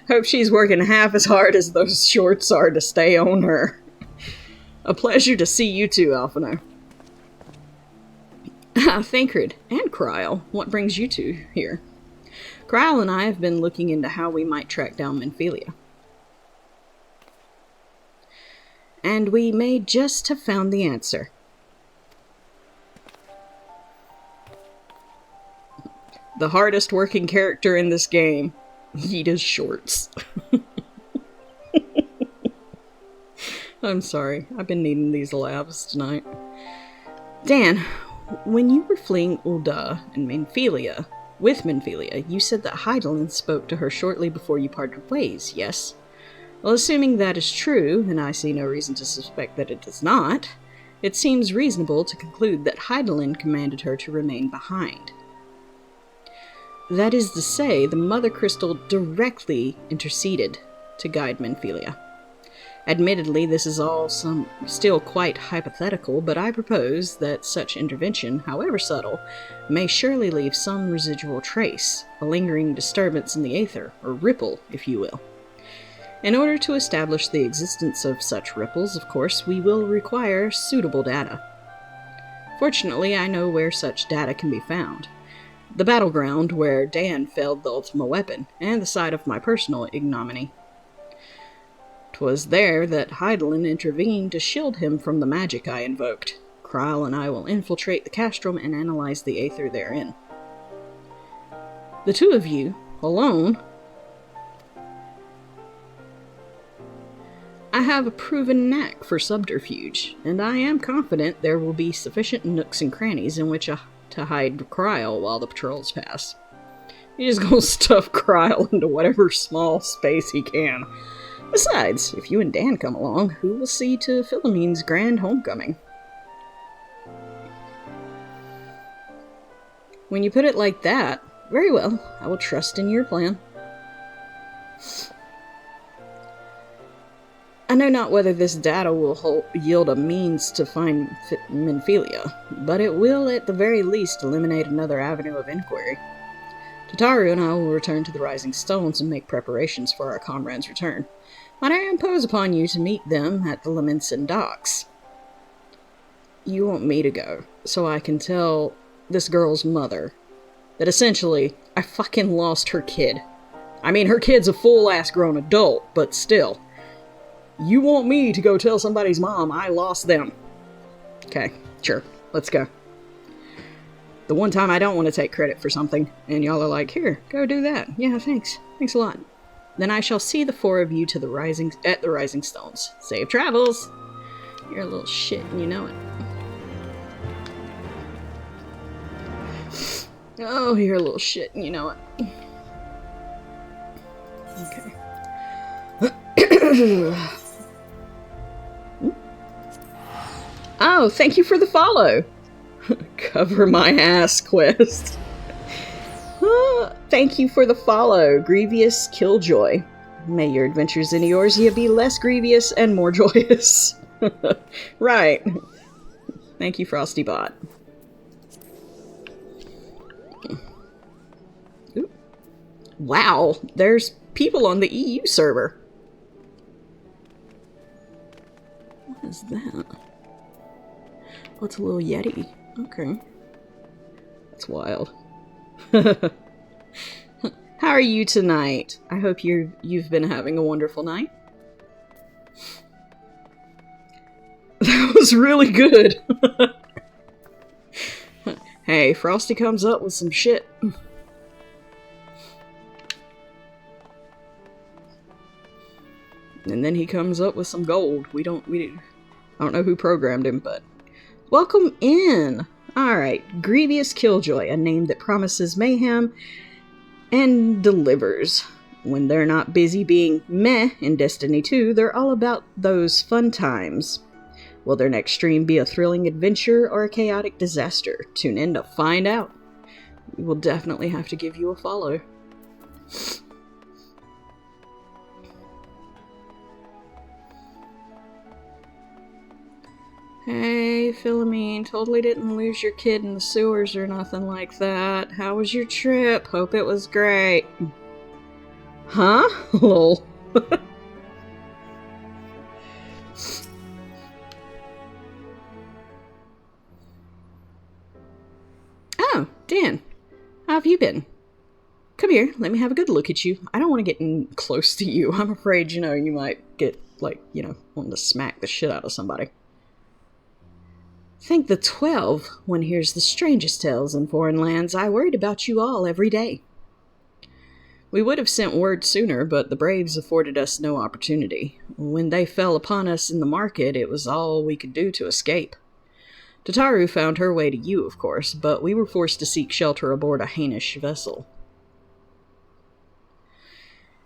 Hope she's working half as hard as those shorts are to stay on her. A pleasure to see you two, Alphino. Thancred and Kryl, what brings you two here? Kryl and I have been looking into how we might track down Menphelia. And we may just have found the answer. The hardest working character in this game. Yida's shorts. I'm sorry. I've been needing these laughs tonight. Dan, when you were fleeing Ul'dah and Menphelia, with Menphelia, you said that Hydaelyn spoke to her shortly before you parted ways, yes? Well, assuming that is true, and I see no reason to suspect that it does not, it seems reasonable to conclude that Hydaelyn commanded her to remain behind. That is to say, the Mother Crystal directly interceded to guide Menphelia. Admittedly, this is all still quite hypothetical, but I propose that such intervention, however subtle, may surely leave some residual trace, a lingering disturbance in the aether, or ripple, if you will. In order to establish the existence of such ripples, of course, we will require suitable data. Fortunately, I know where such data can be found. The battleground where Dan failed the Ultima weapon, and the site of my personal ignominy. 'Twas there that Hydaelyn intervened to shield him from the magic I invoked. Kryl and I will infiltrate the castrum and analyze the aether therein. The two of you, alone... I have a proven knack for subterfuge, and I am confident there will be sufficient nooks and crannies in which to hide Kryl while the patrols pass. He's just gonna stuff Kryl into whatever small space he can. Besides, if you and Dan come along, who will see to Philomene's grand homecoming? When you put it like that, very well, I will trust in your plan. I know not whether this data will yield a means to find Menphelia, but it will at the very least eliminate another avenue of inquiry. Tataru and I will return to the Rising Stones and make preparations for our comrade's return. Might I impose upon you to meet them at the Lamensin docks? You want me to go, so I can tell this girl's mother that essentially I fucking lost her kid. I mean, her kid's a full-ass grown adult, but still. You want me to go tell somebody's mom I lost them? Okay, sure, let's go. The one time I don't want to take credit for something, and y'all are like, here, go do that. Yeah, thanks. Thanks a lot. Then I shall see the 4 of you to the Rising Stones. Safe travels! You're a little shit and you know it. Oh, you're a little shit and you know it. Okay. Oh, thank you for the follow. Cover my ass quest. Thank you for the follow, Grievous Killjoy. May your adventures in Eorzea be less grievous and more joyous. Right. Thank you, Frostybot. Ooh. Wow, there's people on the EU server. What is that? Oh, it's a little Yeti. Okay. That's wild. How are you tonight? I hope you've been having a wonderful night. That was really good. Hey, Frosty comes up with some shit. And then he comes up with some gold. I don't know who programmed him, but welcome in. Alright, Grievous Killjoy, a name that promises mayhem and delivers. When they're not busy being meh in Destiny 2, they're all about those fun times. Will their next stream be a thrilling adventure or a chaotic disaster? Tune in to find out. We will definitely have to give you a follow. Hey, Philomene, totally didn't lose your kid in the sewers or nothing like that. How was your trip? Hope it was great. Huh? Lol. Oh, Dan. How have you been? Come here, let me have a good look at you. I don't want to get in close to you. I'm afraid, you might get, wanting to smack the shit out of somebody. Think the 12, one hears the strangest tales in foreign lands. I worried about you all every day. We would have sent word sooner, but the Braves afforded us no opportunity. When they fell upon us in the market, it was all we could do to escape. Tataru found her way to you, of course, but we were forced to seek shelter aboard a Hainish vessel.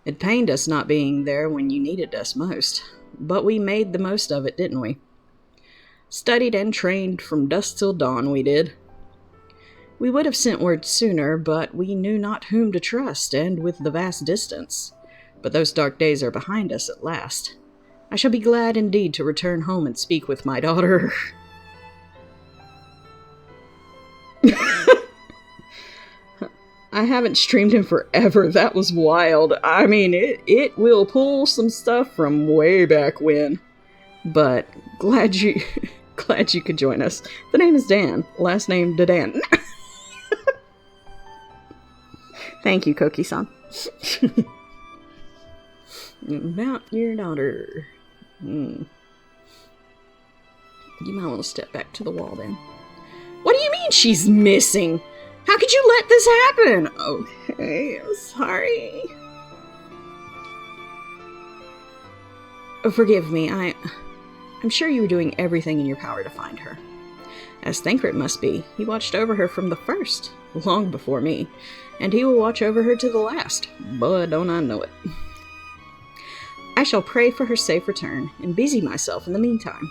It pained us not being there when you needed us most, but we made the most of it, didn't we? Studied and trained from dusk till dawn, we did. We would have sent word sooner, but we knew not whom to trust, and with the vast distance. But those dark days are behind us at last. I shall be glad indeed to return home and speak with my daughter. I haven't streamed in forever. That was wild. I mean, it will pull some stuff from way back when. But glad you could join us. The name is Dan. Last name Dadan. Thank you, Koki-san. About your daughter. You might want to step back to the wall then. What do you mean she's missing? How could you let this happen? Okay, I'm sorry. Oh, forgive me, I'm sure you were doing everything in your power to find her. As Thancred must be, he watched over her from the first, long before me, and he will watch over her to the last. Boy, don't I know it. I shall pray for her safe return, and busy myself in the meantime.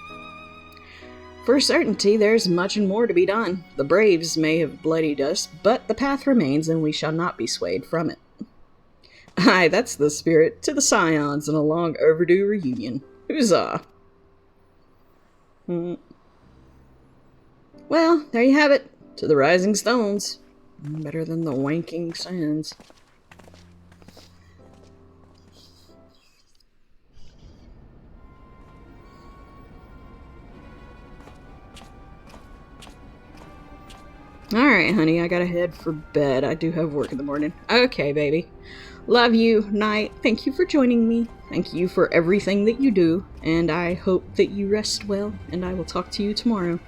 For a certainty, there's much and more to be done. The Braves may have bloodied us, but the path remains, and we shall not be swayed from it. Aye, that's the spirit. To the Scions and a long overdue reunion. Huzzah! Well, there you have it. To the Rising Stones. Better than the Wanking Sands. Alright, honey, I gotta head for bed. I do have work in the morning. Okay, baby. Love you. Night. Thank you for joining me. Thank you for everything that you do. And I hope that you rest well, and I will talk to you tomorrow.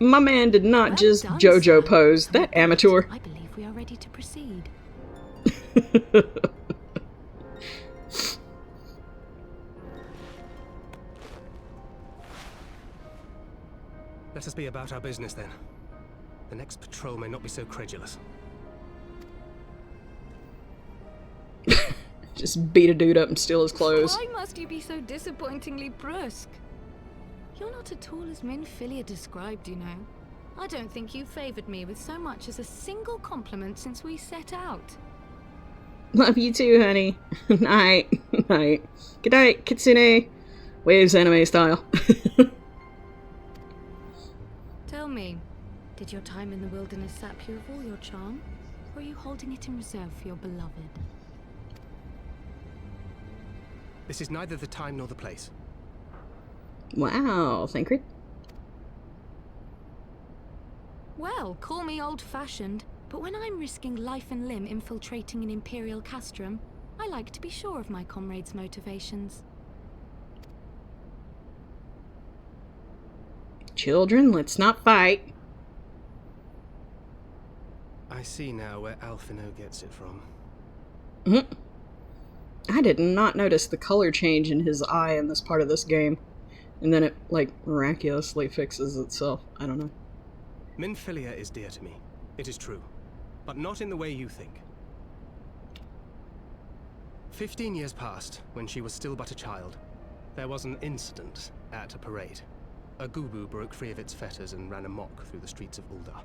My man did not just JoJo pose. That amateur. I believe we are ready to proceed. Let us be about our business then. The next patrol may not be so credulous. Just beat a dude up and steal his clothes. Why must you be so disappointingly brusque? You're not at all as Minfilia described, you know. I don't think you favored me with so much as a single compliment since we set out. Love you too, honey. Night. Night. Good night, Kitsune. Waves anime style. Tell me, did your time in the wilderness sap you of all your charm? Or are you holding it in reserve for your beloved? This is neither the time nor the place. Wow, Thancred. Well, call me old-fashioned, but when I'm risking life and limb infiltrating an Imperial castrum, I like to be sure of my comrades' motivations. Children, let's not fight. I see now where Alphino gets it from. I did not notice the color change in his eye in this part of this game. And then it, like, miraculously fixes itself. I don't know. Minfilia is dear to me. It is true. But not in the way you think. 15 years passed, when she was still but a child. There was an incident at a parade. A Gubu broke free of its fetters and ran amok through the streets of Ul'dah.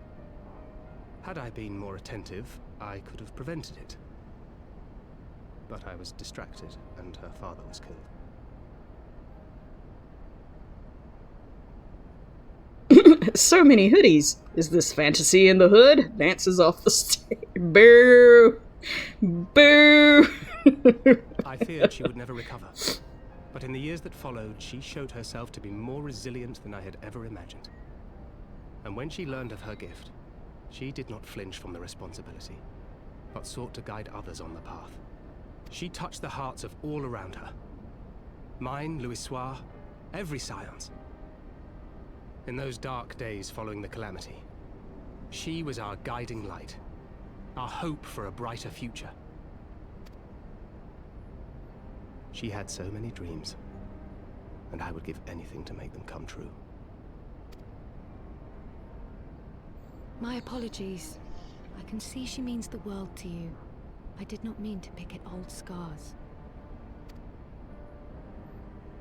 Had I been more attentive, I could have prevented it. But I was distracted, and her father was killed. So many hoodies. Is this fantasy in the hood? Dances off the stage. Boo! Boo! I feared she would never recover. But in the years that followed, she showed herself to be more resilient than I had ever imagined. And when she learned of her gift, she did not flinch from the responsibility, but sought to guide others on the path. She touched the hearts of all around her. Mine, Louisoire, every science. In those dark days following the calamity, she was our guiding light, our hope for a brighter future. She had so many dreams, and I would give anything to make them come true. My apologies. I can see she means the world to you. I did not mean to pick at old scars.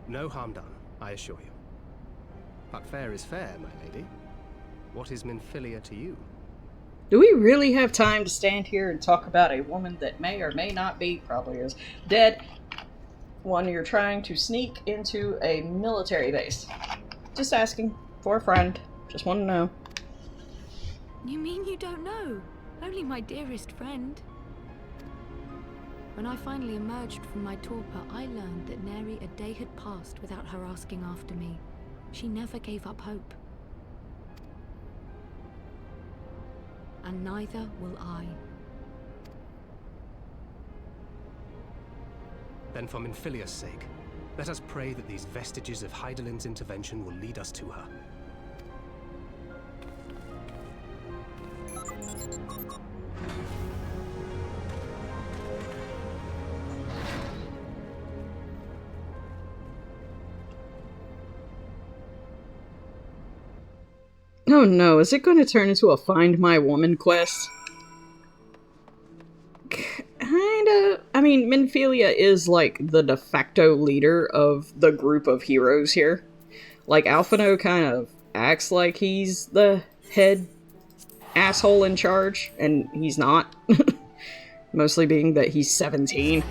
No harm done, I assure you. But fair is fair, my lady. What is Minfilia to you? Do we really have time to stand here and talk about a woman that may or may not be, probably is, dead when you're trying to sneak into a military base? Just asking. For a friend. Just want to know. You mean you don't know? Only my dearest friend. When I finally emerged from my torpor, I learned that nary a day had passed without her asking after me. She never gave up hope. And neither will I. Then for Minfilia's sake, let us pray that these vestiges of Hydaelyn's intervention will lead us to her. Oh no, is it going to turn into a Find My Woman quest? Kinda. I mean, Minfilia is like the de facto leader of the group of heroes here. Like, Alphino kind of acts like he's the head asshole in charge, and he's not. Mostly being that he's 17.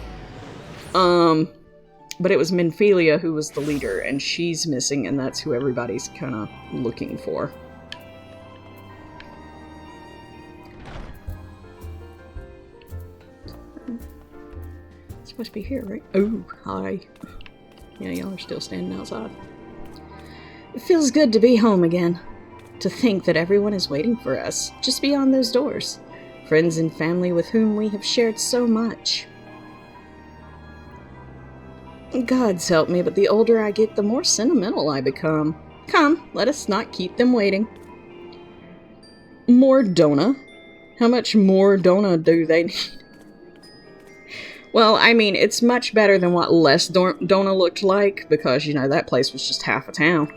But it was Minfilia who was the leader, and she's missing, and that's who everybody's kind of looking for. Supposed to be here, right? Oh, hi. Yeah, y'all are still standing outside. It feels good to be home again. To think that everyone is waiting for us, just beyond those doors. Friends and family with whom we have shared so much. God's help me, but the older I get, the more sentimental I become. Come, let us not keep them waiting. More Dona? How much more Dona do they need? Well, I mean, it's much better than what less Dona looked like, because, you know, that place was just half a town.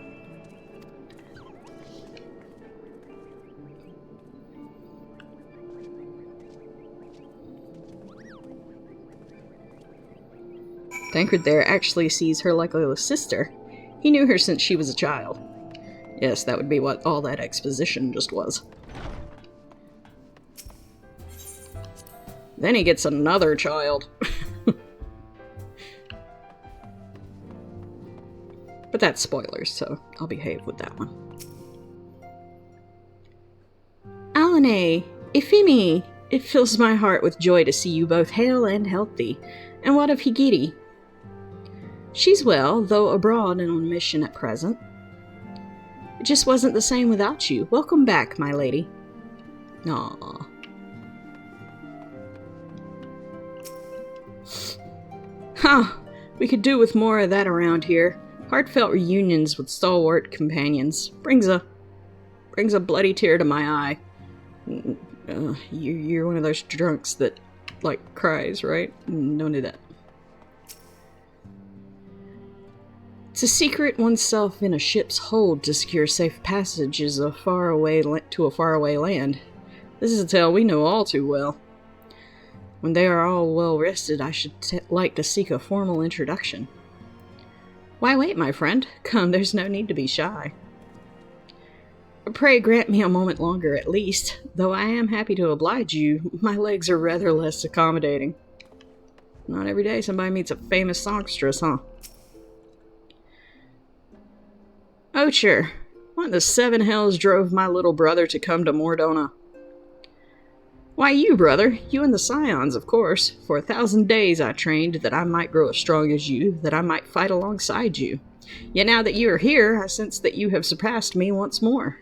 Tancred there actually sees her like a little sister. He knew her since she was a child. Yes, that would be what all that exposition just was. Then he gets another child. But that's spoilers, so I'll behave with that one. Alane, Ifimi, it fills my heart with joy to see you both hale and healthy. And what of Higiri? She's well, though abroad and on mission at present. It just wasn't the same without you. Welcome back, my lady. Aww. Huh, we could do with more of that around here. Heartfelt reunions with stalwart companions. Brings a bloody tear to my eye. You're one of those drunks that, like, cries, right? Don't do that. To secret oneself in a ship's hold to secure safe passages to a faraway land. This is a tale we know all too well. When they are all well rested, I should like to seek a formal introduction. Why wait, my friend? Come, there's no need to be shy. Pray grant me a moment longer at least, though I am happy to oblige you. My legs are rather less accommodating. Not every day somebody meets a famous songstress, huh? Oh, sure. What in the seven hells drove my little brother to come to Mordona? Why, you, brother. You and the Scions, of course. For 1,000 days I trained that I might grow as strong as you, that I might fight alongside you. Yet now that you are here, I sense that you have surpassed me once more.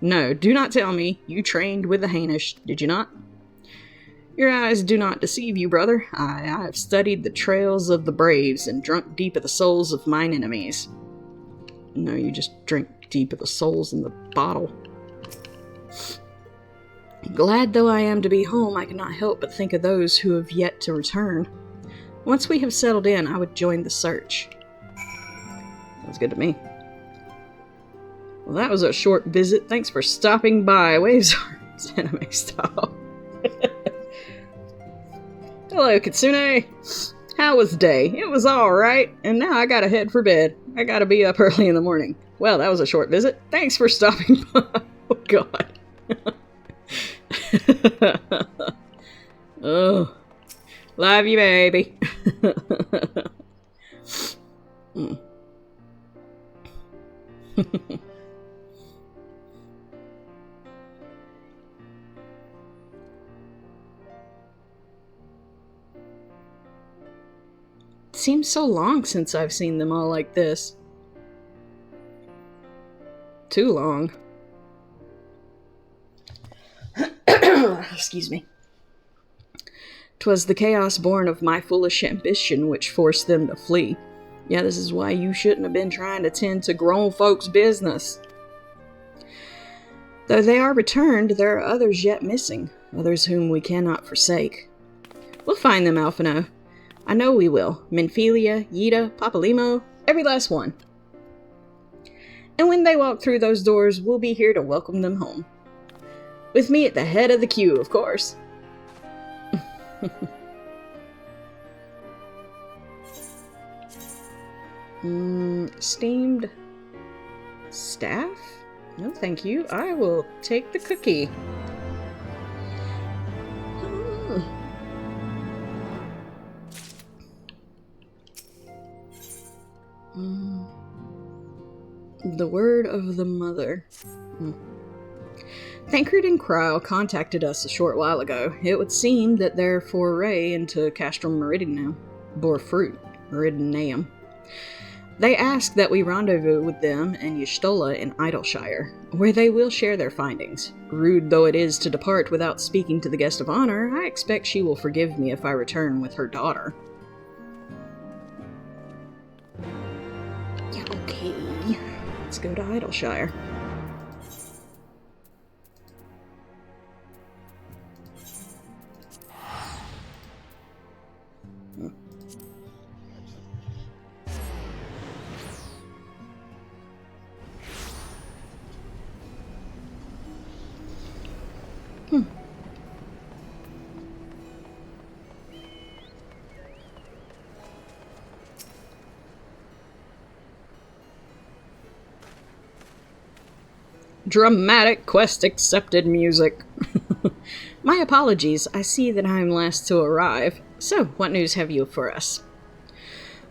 No, do not tell me. You trained with the Hainish, did you not? Your eyes do not deceive you, brother. I have studied the trails of the braves and drunk deep of the souls of mine enemies. No, you just drink deep of the souls in the bottle. Glad though I am to be home, I cannot help but think of those who have yet to return. Once we have settled in, I would join the search. Sounds good to me. Well, that was a short visit. Thanks for stopping by. Waves arms, anime style. Hello, Kitsune. How was day? It was alright, and now I gotta head for bed. I gotta be up early in the morning. Well, that was a short visit. Thanks for stopping by. Oh, God. Oh. Love you, baby. It seems so long since I've seen them all like this. Too long. Excuse me. 'Twas the chaos born of my foolish ambition which forced them to flee. Yeah, this is why you shouldn't have been trying to tend to grown folks' business. Though they are returned, there are others yet missing, others whom we cannot forsake. We'll find them, Alphino. I know we will. Minfilia, Yida, Papalimo, every last one. And when they walk through those doors, we'll be here to welcome them home. With me at the head of the queue, of course. Steamed staff? No, thank you. I will take the cookie. The word of the mother. Tancred and Cryle contacted us a short while ago. It would seem that their foray into Castrum Meridianum bore fruit. Meridianum. They ask that we rendezvous with them and Y'shtola in Idleshire, where they will share their findings. Rude though it is to depart without speaking to the guest of honor, I expect she will forgive me if I return with her daughter. Yeah, okay. Let's go to Idleshire. Dramatic quest accepted music. My apologies, I see that I'm last to arrive. So, what news have you for us?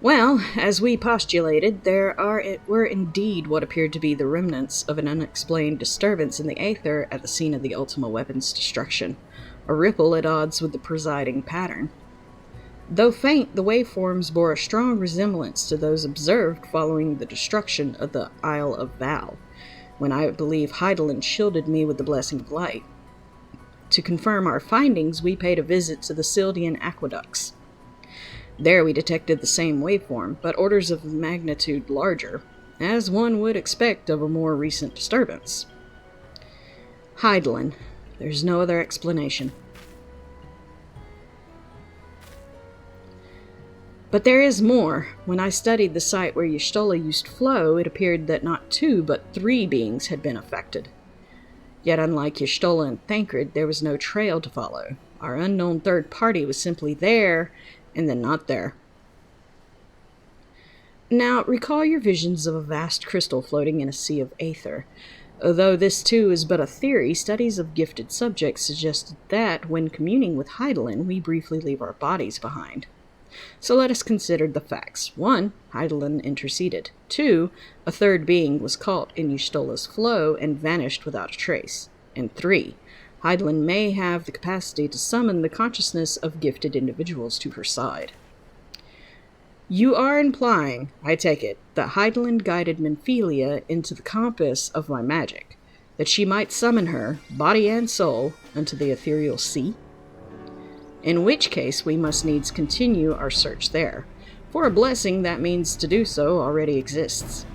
Well, as we postulated, there were indeed what appeared to be the remnants of an unexplained disturbance in the aether at the scene of the Ultima weapon's destruction, a ripple at odds with the presiding pattern. Though faint, the waveforms bore a strong resemblance to those observed following the destruction of the Isle of Val, when I believe Heidelin shielded me with the Blessing of Light. To confirm our findings, we paid a visit to the Sildian aqueducts. There we detected the same waveform, but orders of magnitude larger, as one would expect of a more recent disturbance. Heidelin. There's no other explanation. But there is more. When I studied the site where Y'shtola used to flow, it appeared that not 2, but 3 beings had been affected. Yet unlike Y'shtola and Thancred, there was no trail to follow. Our unknown third party was simply there, and then not there. Now, recall your visions of a vast crystal floating in a sea of aether. Although this too is but a theory, studies of gifted subjects suggested that, when communing with Heidelin, we briefly leave our bodies behind. So let us consider the facts. 1. Heidelin interceded. 2. A third being was caught in Y'shtola's flow and vanished without a trace. And 3. Heidelin may have the capacity to summon the consciousness of gifted individuals to her side. You are implying, I take it, that Heidelin guided Menphelia into the compass of my magic, that she might summon her, body and soul, unto the ethereal sea? In which case we must needs continue our search there, for a blessing that means to do so already exists.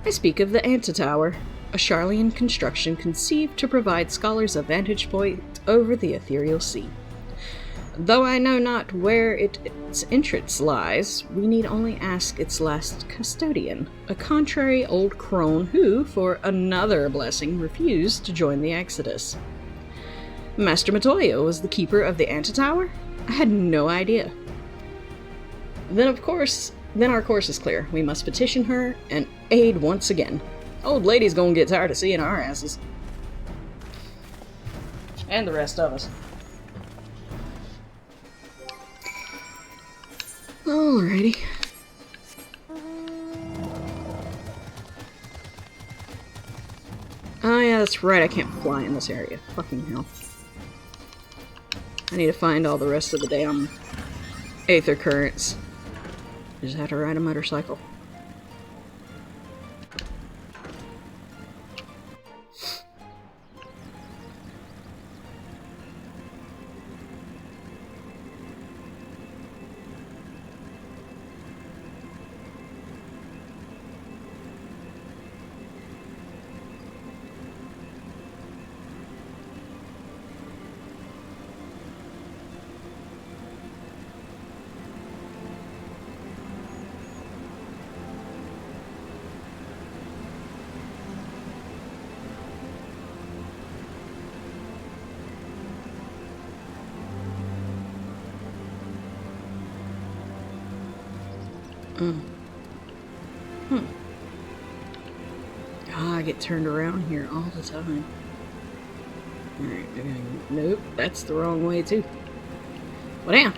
I speak of the Antitower, a Sharlayan construction conceived to provide scholars a vantage point over the ethereal sea. Though I know not where its entrance lies, we need only ask its last custodian, a contrary old crone who, for another blessing, refused to join the Exodus. Master Matoya was the keeper of the Antitower? I had no idea. Then our course is clear. We must petition her and aid once again. Old lady's gonna get tired of seeing our asses. And the rest of us. Alrighty. Oh yeah, that's right, I can't fly in this area. Fucking hell. I need to find all the rest of the damn aether currents. I just had to ride a motorcycle. I get turned around here all the time. Alright, nope, that's the wrong way too. Well, damn.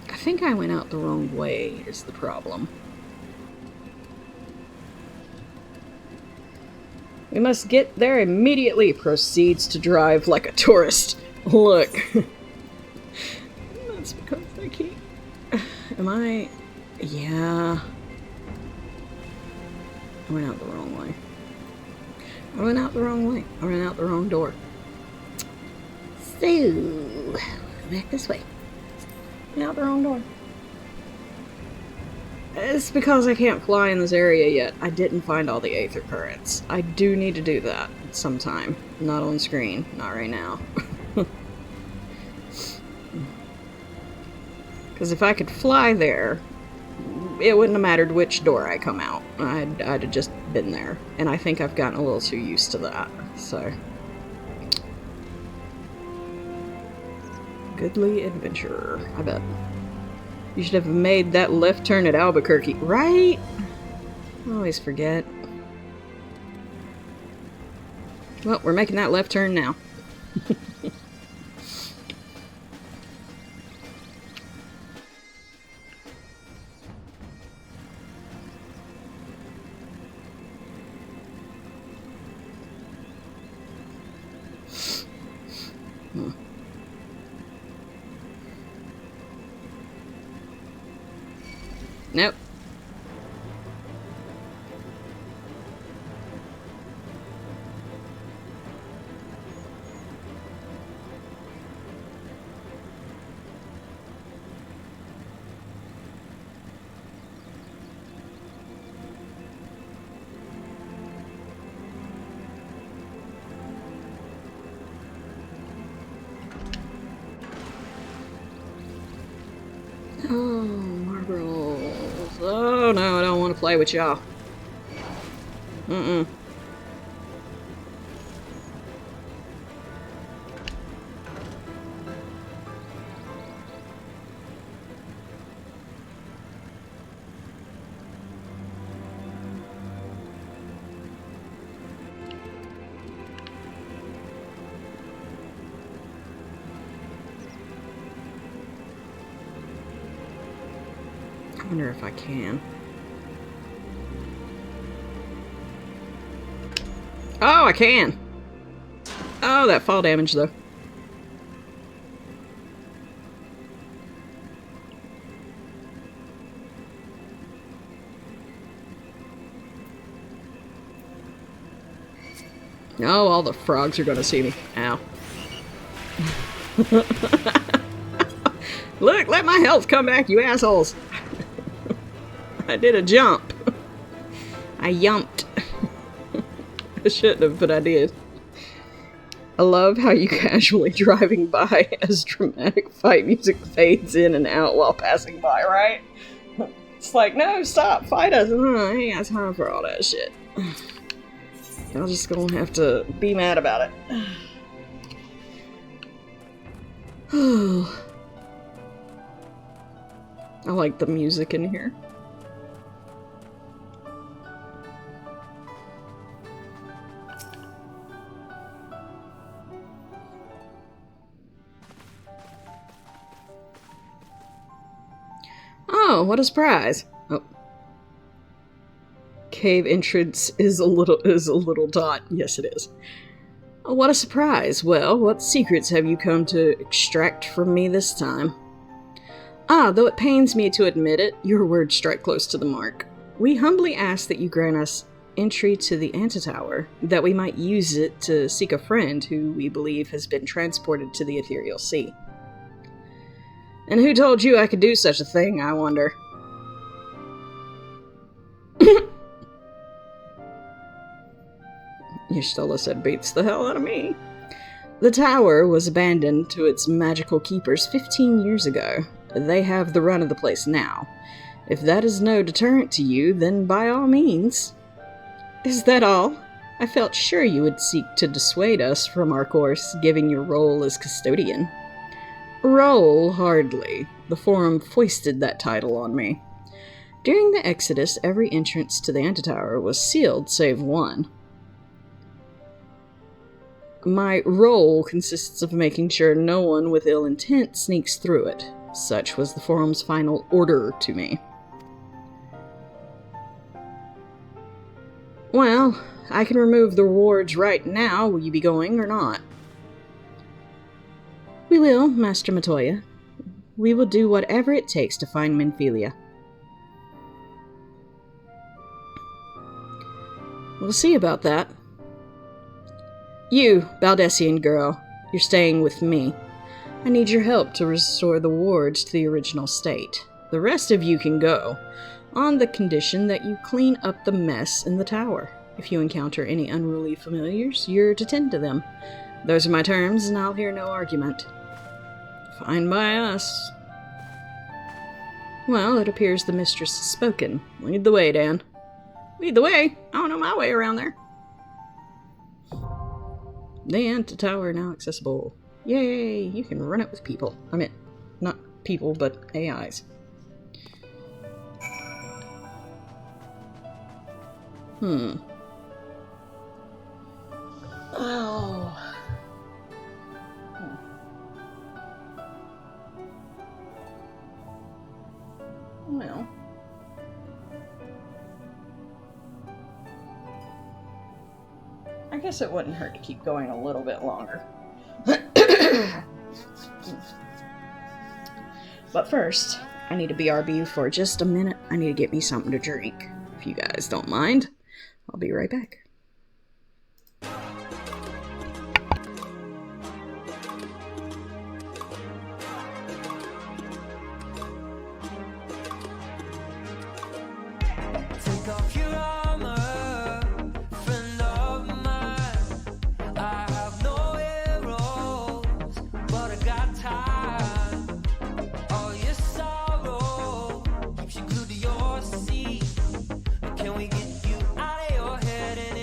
I think I went out the wrong way is the problem. We must get there immediately. Proceeds to drive like a tourist. Look. That's because I can't. Am I? Yeah. I went out the wrong way. I went out the wrong way. I went out the wrong door. So, back this way. Went out the wrong door. It's because I can't fly in this area yet. I didn't find all the aether currents. I do need to do that sometime. Not on screen. Not right now. Because if I could fly there, it wouldn't have mattered which door I come out. I'd have just been there. And I think I've gotten a little too used to that, so. Goodly adventurer, I bet. You should have made that left turn at Albuquerque, right? I always forget. Well, we're making that left turn now. Nope. Oh, marbles. Oh no, I don't want to play with y'all. Mm-mm. I wonder if I can. Oh, I can! Oh, that fall damage, though. Oh, all the frogs are gonna see me. Ow. Look, let my health come back, you assholes! I did a jump. I yumped. I shouldn't have, but I did. I love how you casually driving by as dramatic fight music fades in and out while passing by, right? It's like, no, stop, fight us. I ain't got time for all that shit. Y'all just gonna have to be mad about it. I like the music in here. Oh, what a surprise. Oh. Cave entrance is a little dot. Yes, it is. Oh, what a surprise. Well, what secrets have you come to extract from me this time? Ah, though it pains me to admit it, your words strike close to the mark. We humbly ask that you grant us entry to the Antitower, that we might use it to seek a friend who we believe has been transported to the Ethereal Sea. And who told you I could do such a thing, I wonder? Y'shtola said beats the hell out of me. The tower was abandoned to its magical keepers 15 years ago. They have the run of the place now. If that is no deterrent to you, then by all means. Is that all? I felt sure you would seek to dissuade us from our course, given your role as custodian. Role, hardly. The Forum foisted that title on me. During the Exodus, every entrance to the Antitower was sealed save one. My role consists of making sure no one with ill intent sneaks through it. Such was the Forum's final order to me. Well, I can remove the rewards right now. Will you be going or not? We will, Master Matoya. We will do whatever it takes to find Minfilia. We'll see about that. You, Baldessian girl, you're staying with me. I need your help to restore the wards to the original state. The rest of you can go, on the condition that you clean up the mess in the tower. If you encounter any unruly familiars, you're to tend to them. Those are my terms, and I'll hear no argument. Fine by us. Well, it appears the mistress has spoken. Lead the way, Dan. Lead the way? I don't know my way around there. The Antitower now accessible. Yay! You can run it with people. I mean, not people, but AIs. Oh. Well. I guess it wouldn't hurt to keep going a little bit longer. But first, I need to BRB for just a minute. I need to get me something to drink. If you guys don't mind, I'll be right back. Take off your armor, friend of mine. I have no arrows, but I got time. All your sorrow keeps you glued to your seat. Can we get you out of your head and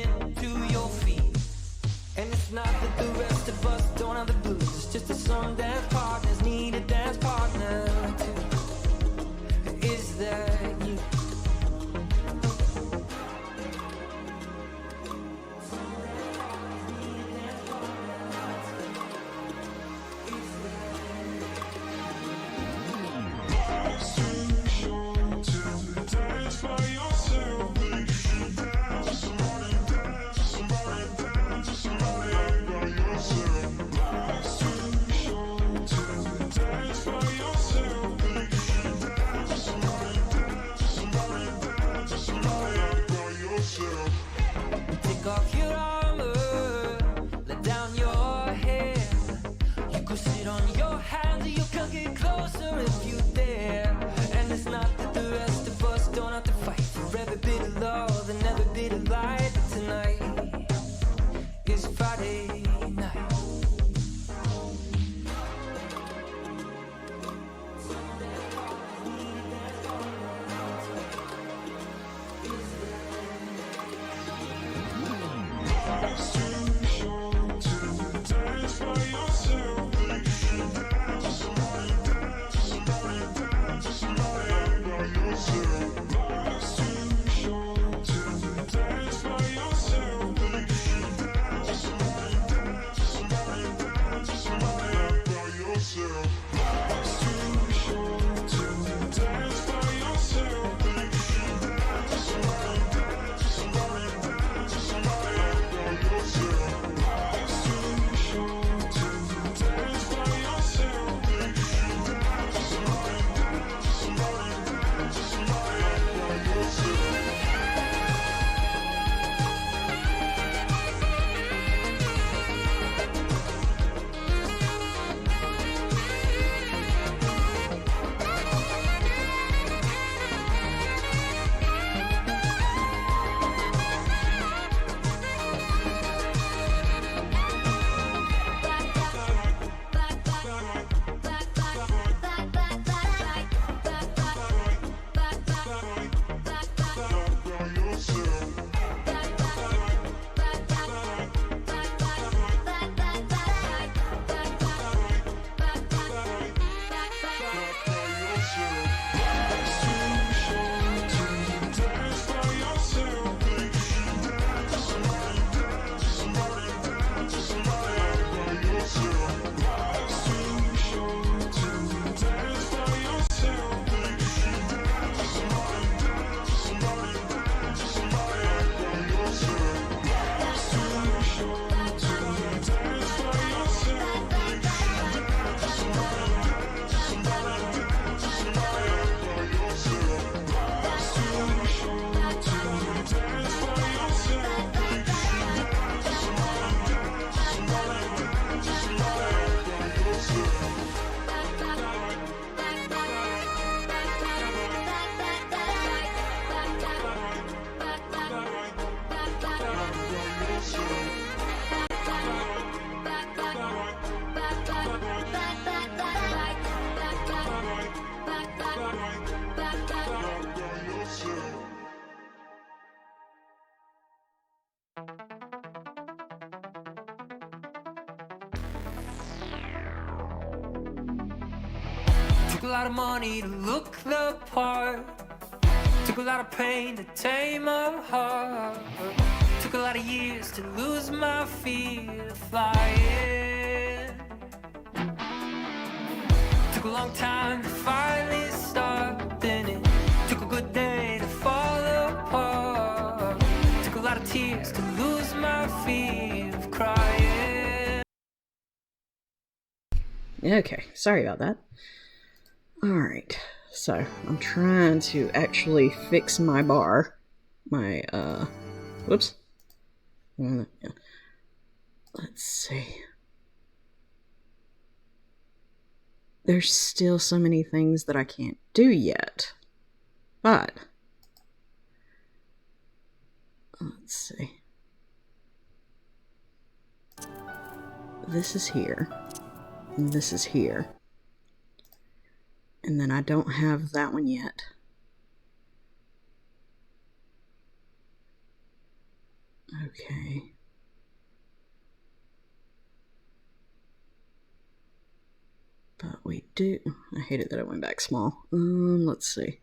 Took a lot of money to look the part. Took a lot of pain to tame a heart. Took a lot of years to lose my fear of flying. Took a long time to finally start. Then it took a good day to fall apart. Took a lot of tears to lose my fear of crying. Okay, sorry about that. Alright, so I'm trying to actually fix my bar. My, whoops. Let's see. There's still so many things that I can't do yet. But, let's see. This is here. And this is here. And then I don't have that one yet. Okay. But we do... I hate it that I went back small. Let's see.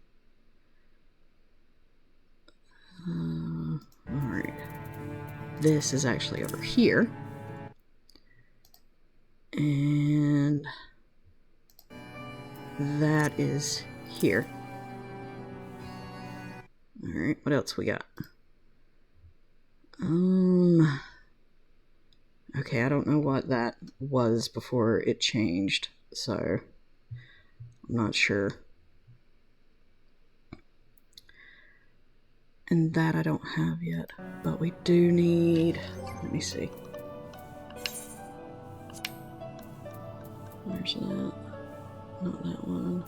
Alright. This is actually over here. And... that is here. Alright, what else we got? Okay, I don't know what that was before it changed, so I'm not sure. And that I don't have yet, but we do need... let me see. Where's that? Not that one.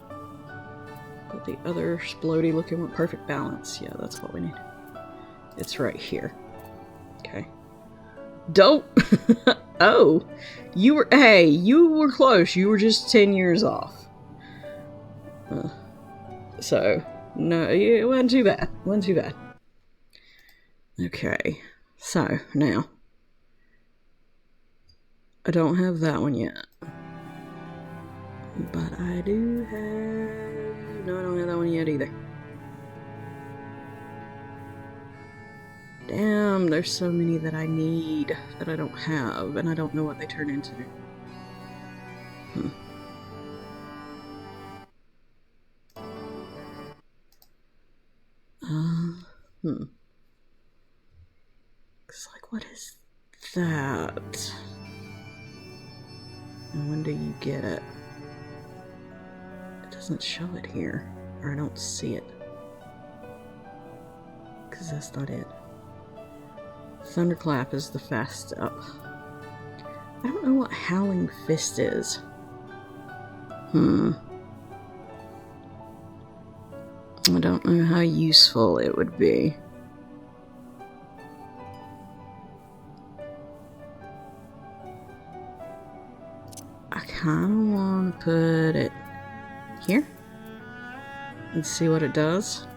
But the other splody looking one. Perfect balance. Yeah, that's what we need. It's right here. Okay. Don't! Oh! You were... hey, you were close. You were just 10 years off. So, no, it wasn't too bad. Wasn't too bad. Okay. So, now. I don't have that one yet. But I do have... no, I don't have that one yet either. Damn, there's so many that I need that I don't have, and I don't know what they turn into. It's like, what is that? And when do you get it? It doesn't show it here, or I don't see it. Because that's not it. Thunderclap is the fast up. I don't know what Howling Fist is. I don't know how useful it would be. I kind of want to put it here and see what it does.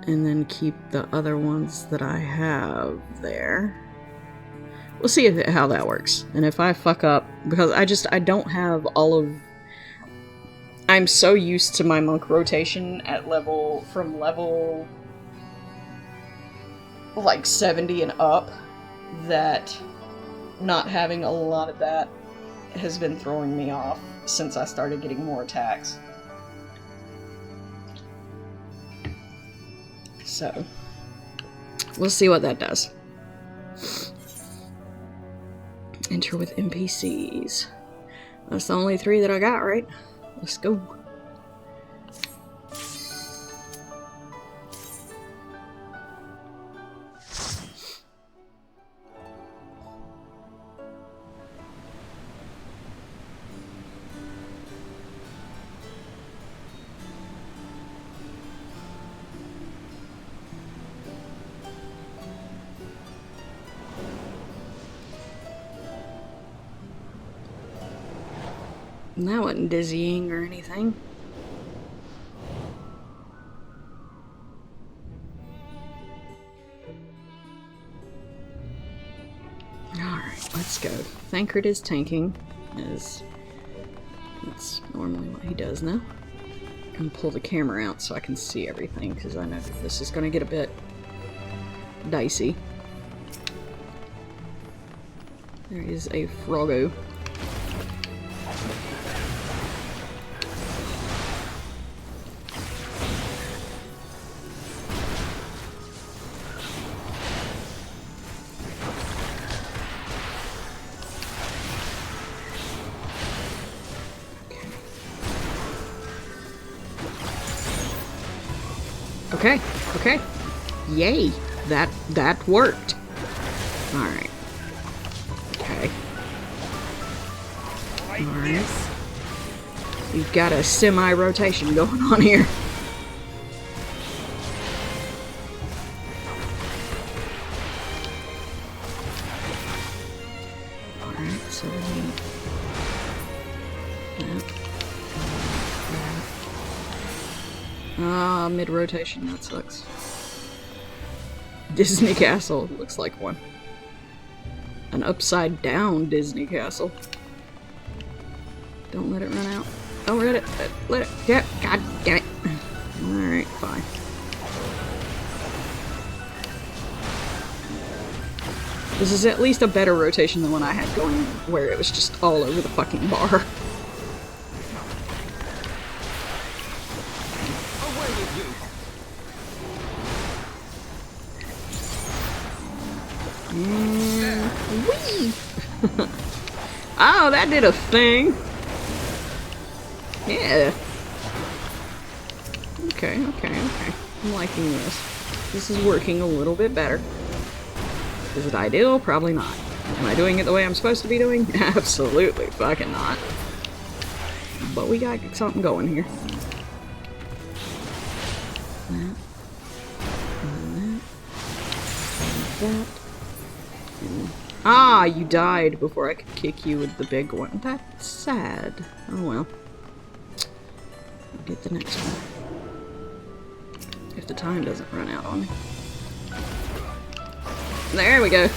And then keep the other ones that I have there. We'll see how that works. And if I fuck up, because I don't have all of... I'm so used to my monk rotation at from level like 70 and up, that not having a lot of that has been throwing me off since I started getting more attacks. So, we'll see what that does. Enter with NPCs. That's the only 3 that I got, right? Let's go. That wasn't dizzying or anything. Alright, let's go. Thancred is tanking. Let's That's normally what he does now. I'm gonna pull the camera out so I can see everything, because I know that this is gonna get a bit dicey. There is a Froggo. Okay, okay. Yay. That worked. Alright. Okay. Alright. We've got a semi-rotation going on here. Alright, so we need that. Ah, mid-rotation, that sucks. Disney Castle, looks like one. An upside-down Disney Castle. Don't let it run out. Don't let it, yeah, god damn it. Alright, fine. This is at least a better rotation than one I had going where it was just all over the fucking bar. Whee! Oh, that did a thing. Yeah. Okay. I'm liking this. This is working a little bit better. Is it ideal? Probably not. Am I doing it the way I'm supposed to be doing? Absolutely fucking not. But we got something going here. That. Ah, you died before I could kick you with the big one. That's sad. Oh well. I'll get the next one. If the time doesn't run out on me. There we go.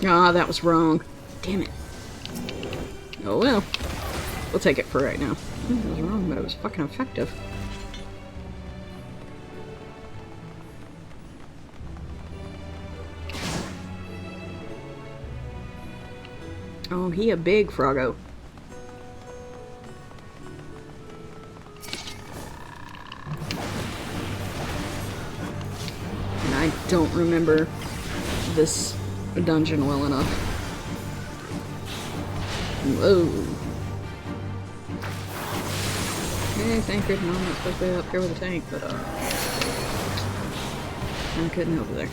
Ah, that was wrong. Damn it. Oh well. We'll take it for right now. It was wrong, but it was fucking effective. Oh, he a big Froggo. And I don't remember this dungeon well enough. Whoa. Hey, thank goodness I'm not supposed to be up here with a tank, but I couldn't help it there.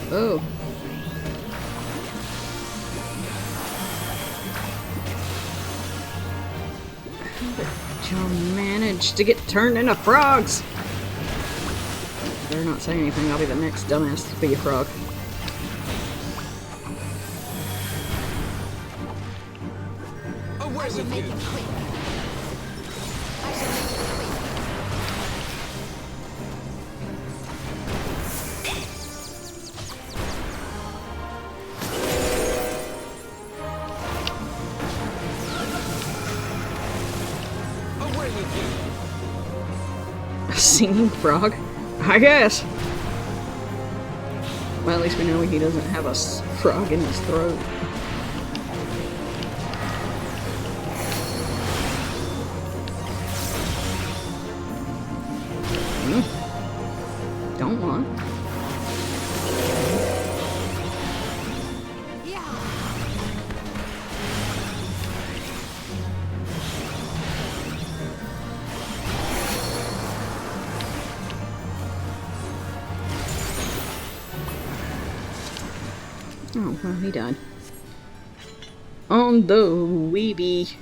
Oh. You'll manage to get turned into frogs! Better not say anything, I'll be the next dumbass to be a frog. Away with you! A singing frog? I guess. Well, at least we know he doesn't have a frog in his throat. Don't want. Oh, well, he died. On the weeby.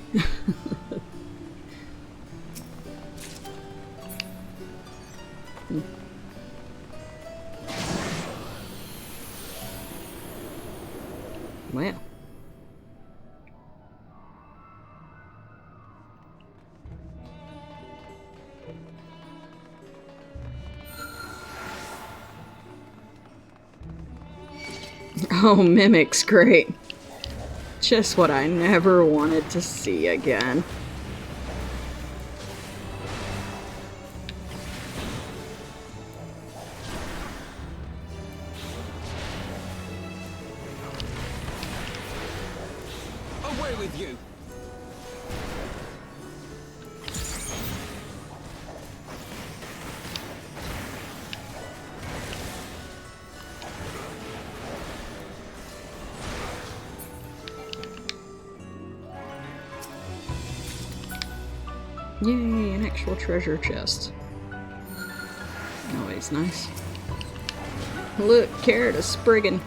Well. Oh, Mimic's great. Just what I never wanted to see again. Away with you! Yay, an actual treasure chest. Always nice. Look, carrot is sprigging.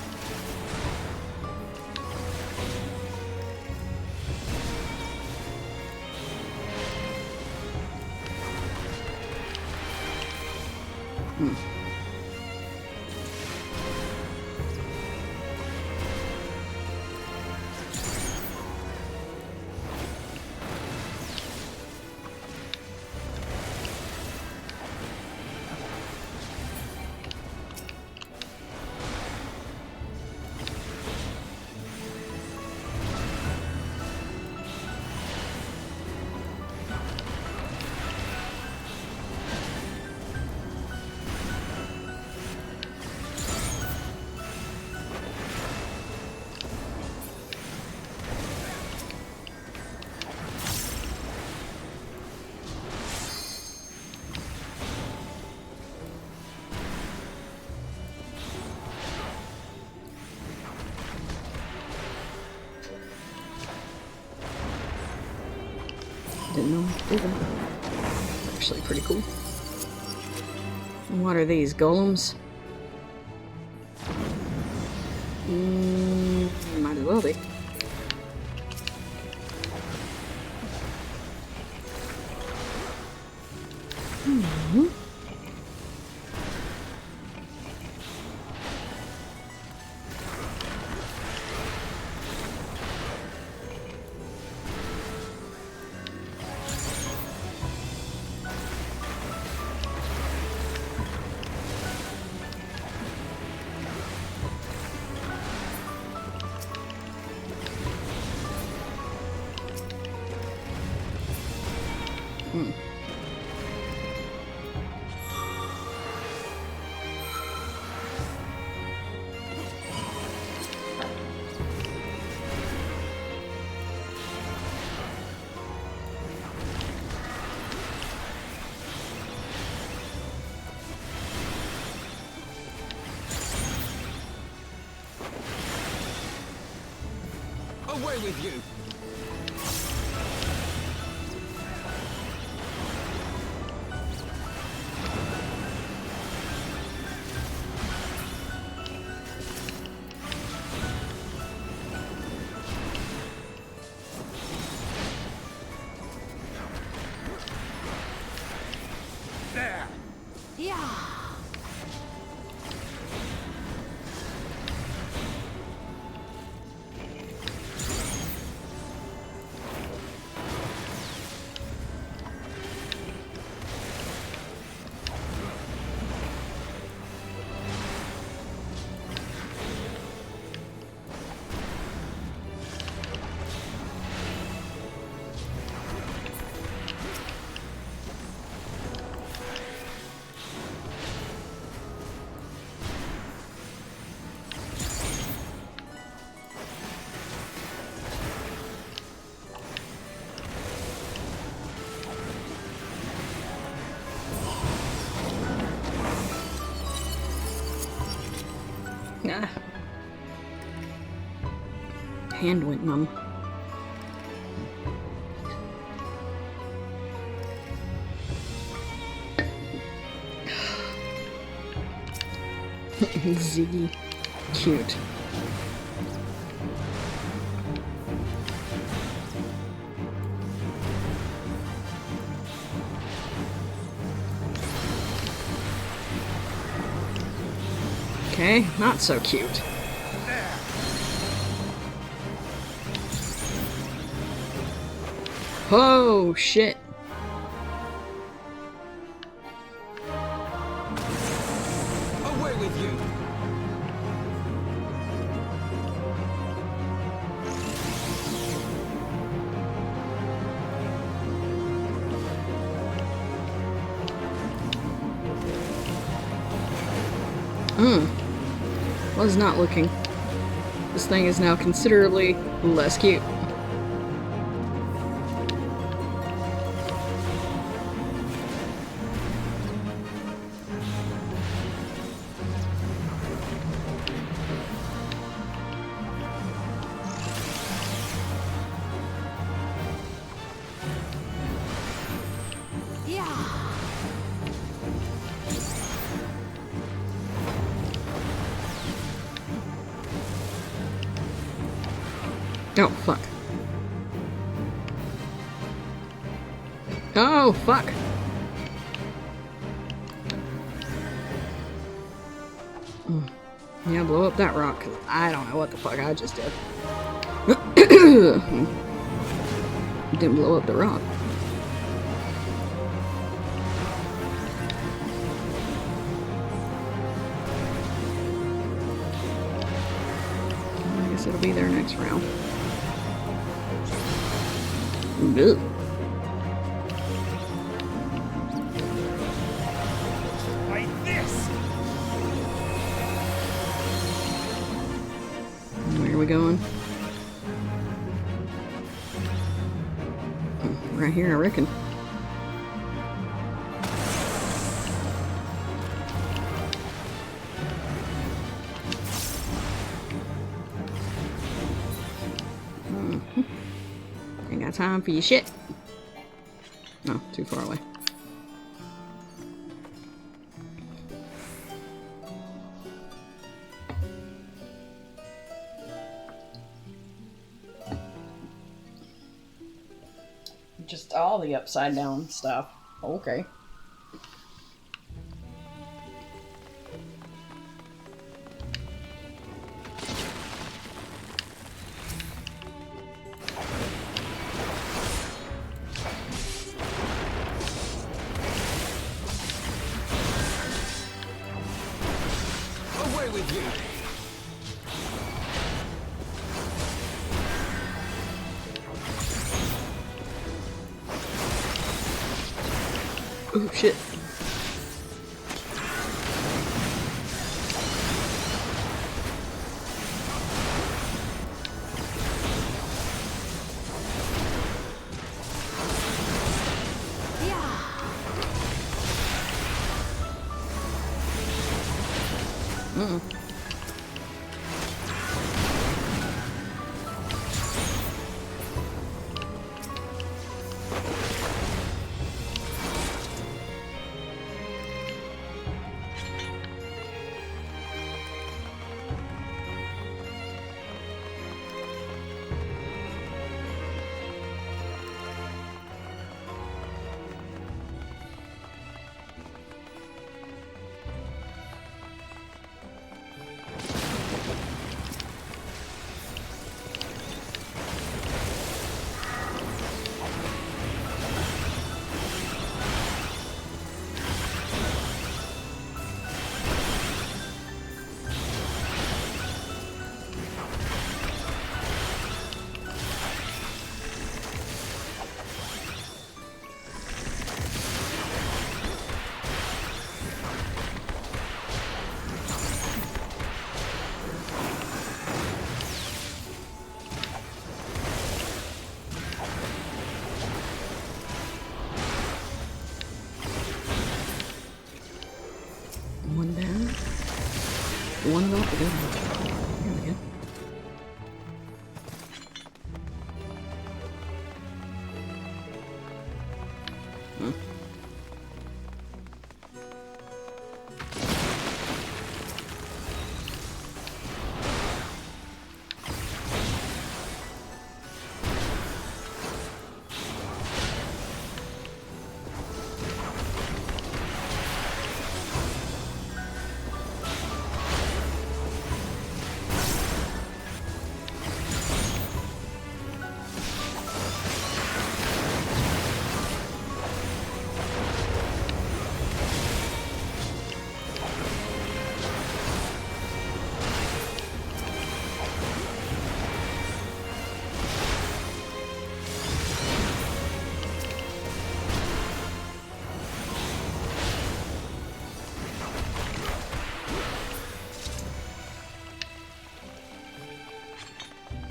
Didn't know what to do that. Actually pretty cool. What are these, golems? Might as well be. Away with you! Yeah. Ah. Hand went numb. Ziggy. Cute. Okay, not so cute. Oh, shit. Away with you! Was not looking. This thing is now considerably less cute. Oh, fuck. Oh, fuck. Yeah, blow up that rock, 'cause I don't know what the fuck I just did. Didn't blow up the rock. I guess it'll be there next round. Ugh. Like this. Where are we going? Right here, I reckon. Ain't got time for your shit. No, too far away. Just all the upside down stuff. Okay. Away with you! Oh shit. one about the good one. Here we go.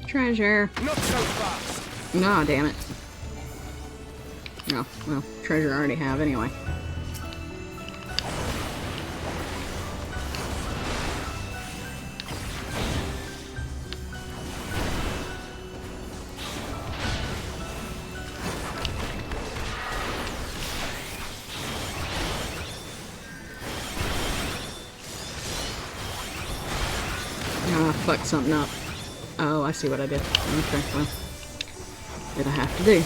Treasure. Not so fast. Nah, damn it. Oh, well, treasure I already have anyway. Ah, fucked something up. Oh, I see what I did. Okay, well. What I have to do.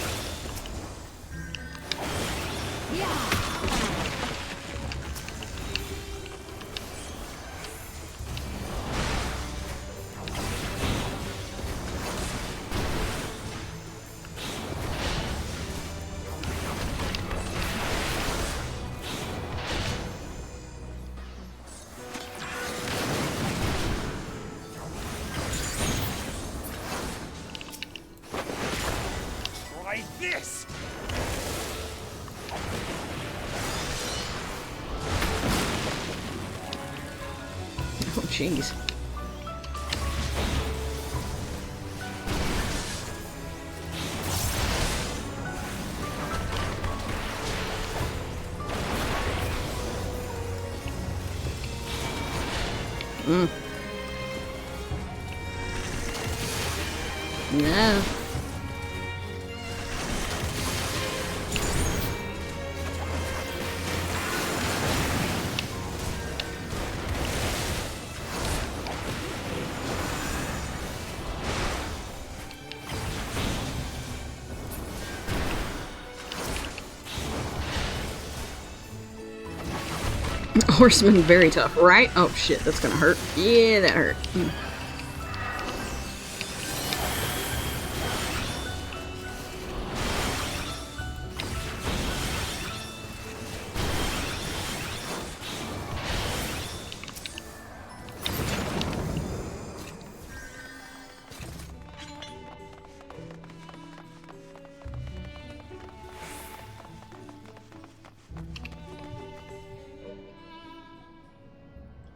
Try this. Oh, jeez. No. Horseman, very tough, right? Oh shit, that's gonna hurt. Yeah, that hurt.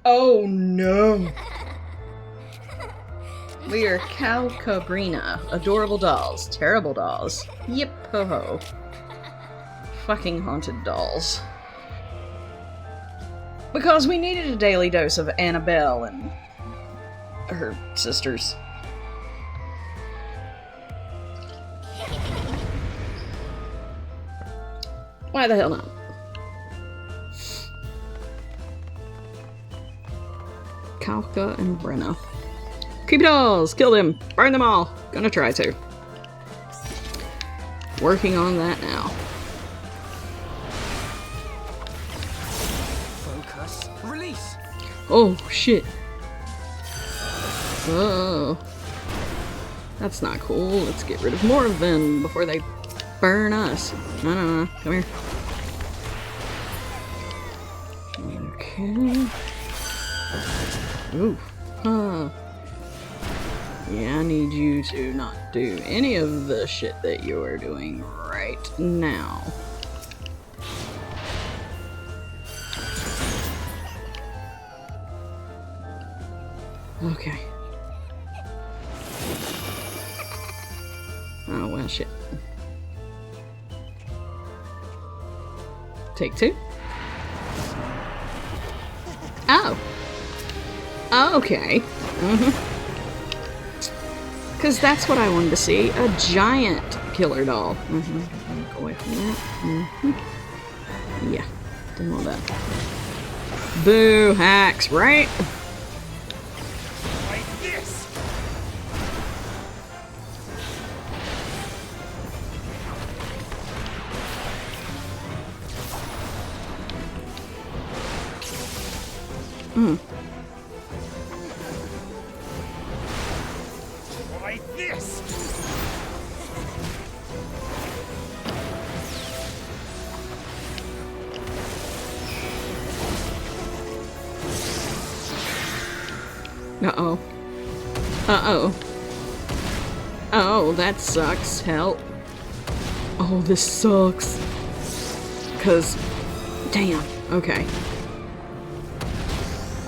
Oh no! We are Calcabrina. Adorable dolls. Terrible dolls. Yip ho ho. Fucking haunted dolls. Because we needed a daily dose of Annabelle and her sisters. Why the hell not? Kalka and Brenna. Creepy dolls! Kill them! Burn them all! Gonna try to. Working on that now. Focus. Release. Oh, shit. Oh. That's not cool. Let's get rid of more of them before they burn us. No. Come here. Okay. Ooh. Huh. Yeah, I need you to not do any of the shit that you're doing right now. Okay. Oh, well, shit. Take two. Oh. Okay. Because that's what I wanted to see. A giant killer doll. Go away from that. Yeah. Demo that. Boo, hacks, right? Like this! Like this! Uh-oh. Uh-oh. Oh, that sucks. Help. Oh, this sucks. 'Cause... Damn. Okay.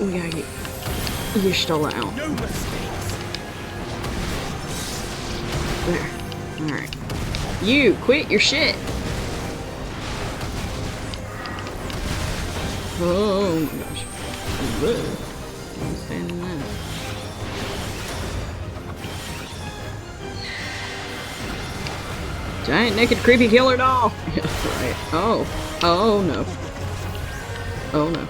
We gotta get Y'shtola out. No mistakes! There. Alright. You, quit your shit! Oh my gosh. Whoa. Can't stand that. Giant naked creepy killer doll! Yeah, right. Oh. Oh no. Oh no.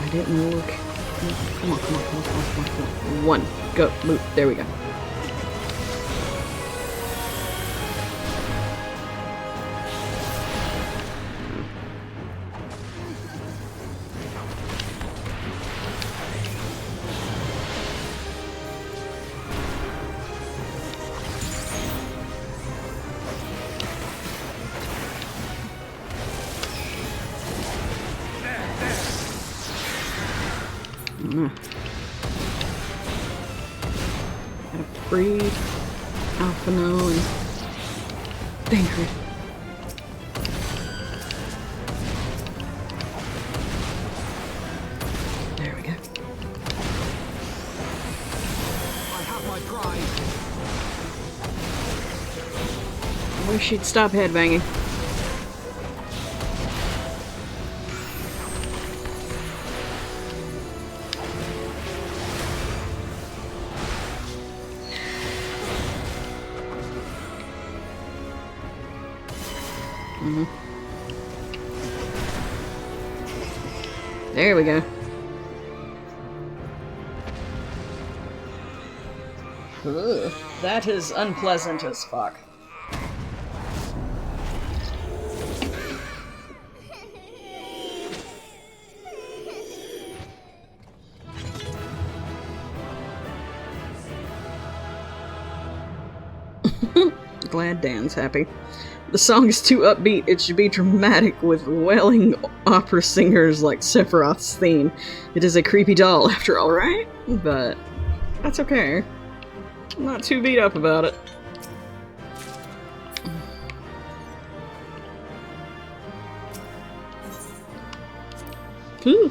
I didn't look. Come on, come on, come on, come on, come on, come on. One. Go. Move. There we go. Gotta breed Alphino and Thancred. There we go. I have my pride. I wish she'd stop headbanging. There we go. Ugh, that is unpleasant as fuck. Glad Dan's happy. The song is too upbeat. It should be dramatic with wailing opera singers like Sephiroth's theme. It is a creepy doll after all, right? But that's okay. I'm not too beat up about it. Ooh.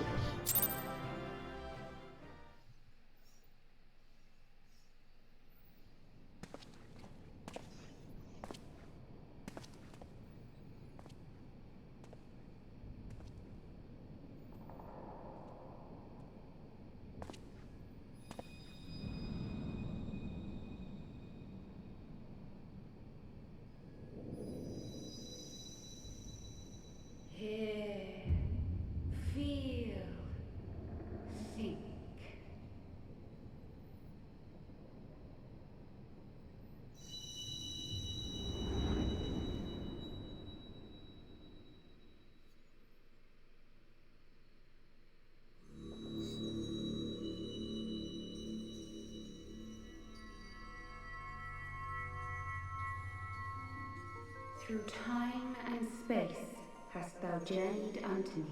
Through time and space hast thou journeyed unto me,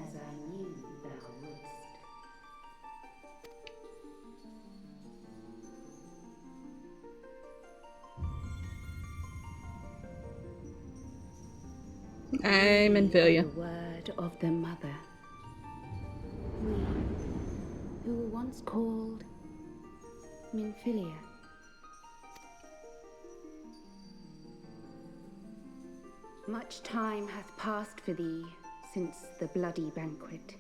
as I knew thou wouldst. I'm in failure. The word of the mother. We, who were once called Minfilia. Much time hath passed for thee since the bloody banquet.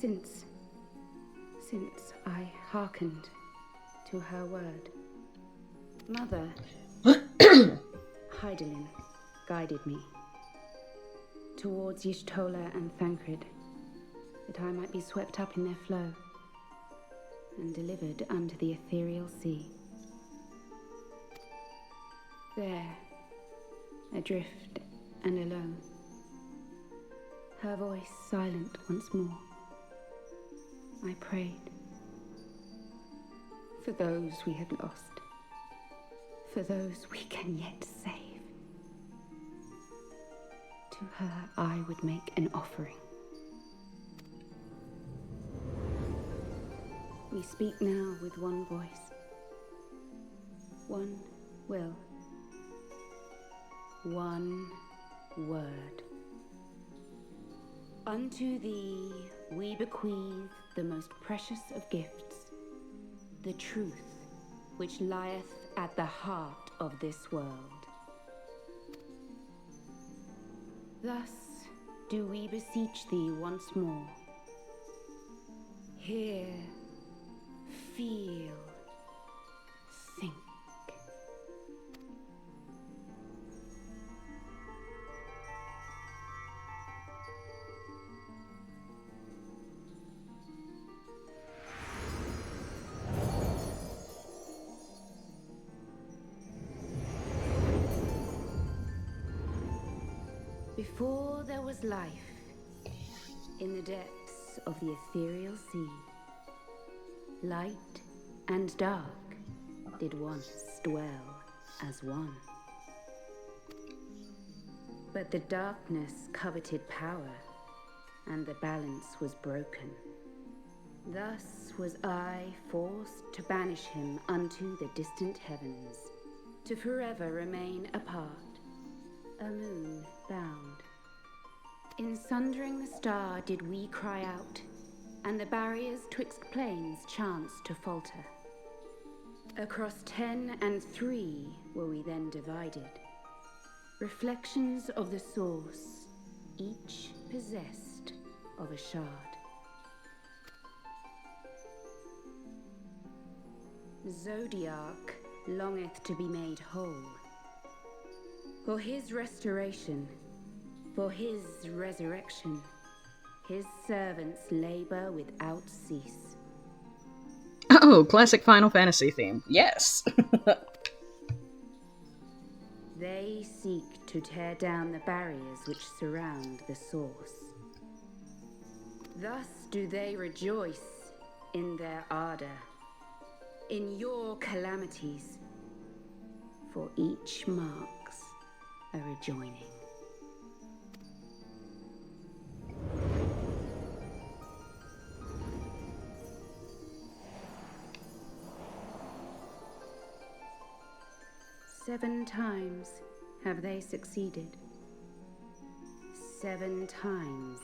Since I hearkened to her word. Mother, Hydaelyn guided me towards Y'shtola and Thancred, that I might be swept up in their flow and delivered unto the ethereal sea. There, adrift and alone, her voice silent once more, I prayed for those we had lost, for those we can yet save. To her I would make an offering. We speak now with one voice, one will, one word. Unto thee we bequeath the most precious of gifts, the truth which lieth at the heart of this world. Thus do we beseech thee once more. Hear, feel, think. Before there was life, in the depths of the ethereal sea, light and dark did once dwell as one. But the darkness coveted power, and the balance was broken. Thus was I forced to banish him unto the distant heavens, to forever remain apart, a moon bound. In sundering the star did we cry out, and the barriers twixt planes chanced to falter. Across 10 and 3 were we then divided, reflections of the source, each possessed of a shard. Zodiac longeth to be made whole. For his restoration, for his resurrection, his servants labor without cease. Oh, classic Final Fantasy theme. Yes. They seek to tear down the barriers which surround the source. Thus do they rejoice in their ardor, in your calamities, for each marks a rejoining. Seven times have they succeeded. 7 times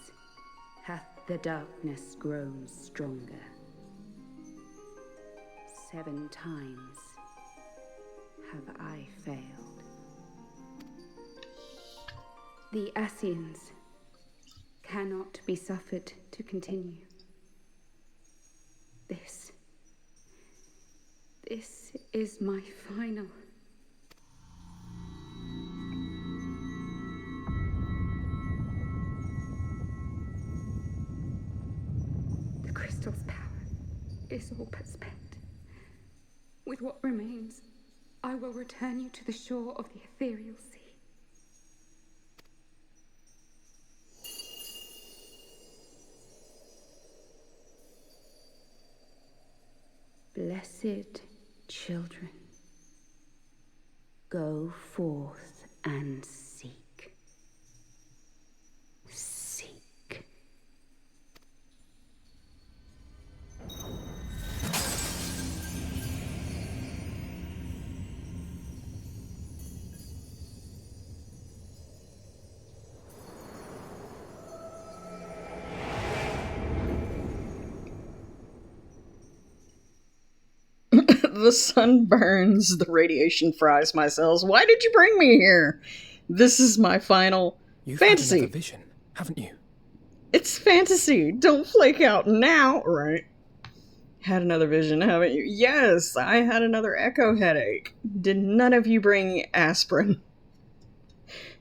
hath the darkness grown stronger. 7 times have I failed. The Ascians cannot be suffered to continue. This is my final. The crystal's power is all but spent. With what remains, I will return you to the shore of the ethereal sea. Blessed children, go forth and seek. Seek. The sun burns, the radiation fries my cells. Why did you bring me here? This is my final You've fantasy. had another vision, haven't you? It's fantasy. Don't flake out now, right? Had another vision, haven't you? Yes, I had another echo headache. Did none of you bring aspirin?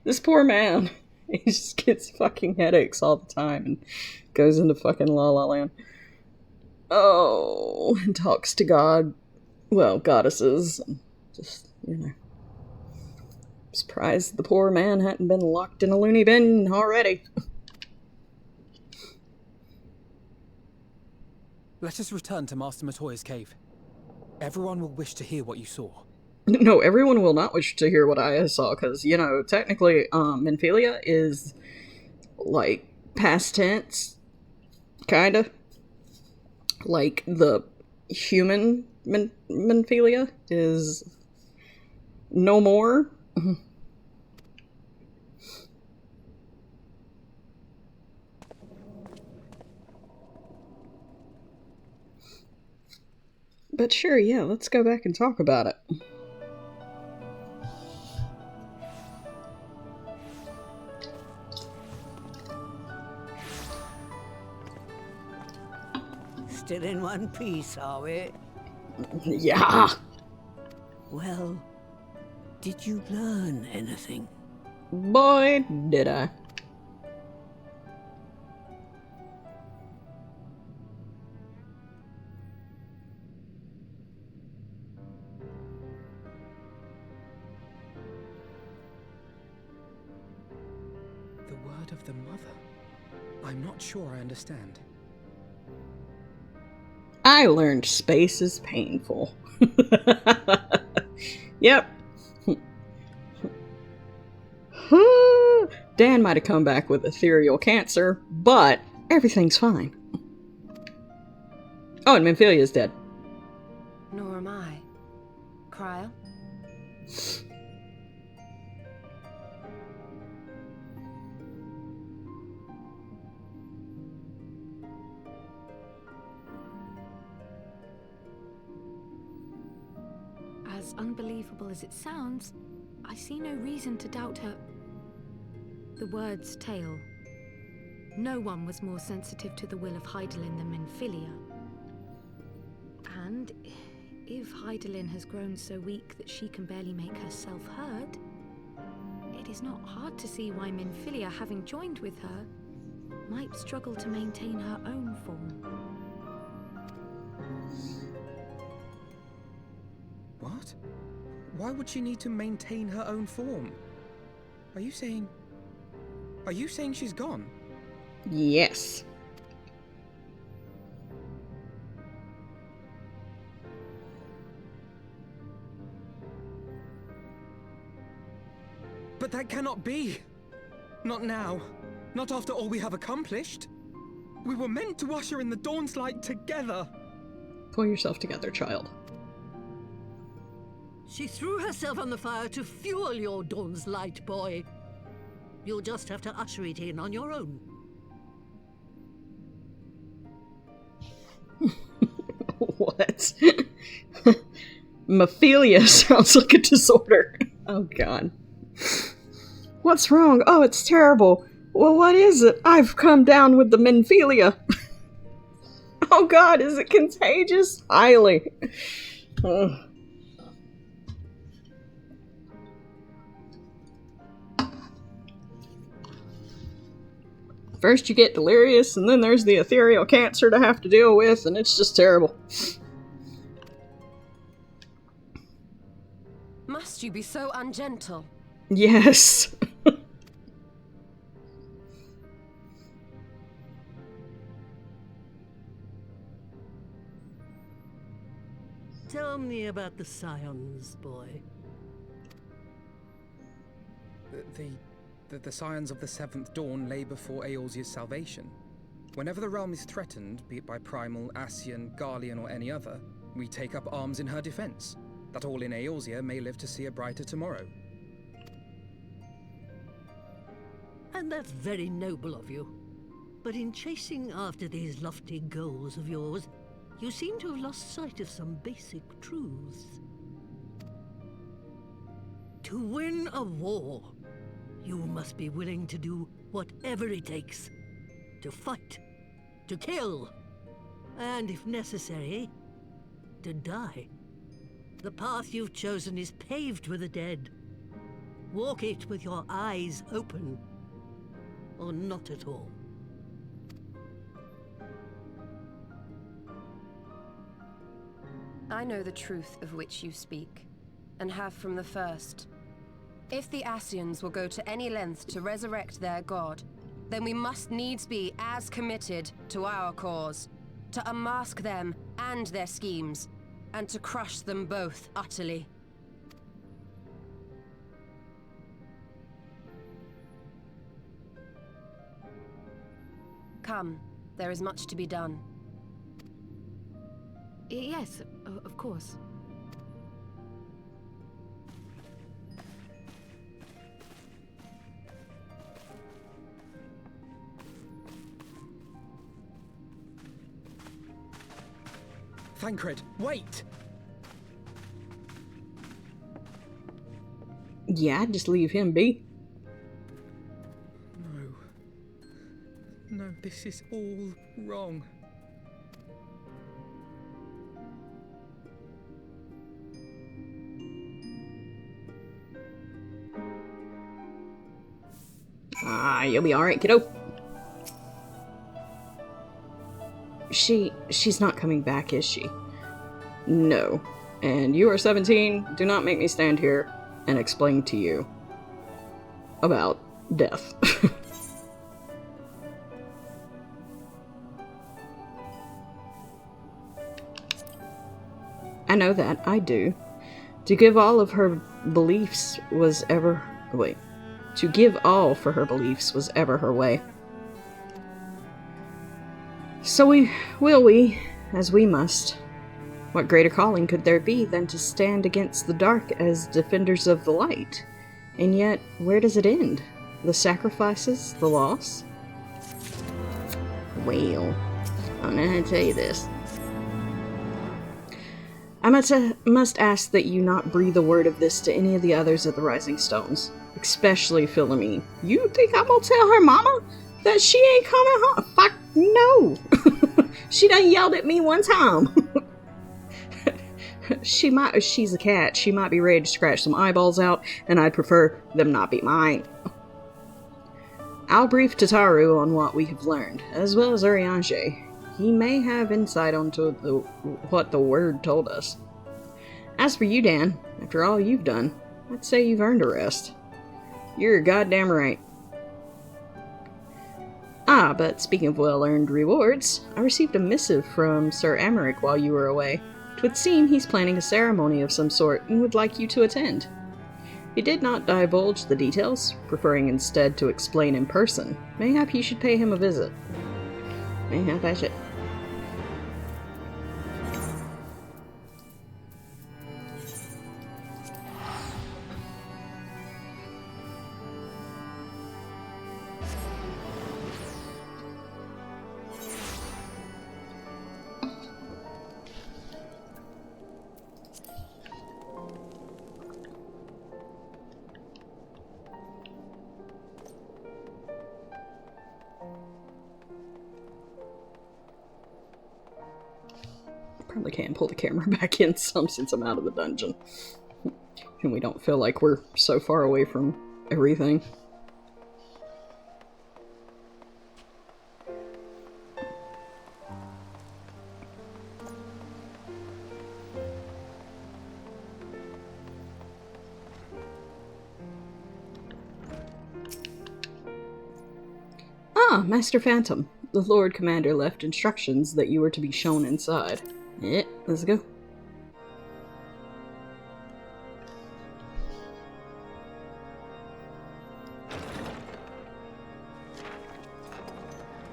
This poor man. He just gets fucking headaches all the time and goes into fucking La La Land. Oh, and talks to God. Well, goddesses. Just, you know. Surprised the poor man hadn't been locked in a loony bin already. Let us return to Master Matoya's cave. Everyone will wish to hear what you saw. No, everyone will not wish to hear what I saw, because, you know, technically, Menphilia is, like, past tense, kinda. Like, the human Menphilia is no more. But sure, yeah, let's go back and talk about it. Still in one piece, are we? Yeah. Well, did you learn anything? Boy, did I. The word of the mother. I'm not sure I understand. I learned space is painful. Yep. Dan might have come back with ethereal cancer, but everything's fine. Oh, and Menphilia's dead. Nor am I. Cryo? As unbelievable as it sounds, I see no reason to doubt her. The word's tale. No one was more sensitive to the will of Hydaelyn than Menphilia. And if Hydaelyn has grown so weak that she can barely make herself heard, it is not hard to see why Menphilia, having joined with her, might struggle to maintain her own form. What? Why would she need to maintain her own form? Are you saying she's gone? Yes. But that cannot be! Not now. Not after all we have accomplished. We were meant to usher in the dawn's light together. Pull yourself together, child. She threw herself on the fire to fuel your dawn's light, boy. You'll just have to usher it in on your own. What? Mephilia sounds like a disorder. Oh god. What's wrong? Oh, it's terrible. Well, what is it? I've come down with the Menphilia. Oh god, is it contagious? Highly. First you get delirious, and then there's the ethereal cancer to have to deal with, and it's just terrible. Must you be so ungentle? Yes. Tell me about the Scions, boy. The scions of the Seventh Dawn lay before Eorzea's salvation. Whenever the realm is threatened, be it by Primal, Ascian, Garlean, or any other, we take up arms in her defense, that all in Eorzea may live to see a brighter tomorrow. And that's very noble of you. But in chasing after these lofty goals of yours, you seem to have lost sight of some basic truths. To win a war, you must be willing to do whatever it takes. to fight, to kill, and if necessary, to die. The path you've chosen is paved with the dead. Walk it with your eyes open, or not at all. I know the truth of which you speak, and have from the first. If the Ascians will go to any length to resurrect their god, then we must needs be as committed to our cause, to unmask them and their schemes, and to crush them both utterly. Come, there is much to be done. Yes, of course. Thancred, wait! Yeah, just leave him be. No, this is all wrong. You'll be alright, kiddo. She's not coming back, is she? No. And you are 17, do not make me stand here and explain to you about death. I know that, I do. To give all of her beliefs was ever... Wait. To give all for her beliefs was ever her way. So we, as we must. What greater calling could there be than to stand against the dark as defenders of the light? And yet, where does it end? The sacrifices? The loss? Well, I'm gonna tell you this. I must ask that you not breathe a word of this to any of the others at the Rising Stones. Especially Philomene. You think I'm gonna tell her mama that she ain't coming home? Fuck no! She done yelled at me one time. She's a cat. She might be ready to scratch some eyeballs out, and I'd prefer them not be mine. I'll brief Tataru on what we have learned, as well as Urianger. He may have insight onto what the word told us. As for you, Dan, after all you've done, I'd say you've earned a rest. You're goddamn right. Ah, but speaking of well-earned rewards, I received a missive from Sir Emmerich while you were away. 'Twould seem he's planning a ceremony of some sort and would like you to attend. He did not divulge the details, preferring instead to explain in person. Mayhap you should pay him a visit. Mayhap I should. Probably can't pull the camera back in some since I'm out of the dungeon. And we don't feel like we're so far away from everything. Ah, Master Phantom. The Lord Commander left instructions that you were to be shown inside. Yeah, let's go.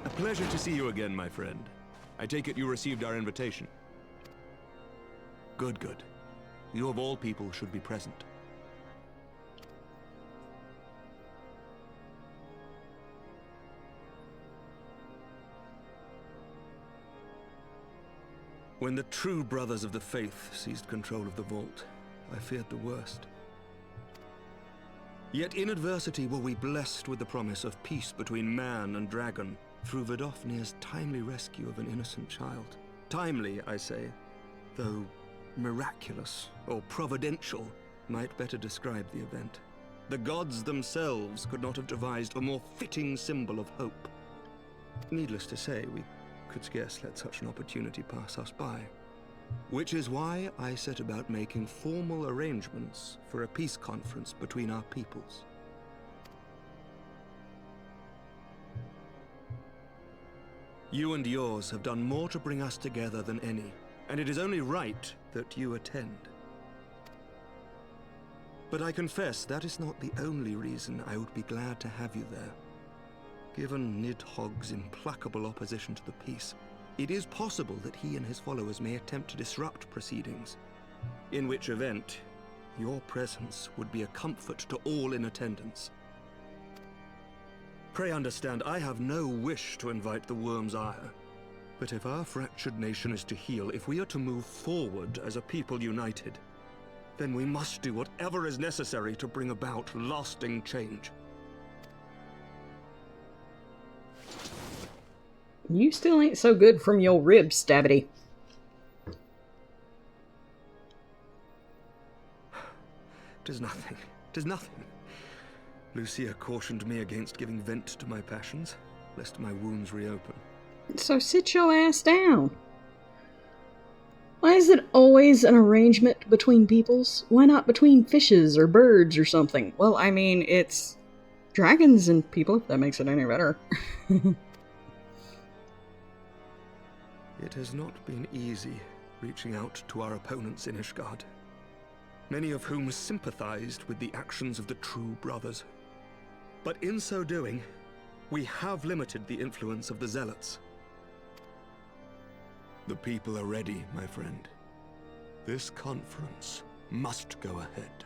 A pleasure to see you again, my friend. I take it you received our invitation. Good, good. You of all people should be present. When the true brothers of the faith seized control of the vault, I feared the worst. Yet in adversity were we blessed with the promise of peace between man and dragon, through Vidofnir's timely rescue of an innocent child. Timely, I say, though miraculous or providential might better describe the event. The gods themselves could not have devised a more fitting symbol of hope. Needless to say, we could scarce let such an opportunity pass us by. Which is why I set about making formal arrangements for a peace conference between our peoples. You and yours have done more to bring us together than any, and it is only right that you attend. But I confess that is not the only reason I would be glad to have you there. Given Nidhogg's implacable opposition to the peace, it is possible that he and his followers may attempt to disrupt proceedings, in which event your presence would be a comfort to all in attendance. Pray understand, I have no wish to invite the Worm's ire, but if our fractured nation is to heal, if we are to move forward as a people united, then we must do whatever is necessary to bring about lasting change. You still ain't so good from your ribs, Stabbity. Tis nothing. Tis nothing. Lucia cautioned me against giving vent to my passions, lest my wounds reopen. So sit your ass down. Why is it always an arrangement between peoples? Why not between fishes or birds or something? Well, I mean, it's dragons and people, if that makes it any better. It has not been easy reaching out to our opponents in Ishgard, many of whom sympathized with the actions of the True Brothers. But in so doing, we have limited the influence of the Zealots. The people are ready, my friend. This conference must go ahead.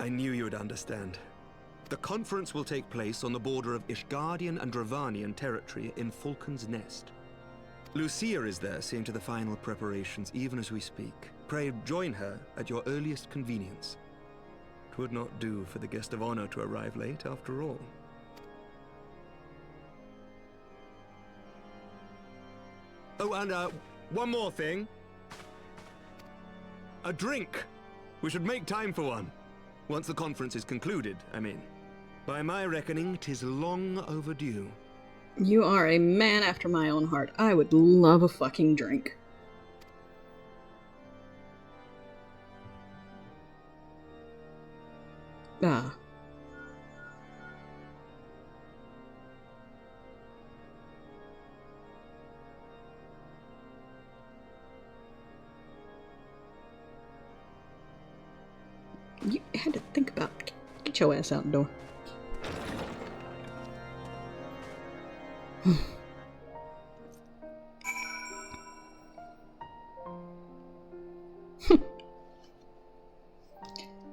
I knew you would understand. The conference will take place on the border of Ishgardian and Dravanian territory in Falcon's Nest. Lucia is there seeing to the final preparations even as we speak. Pray join her at your earliest convenience. 'Twould not do for the guest of honor to arrive late, after all. Oh, and one more thing. A drink! We should make time for one. Once the conference is concluded, I mean. By my reckoning, 'tis long overdue. You are a man after my own heart. I would love a fucking drink. Ah. You had to think about it. Get your ass out the door.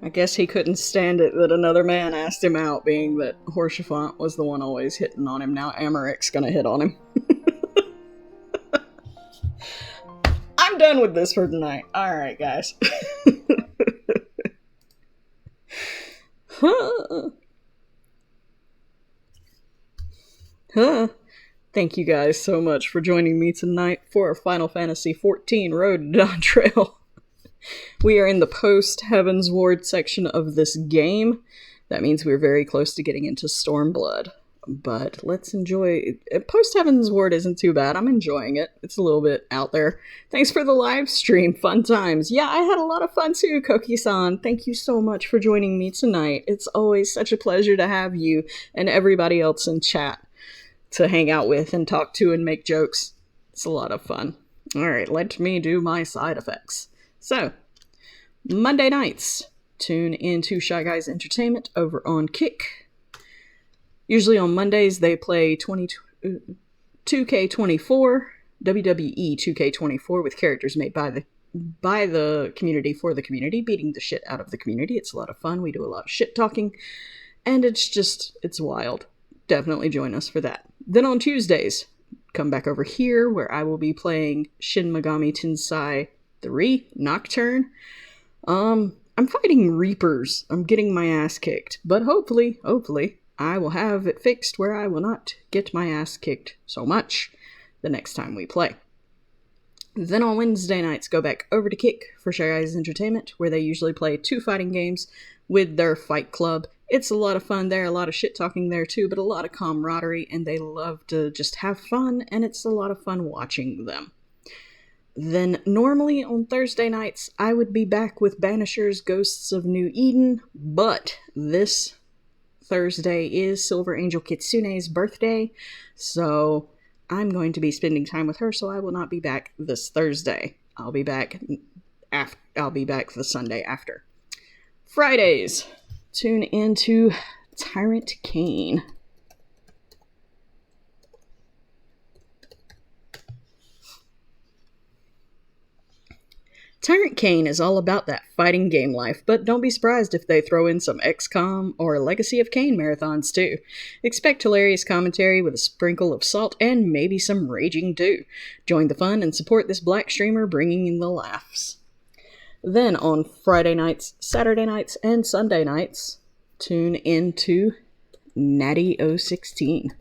I guess he couldn't stand it that another man asked him out, being that Horsefant was the one always hitting on him. Now Amaric's gonna hit on him. I'm done with this for tonight. Alright, guys. Thank you guys so much for joining me tonight for our Final Fantasy XIV Road to Dawntrail. We are in the post-Heavensward section of this game. That means we're very close to getting into Stormblood. But let's enjoy... Post-Heavensward isn't too bad. I'm enjoying it. It's a little bit out there. Thanks for the live stream. Fun times. Yeah, I had a lot of fun too, Koki-san. Thank you so much for joining me tonight. It's always such a pleasure to have you and everybody else in chat to hang out with and talk to and make jokes. It's a lot of fun. Alright, let me do my side effects. So, Monday nights, tune into Shy Guys Entertainment over on Kick. Usually on Mondays, they play 2K24, WWE 2K24 with characters made by the community for the community, beating the shit out of the community. It's a lot of fun. We do a lot of shit talking, and it's wild. Definitely join us for that. Then on Tuesdays, come back over here where I will be playing Shin Megami Tensei 3 Nocturne. I'm fighting Reapers. I'm getting my ass kicked. But hopefully, I will have it fixed where I will not get my ass kicked so much the next time we play. Then on Wednesday nights, go back over to Kick for Shy Guys Entertainment, where they usually play 2 fighting games with their fight club. It's a lot of fun there, a lot of shit talking there too, but a lot of camaraderie, and they love to just have fun, and it's a lot of fun watching them. Then normally on Thursday nights, I would be back with Banishers Ghosts of New Eden, but this Thursday is Silver Angel Kitsune's birthday, so I'm going to be spending time with her, so I will not be back this Thursday. I'll be back the Sunday after. Fridays, tune into Tyrant Kane. Tyrant Kane is all about that fighting game life, but don't be surprised if they throw in some XCOM or Legacy of Kain marathons too. Expect hilarious commentary with a sprinkle of salt and maybe some raging too. Join the fun and support this black streamer bringing in the laughs. Then on Friday nights, Saturday nights, and Sunday nights, tune into Natty 016.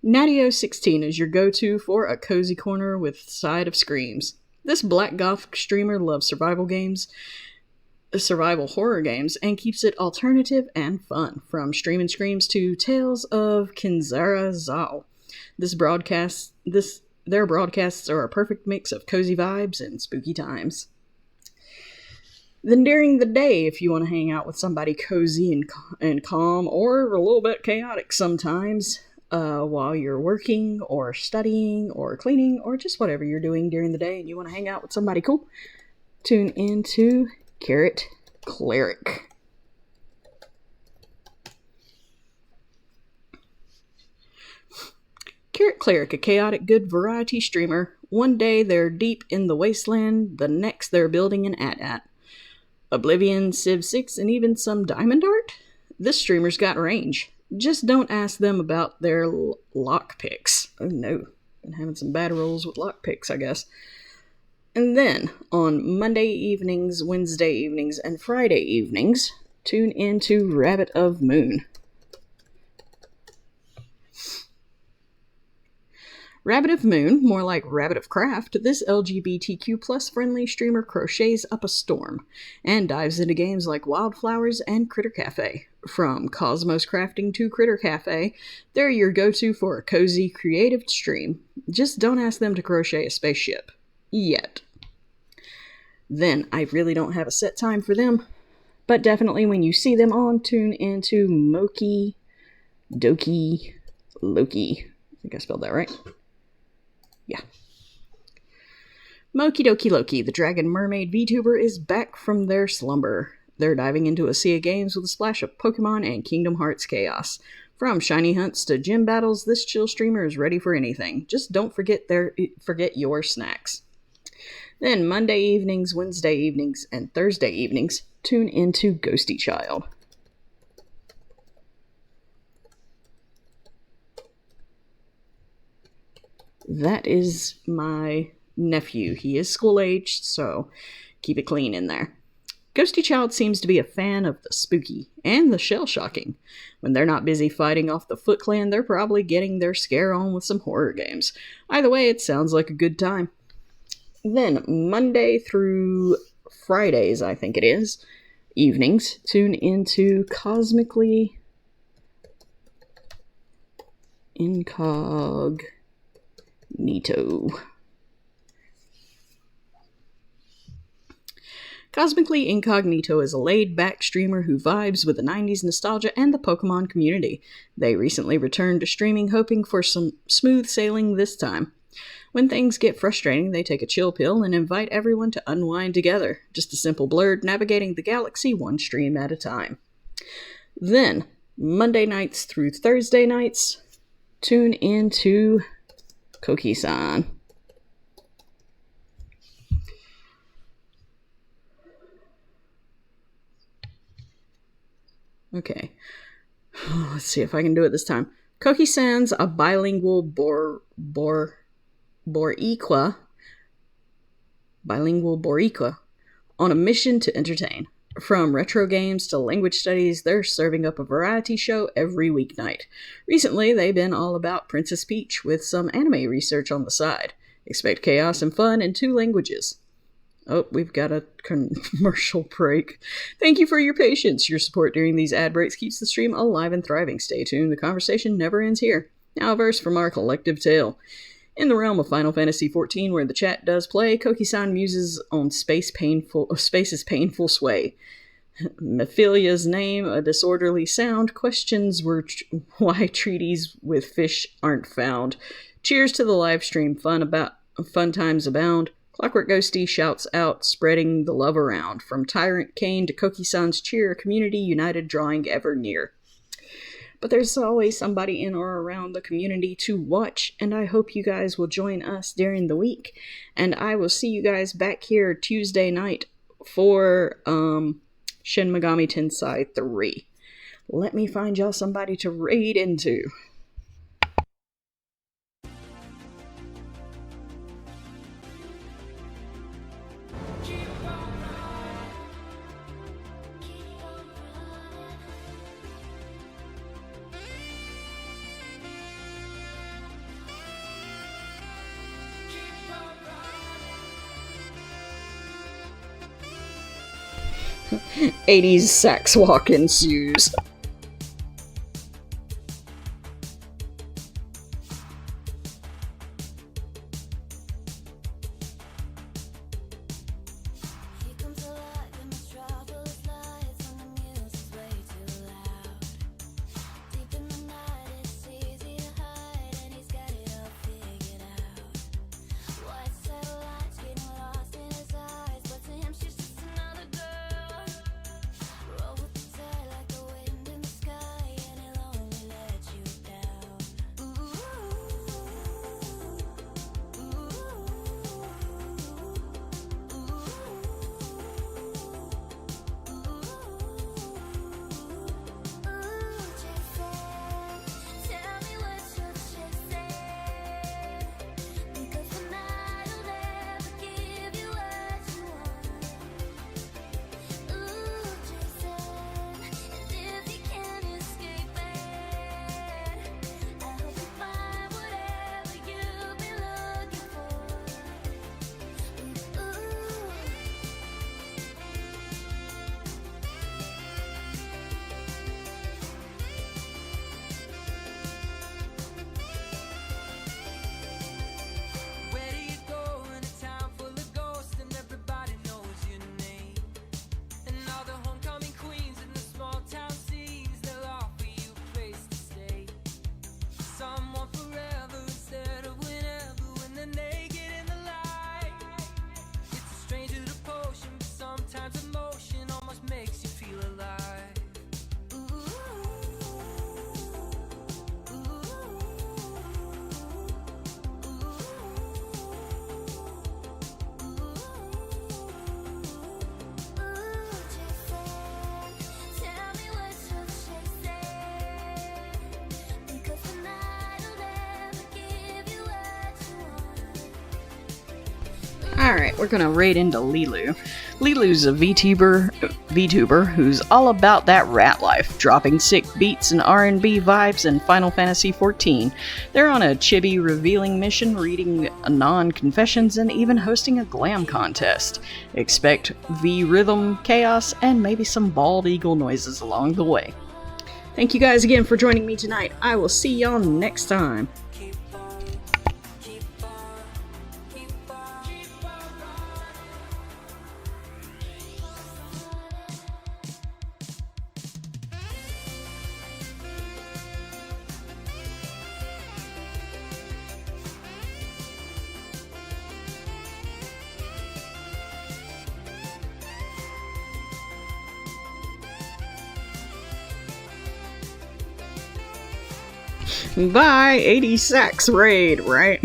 Natty 016 is your go-to for a cozy corner with side of screams. This black goth streamer loves survival horror games, and keeps it alternative and fun, from streaming screams to Tales of Kinzara Zao. Their broadcasts are a perfect mix of cozy vibes and spooky times. Then during the day, if you want to hang out with somebody cozy and calm, or a little bit chaotic sometimes, while you're working or studying or cleaning or just whatever you're doing during the day and you want to hang out with somebody cool, tune into Carrot Cleric. Carrot Cleric, a chaotic good variety streamer. One day they're deep in the wasteland, the next they're building an AT-AT. Oblivion, Civ 6, and even some Diamond Art? This streamer's got range. Just don't ask them about their lockpicks. Oh no, been having some bad rolls with lockpicks, I guess. And then, on Monday evenings, Wednesday evenings, and Friday evenings, tune into Rabbit of Moon. Rabbit of Moon, more like Rabbit of Craft, this LGBTQ plus friendly streamer crochets up a storm and dives into games like Wildflowers and Critter Cafe. From Cosmos Crafting to Critter Cafe, they're your go-to for a cozy, creative stream. Just don't ask them to crochet a spaceship. Yet. Then, I really don't have a set time for them, but definitely when you see them on, tune into Moki Doki Loki. I think I spelled that right. Yeah. Moki Doki Loki, the Dragon Mermaid VTuber, is back from their slumber. They're diving into a sea of games with a splash of Pokemon and Kingdom Hearts chaos. From shiny hunts to gym battles, this chill streamer is ready for anything. Just don't forget your snacks. Then Monday evenings, Wednesday evenings, and Thursday evenings, tune into Ghosty Child. That is my nephew. He is school-aged, so keep it clean in there. Ghosty Child seems to be a fan of the spooky and the shell-shocking. When they're not busy fighting off the Foot Clan, they're probably getting their scare on with some horror games. Either way, it sounds like a good time. Then, Monday through Fridays, I think it is, evenings, tune into Cosmically Incognito. Cosmically Incognito is a laid-back streamer who vibes with the 90s nostalgia and the Pokemon community. They recently returned to streaming, hoping for some smooth sailing this time. When things get frustrating, they take a chill pill and invite everyone to unwind together. Just a simple blurred navigating the galaxy one stream at a time. Then, Monday nights through Thursday nights, tune into Koki-san. Okay. Let's see if I can do it this time. Koki-san's a bilingual Boriqua, bilingual Boriqua, on a mission to entertain. From retro games to language studies, they're serving up a variety show every weeknight. Recently, they've been all about Princess Peach with some anime research on the side. Expect chaos and fun in 2 languages. Oh, we've got a commercial break. Thank you for your patience. Your support during these ad breaks keeps the stream alive and thriving. Stay tuned, the conversation never ends here. Now a verse from our collective tale. In the realm of Final Fantasy XIV, where the chat does play, Koki-san muses on space's painful sway. Mephilia's name, a disorderly sound, questions why treaties with fish aren't found. Cheers to the live stream, fun times abound. Clockwork Ghosty shouts out, spreading the love around. From Tyrant Kane to Koki-san's cheer, a community united drawing ever near. But there's always somebody in or around the community to watch, and I hope you guys will join us during the week. And I will see you guys back here Tuesday night for Shin Megami Tensei 3. Let me find y'all somebody to raid into. '80s sax walk ensues. Alright, we're gonna raid into Lilu. Lilu's a VTuber who's all about that rat life, dropping sick beats and R&B vibes in Final Fantasy XIV. They're on a chibi revealing mission, reading Anon confessions, and even hosting a glam contest. Expect V-rhythm, chaos, and maybe some bald eagle noises along the way. Thank you guys again for joining me tonight. I will see y'all next time. Bye, 80 sax raid, right?